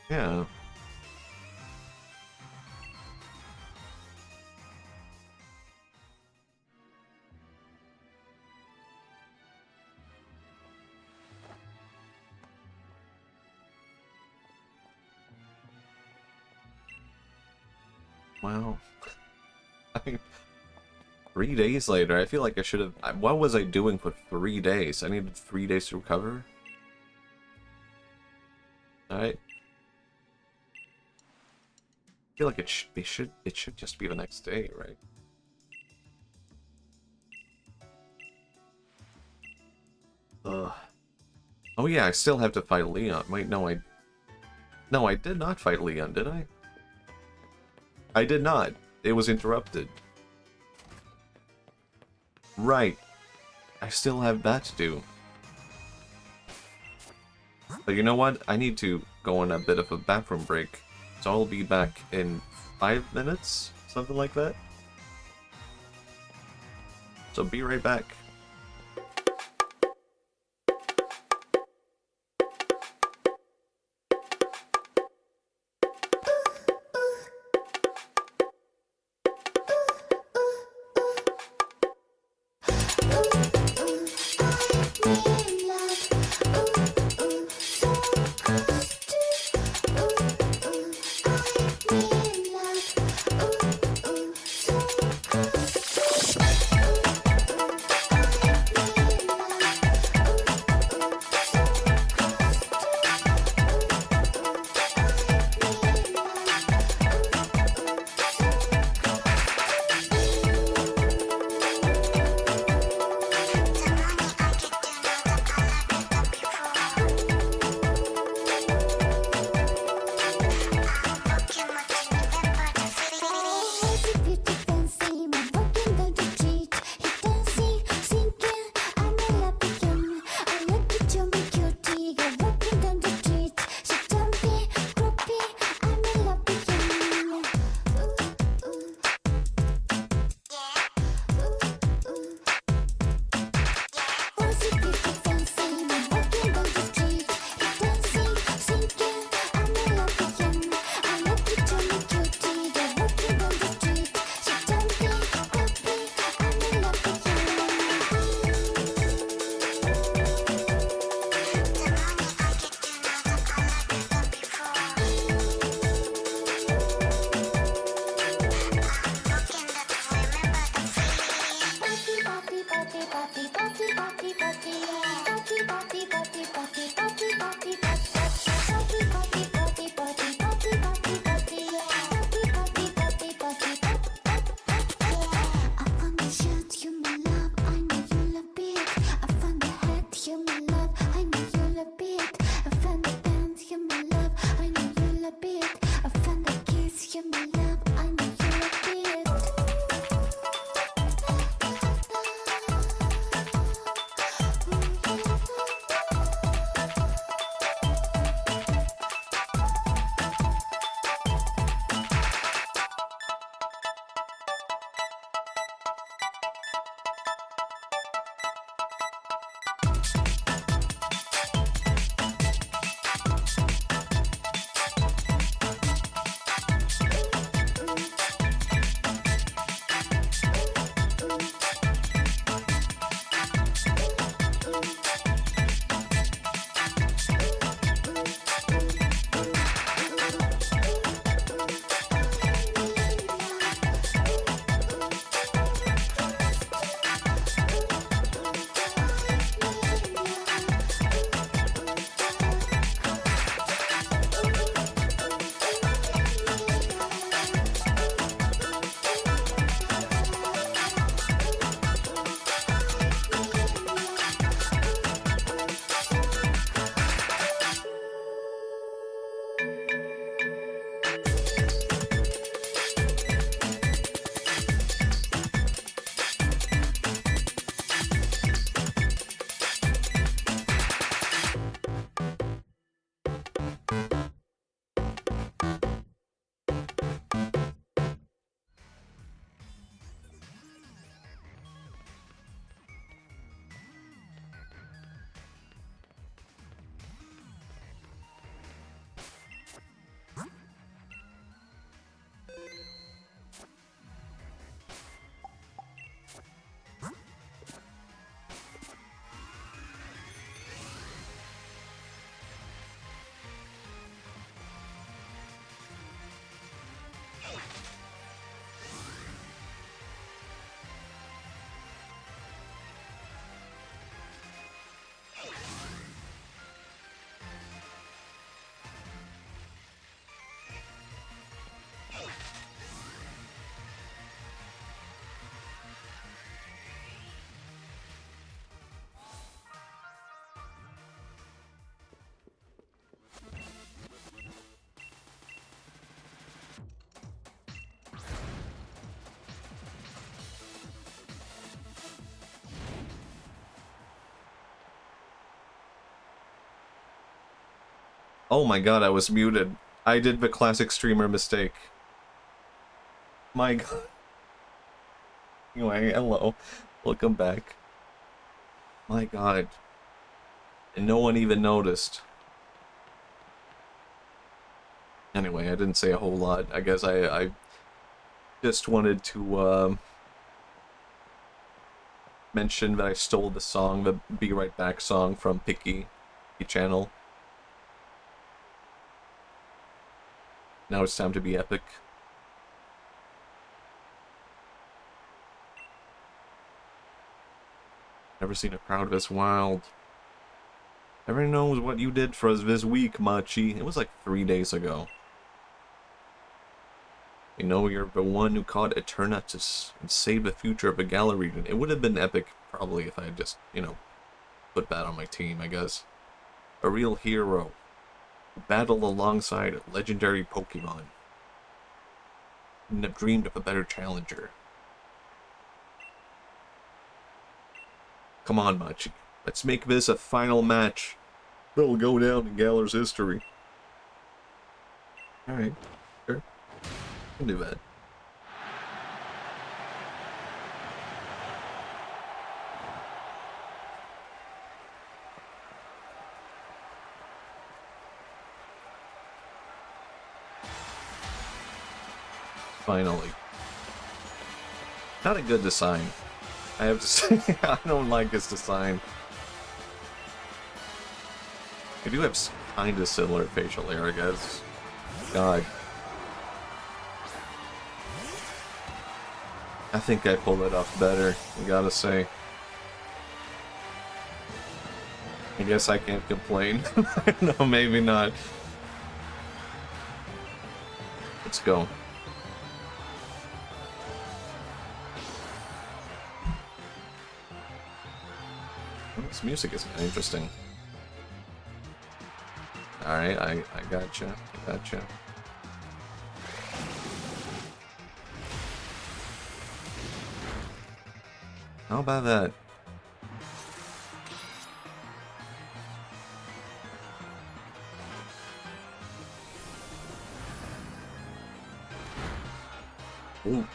Yeah. Wow. 3 days later, I feel like I should have... What was I doing for 3 days? I needed 3 days to recover? Alright. I feel like it should just be the next day, right? Ugh. Oh yeah, I still have to fight Leon. Wait, no, I did not fight Leon, did I? I did not. It was interrupted. Right. I still have that to do. But you know what? I need to go on a bit of a bathroom break. So I'll be back in 5 minutes? Something like that? So be right back. Oh my god, I was muted. I did the classic streamer mistake. My god. Anyway, hello. Welcome back. My god. And no one even noticed. Anyway, I didn't say a whole lot. I guess I just wanted to mention that I stole the song, the Be Right Back song from Picky channel. Now it's time to be epic. Never seen a crowd this wild. Everyone knows what you did for us this week, Machi. It was like 3 days ago. You know, you're the one who caught Eternatus and saved the future of the Gala region. It would have been epic, probably, if I had just, you know, put that on my team, I guess. A real hero. Battled alongside a legendary Pokemon. Couldn't have dreamed of a better challenger. Come on, Machi. Let's make this a final match. That'll go down in Galar's history. Alright, sure. I can do that. Finally. Not a good design. I have to say, I don't like this design. I do have kind of similar facial hair, I guess. God. I think I pulled it off better, I gotta say. I guess I can't complain. No, maybe not. Let's go. This music is kind of interesting. Alright, I gotcha. I gotcha. How about that? Ooh.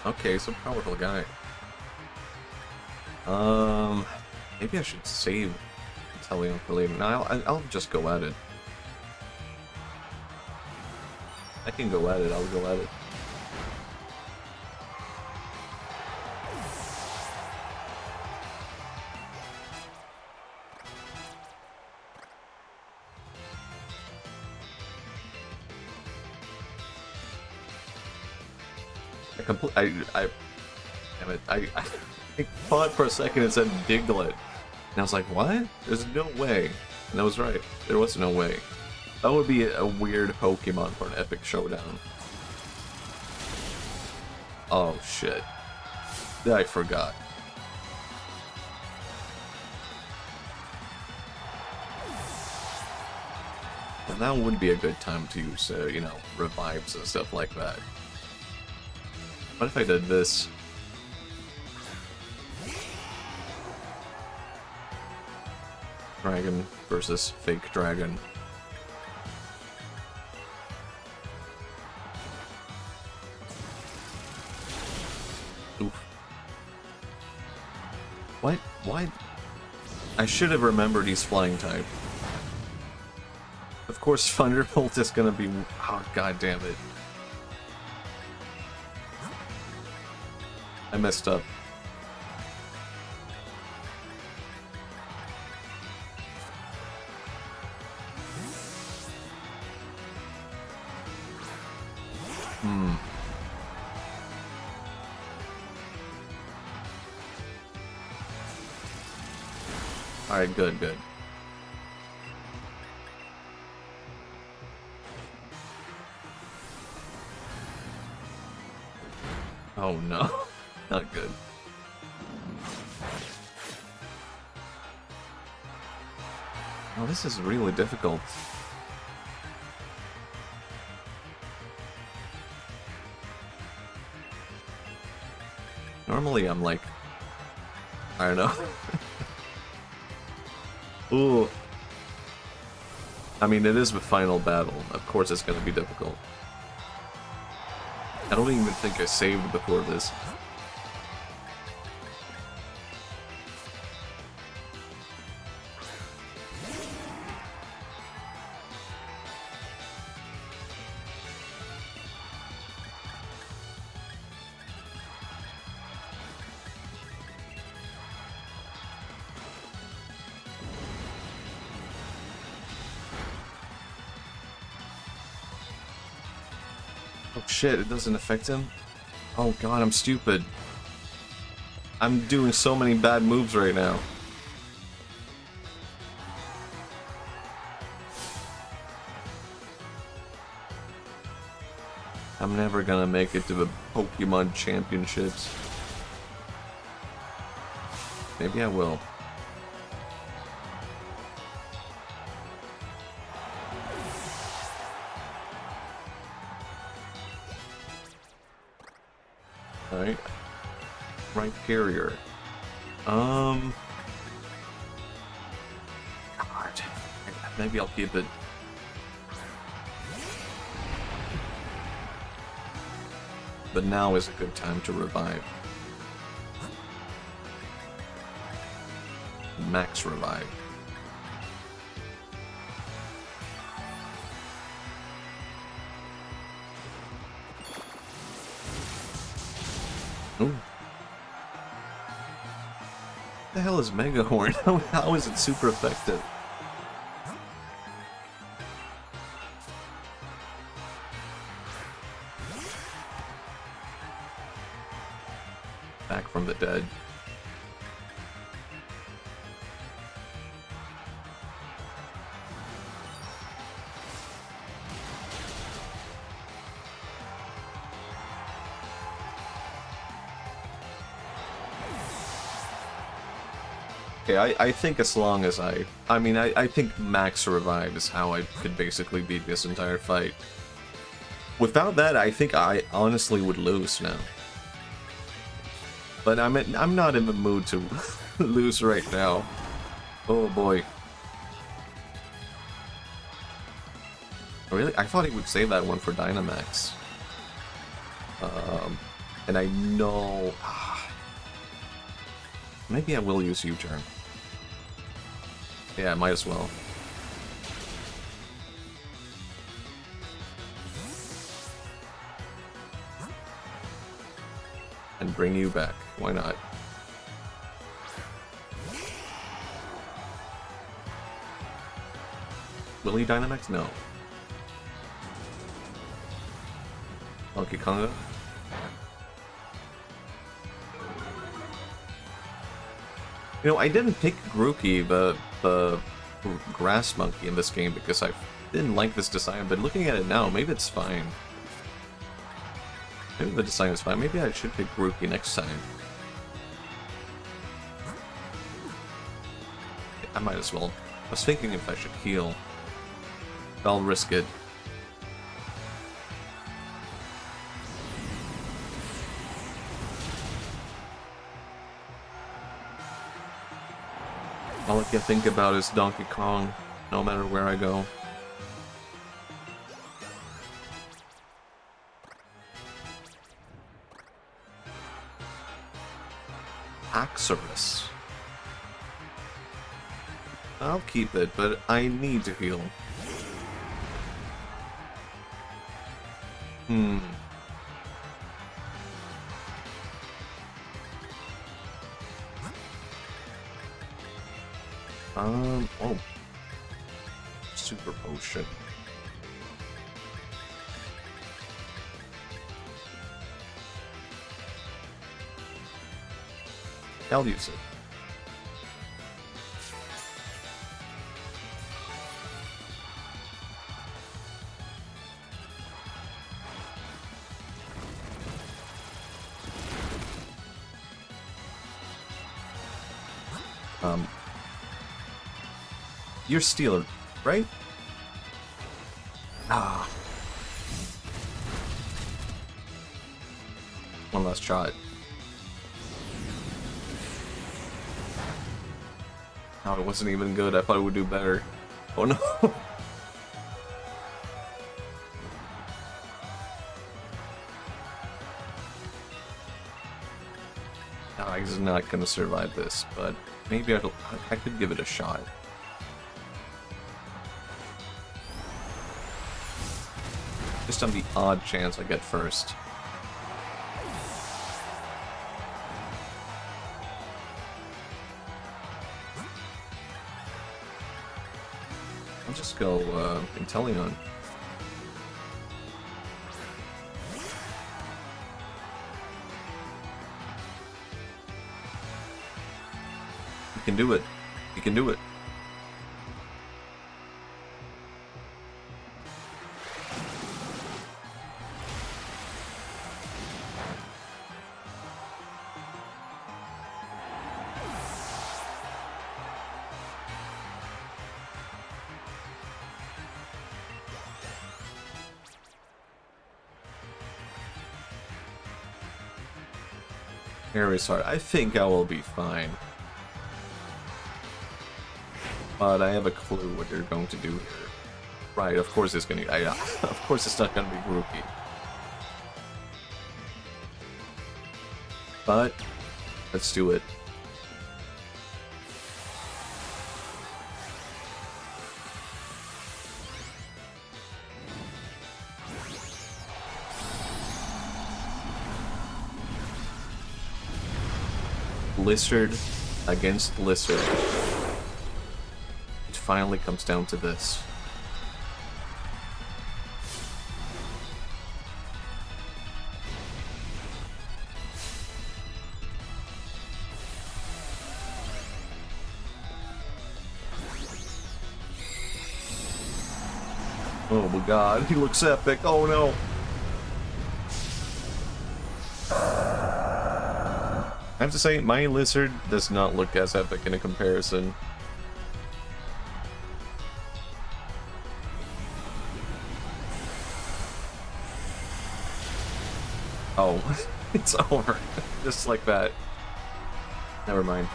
Okay, so powerful guy. Maybe I should save Teleon for later. No, I'll just go at it. I can go at it, I'll go at it. Damn it, I thought for a second it said Diglett. And I was like, what? There's no way. And I was right. There was no way. That would be a weird Pokemon for an epic showdown. Oh, shit. I forgot. And that would be a good time to use, you know, revives and stuff like that. What if I did this? Dragon versus fake dragon. Oof. What? Why? I should have remembered he's flying type. Of course, Thunderbolt is gonna be. Oh, god damn it. I messed up. Alright, good, good. Oh no, not good. Oh, this is really difficult. Normally I'm like, I don't know. Ooh. I mean, it is the final battle. Of course it's going to be difficult. I don't even think I saved before this. Oh shit, it doesn't affect him? Oh god, I'm stupid. I'm doing so many bad moves right now. I'm never gonna make it to the Pokemon Championships. Maybe I will. Alright. Right carrier. God. Maybe I'll keep it. But now is a good time to revive. Max revive. Ooh. What the hell is Mega Horn? How is it super effective? Back from the dead. Okay, I think as long as I think max revive is how I could basically beat this entire fight. Without that, I think I honestly would lose now. But I'm not in the mood to lose right now. Oh boy. Really? I thought he would save that one for Dynamax. And I know... Maybe I will use U-turn. Yeah, I might as well. And bring you back. Why not? Will he Dynamax? No. Donkey Konga? You know, I didn't pick Grookey, the grass monkey in this game because I didn't like this design, but looking at it now, maybe it's fine. Maybe the design is fine. Maybe I should pick Grookey next time. I might as well. I was thinking if I should heal. I'll risk it. All I can think about is Donkey Kong, no matter where I go. Axorus. I'll keep it, but I need to heal. Oh. Super Potion. I'll use it. You're Stealer, right? Ah. One last shot. Oh, it wasn't even good. I thought it would do better. Oh no. No, he's not gonna survive this, but maybe I could give it a shot. Just on the odd chance I get first. I'll just go Inteleon. You can do it. You can do it. Very sorry. I think I will be fine. But I have a clue what you're going to do here. Right, of course it's gonna... of course it's not gonna be Grookey. But, let's do it. Blizzard against Blizzard. It finally comes down to this. Oh my god, he looks epic. Oh no. I have to say, my lizard does not look as epic in a comparison. Oh, it's over. Just like that. Never mind.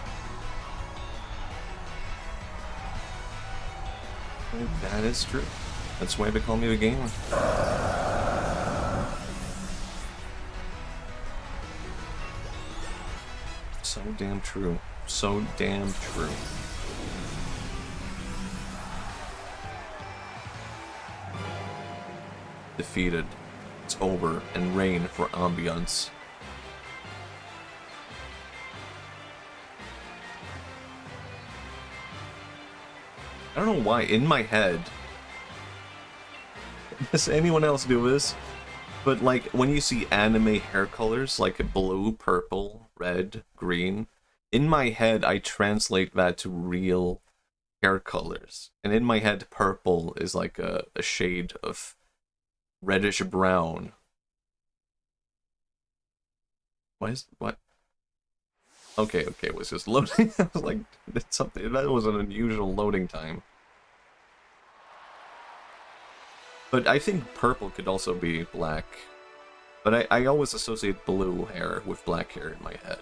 That is true. That's why they call me the gamer. So damn true. So damn true. Defeated. It's over, and rain for ambiance. I don't know why, in my head... Does anyone else do this? But like, when you see anime hair colors, like blue, purple, red, green, in my head I translate that to real hair colors. And in my head, purple is like a shade of reddish brown. What? Okay, it was just loading. I was like, that's something, that was an unusual loading time. But I think purple could also be black. But I always associate blue hair with black hair in my head.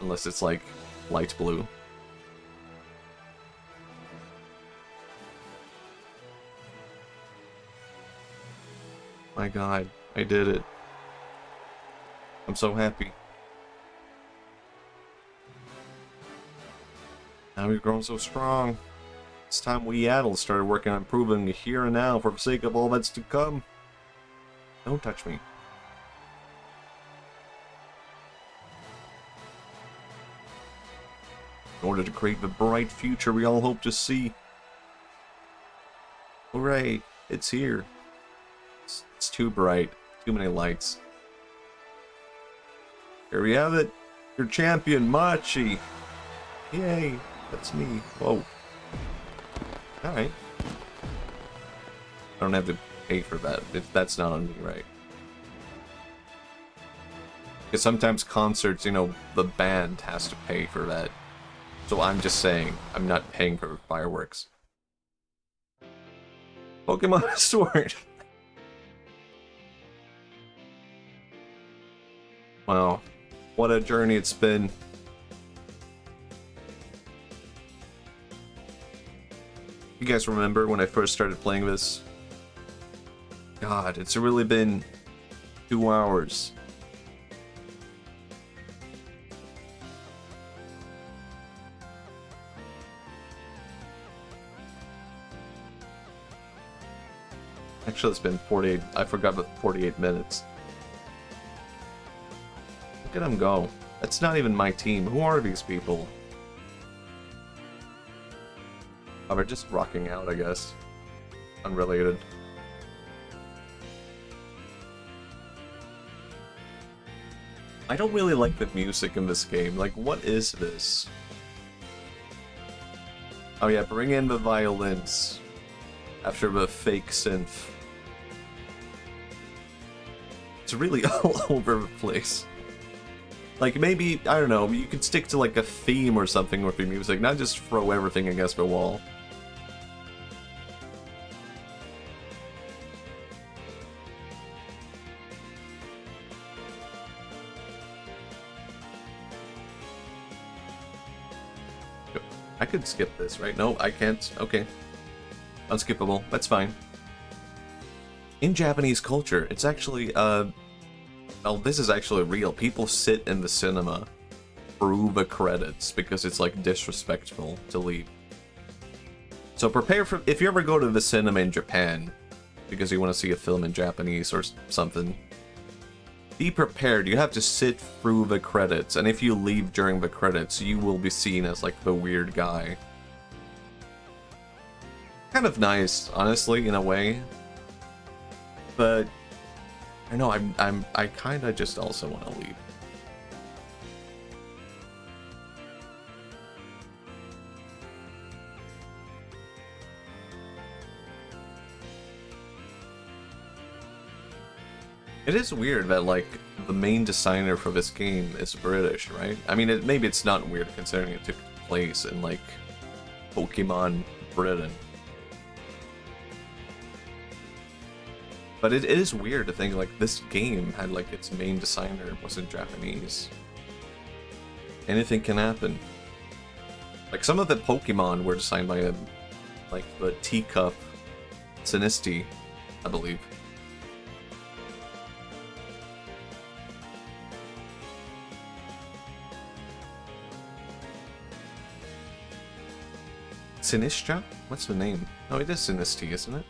Unless it's like light blue. My god, I did it. I'm so happy. Now we've grown so strong. It's time we Yaddle started working on improving the here and now for the sake of all that's to come. Don't touch me. In order to create the bright future we all hope to see. Hooray, it's here. It's too bright. Too many lights. Here we have it. Your champion, Machi. Yay, that's me. Whoa. Alright. I don't have to pay for that. That's not on me, right? Because sometimes concerts, you know, the band has to pay for that. So I'm just saying, I'm not paying for fireworks. Pokémon Sword! Wow. What a journey it's been. You guys remember when I first started playing this? God, it's really been 2 hours. Actually, it's been 48. I forgot about 48 minutes. Look at them go. That's not even my team. Who are these people? Oh, they're just rocking out, I guess. Unrelated. I don't really like the music in this game. Like, what is this? Oh yeah, bring in the violins. After the fake synth. It's really all over the place. Like, maybe, I don't know, you could stick to like a theme or something with your music, not just throw everything against the wall. I could skip this, right? No, I can't. Okay. Unskippable. That's fine. In Japanese culture, it's actually, well, this is actually real. People sit in the cinema through the credits because it's, like, disrespectful to leave. So prepare for, if you ever go to the cinema in Japan, because you want to see a film in Japanese or something, be prepared. You have to sit through the credits, and if you leave during the credits, you will be seen as, like, the weird guy. Kind of nice, honestly, in a way. But I know I kind of just also want to leave. It is weird that, like, the main designer for this game is British, right? I mean, maybe it's not weird considering it took place in, like, Pokemon Britain. But it is weird to think, like, this game had, like, its main designer wasn't Japanese. Anything can happen. Like, some of the Pokemon were designed by, like, the Teacup Sinistee, I believe. Sinistra? What's the name? Oh, it is Sinistee, isn't it?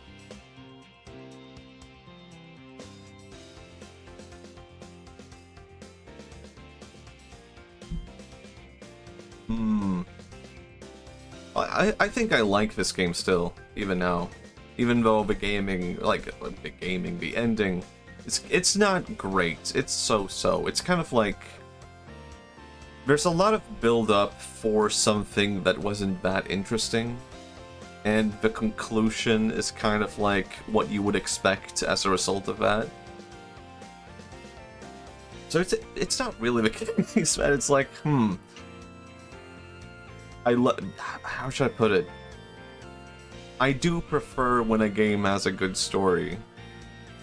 I think I like this game still, even now. Even though the gaming, like, the ending, it's not great. It's so-so. It's kind of like, there's a lot of build-up for something that wasn't that interesting, and the conclusion is kind of like what you would expect as a result of that. So it's not really the case, man. It's like, how should I put it? I do prefer when a game has a good story,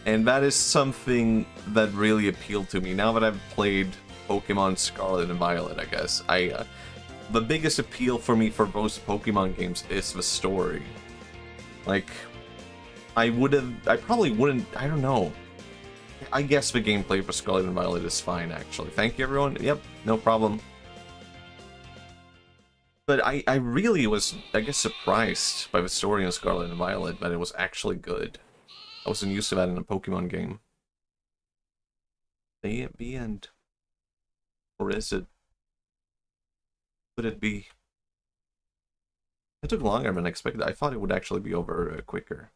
and that is something that really appealed to me now that I've played Pokemon Scarlet and Violet. I guess the biggest appeal for me for most Pokemon games is the story. Like, I probably wouldn't, I don't know. I guess the gameplay for Scarlet and Violet is fine, actually. Thank you, everyone. Yep, no problem. But I really was, I guess, surprised by the story in Scarlet and Violet, that it was actually good. I wasn't used to that in a Pokemon game. The end. Or is it? Could it be? It took longer than expected. I thought it would actually be over quicker.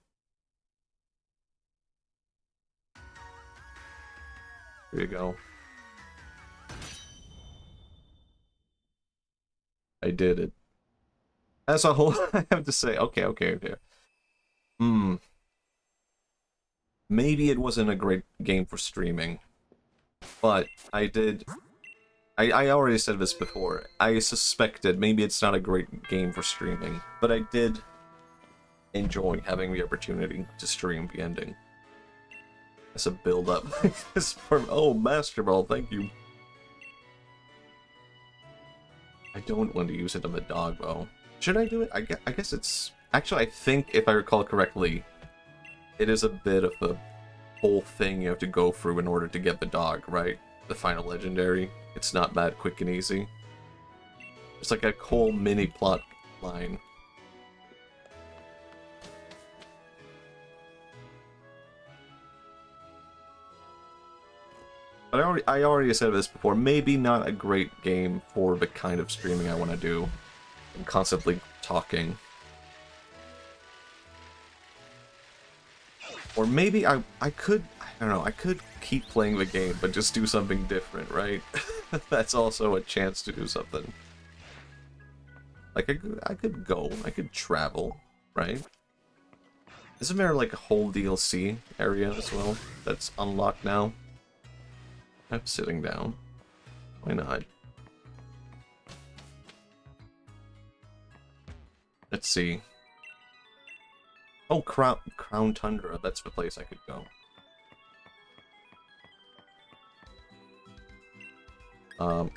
Here you go. I did it. As a whole, I have to say, okay. Maybe it wasn't a great game for streaming, but I already said this before. I suspected maybe it's not a great game for streaming, but I did enjoy having the opportunity to stream the ending. As a build-up. Oh, Master Ball, thank you. I don't want to use it on the dog, though. Should I do it? I guess it's... Actually, I think, if I recall correctly, it is a bit of a whole thing you have to go through in order to get the dog, right? The final legendary. It's not that quick and easy. It's like a whole mini plot line. But I already said this before, maybe not a great game for the kind of streaming I want to do. I'm constantly talking. Or maybe I could, I don't know, I could keep playing the game, but just do something different, right? That's also a chance to do something. Like, I could go, I could travel, right? Isn't there, like, a whole DLC area as well that's unlocked now? I'm sitting down. Why not? Let's see. Oh, Crown Tundra. That's the place I could go.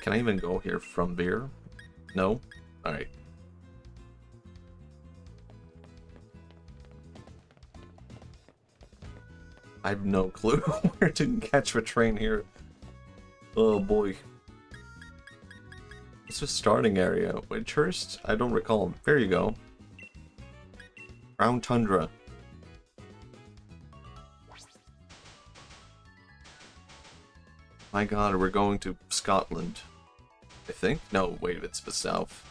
Can I even go here from there? No? Alright. I have no clue where to catch the train here. Oh boy. It's a starting area. Winchurst? I don't recall. There you go. Crown Tundra. My god, we're going to Scotland. I think? No, wait, it's the south.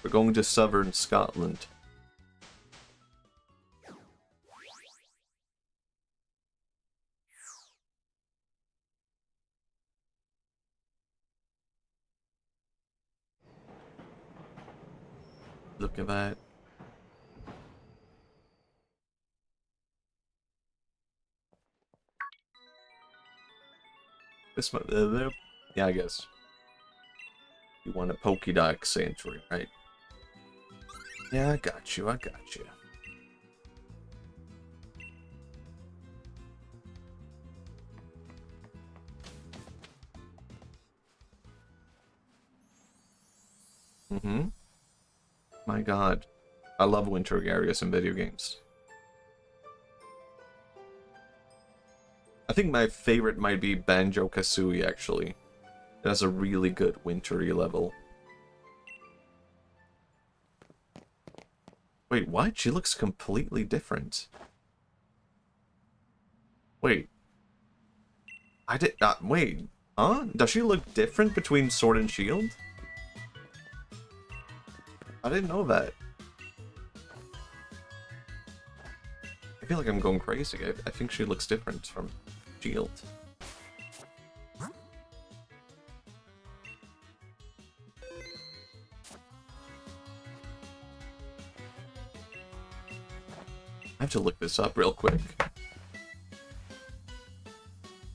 We're going to southern Scotland. Look at that. This one, yeah, I guess. You want a Pokédex entry, right? Yeah, I got you, I got you. Mm-hmm. My god. I love winter areas in video games. I think my favorite might be Banjo-Kazooie, actually. It has a really good wintry level. Wait, what? She looks completely different. Wait. Wait. Huh? Does she look different between Sword and Shield? I didn't know that. I feel like I'm going crazy. I think she looks different from Shield. I have to look this up real quick.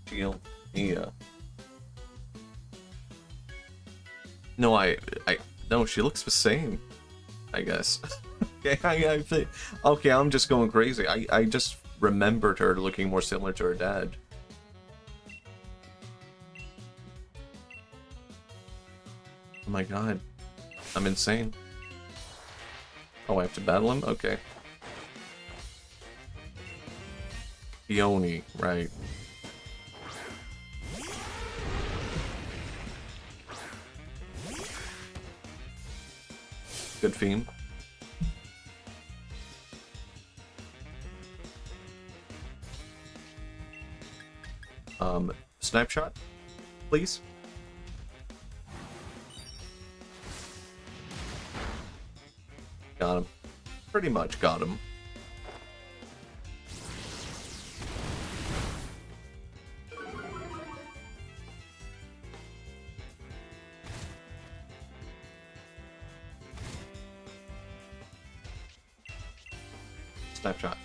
Shield, yeah. No, no, she looks the same, I guess. Okay, I think, okay, I'm just going crazy. I just remembered her looking more similar to her dad. Oh my god. I'm insane. Oh, I have to battle him? Okay. Peony, right. Good theme. Snapshot, please. Got him. Pretty much got him. Snapshot.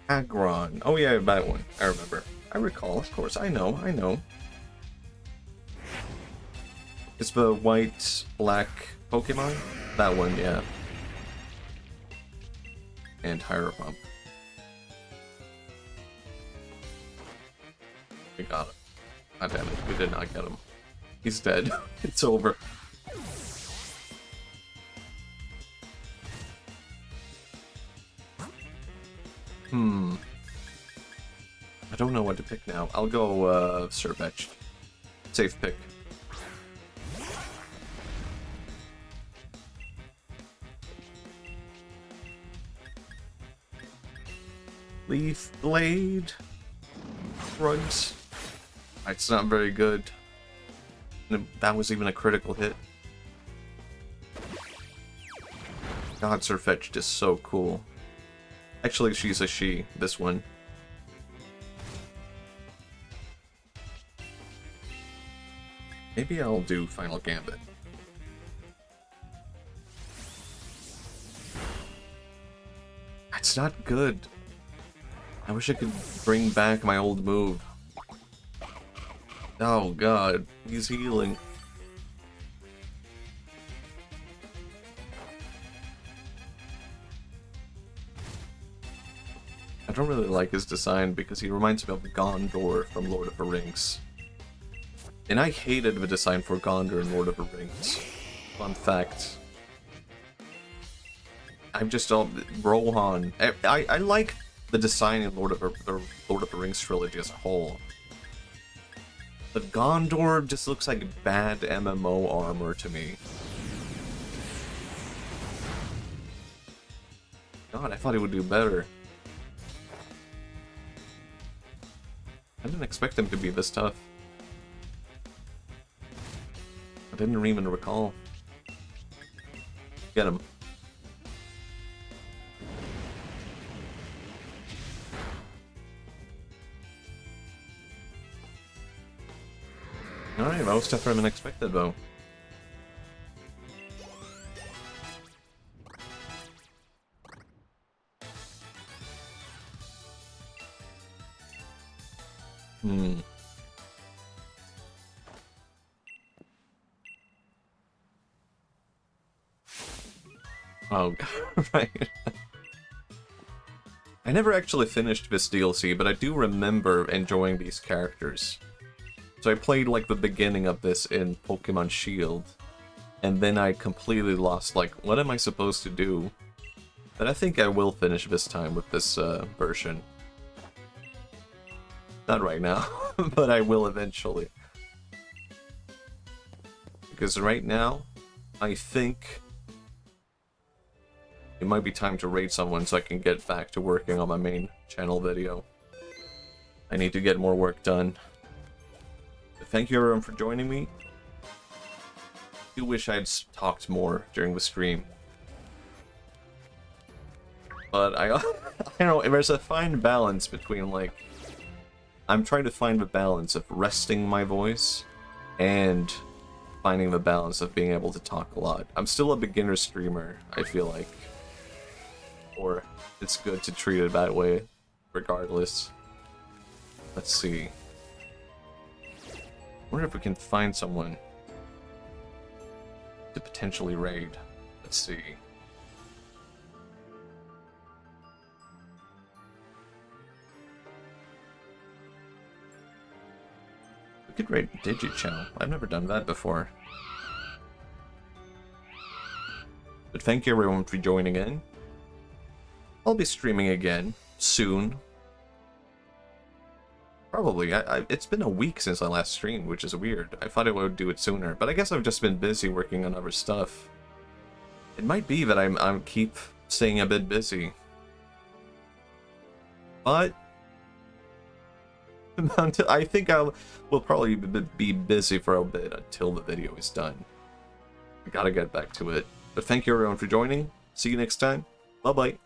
Agron. Oh yeah, that one. I remember. I recall, of course. I know, I know. It's the white, black Pokemon? That one, yeah. And Higher Pump. We got it. God damn it, we did not get him. He's dead. It's over. I don't know what to pick now. I'll go Sirfetch'd. Safe pick. Leaf Blade. Rugs. It's not very good. That was even a critical hit. God, Sirfetch'd is so cool. Actually, she's a she, this one. Maybe I'll do Final Gambit. It's not good. I wish I could bring back my old move. Oh god, he's healing. I don't really like his design because he reminds me of Gondor from Lord of the Rings. And I hated the design for Gondor in Lord of the Rings. Fun fact. I'm just all... Rohan. I like the design in Lord of the Rings trilogy as a whole. But Gondor just looks like bad MMO armor to me. God, I thought he would do better. I didn't expect him to be this tough. I didn't even recall. Get him. Alright, that was tougher than expected though. Oh god, right. I never actually finished this DLC, but I do remember enjoying these characters. So I played like the beginning of this in Pokémon Shield, and then I completely lost like, what am I supposed to do? But I think I will finish this time with this version. Not right now, but I will eventually. Because right now, I think it might be time to raid someone so I can get back to working on my main channel video. I need to get more work done. But thank you everyone for joining me. I do wish I'd talked more during the stream. But I don't know, there's a fine balance between like... I'm trying to find the balance of resting my voice and finding the balance of being able to talk a lot. I'm still a beginner streamer, I feel like. Or it's good to treat it that way, regardless. Let's see. I wonder if we can find someone to potentially raid. Let's see. We could raid Digichannel. I've never done that before. But thank you everyone for joining in. I'll be streaming again soon. Probably. It's been a week since I last streamed, which is weird. I thought I would do it sooner, but I guess I've just been busy working on other stuff. It might be that I'm keep staying a bit busy. But I think we'll probably be busy for a bit until the video is done. I gotta get back to it. But thank you everyone for joining. See you next time. Bye-bye.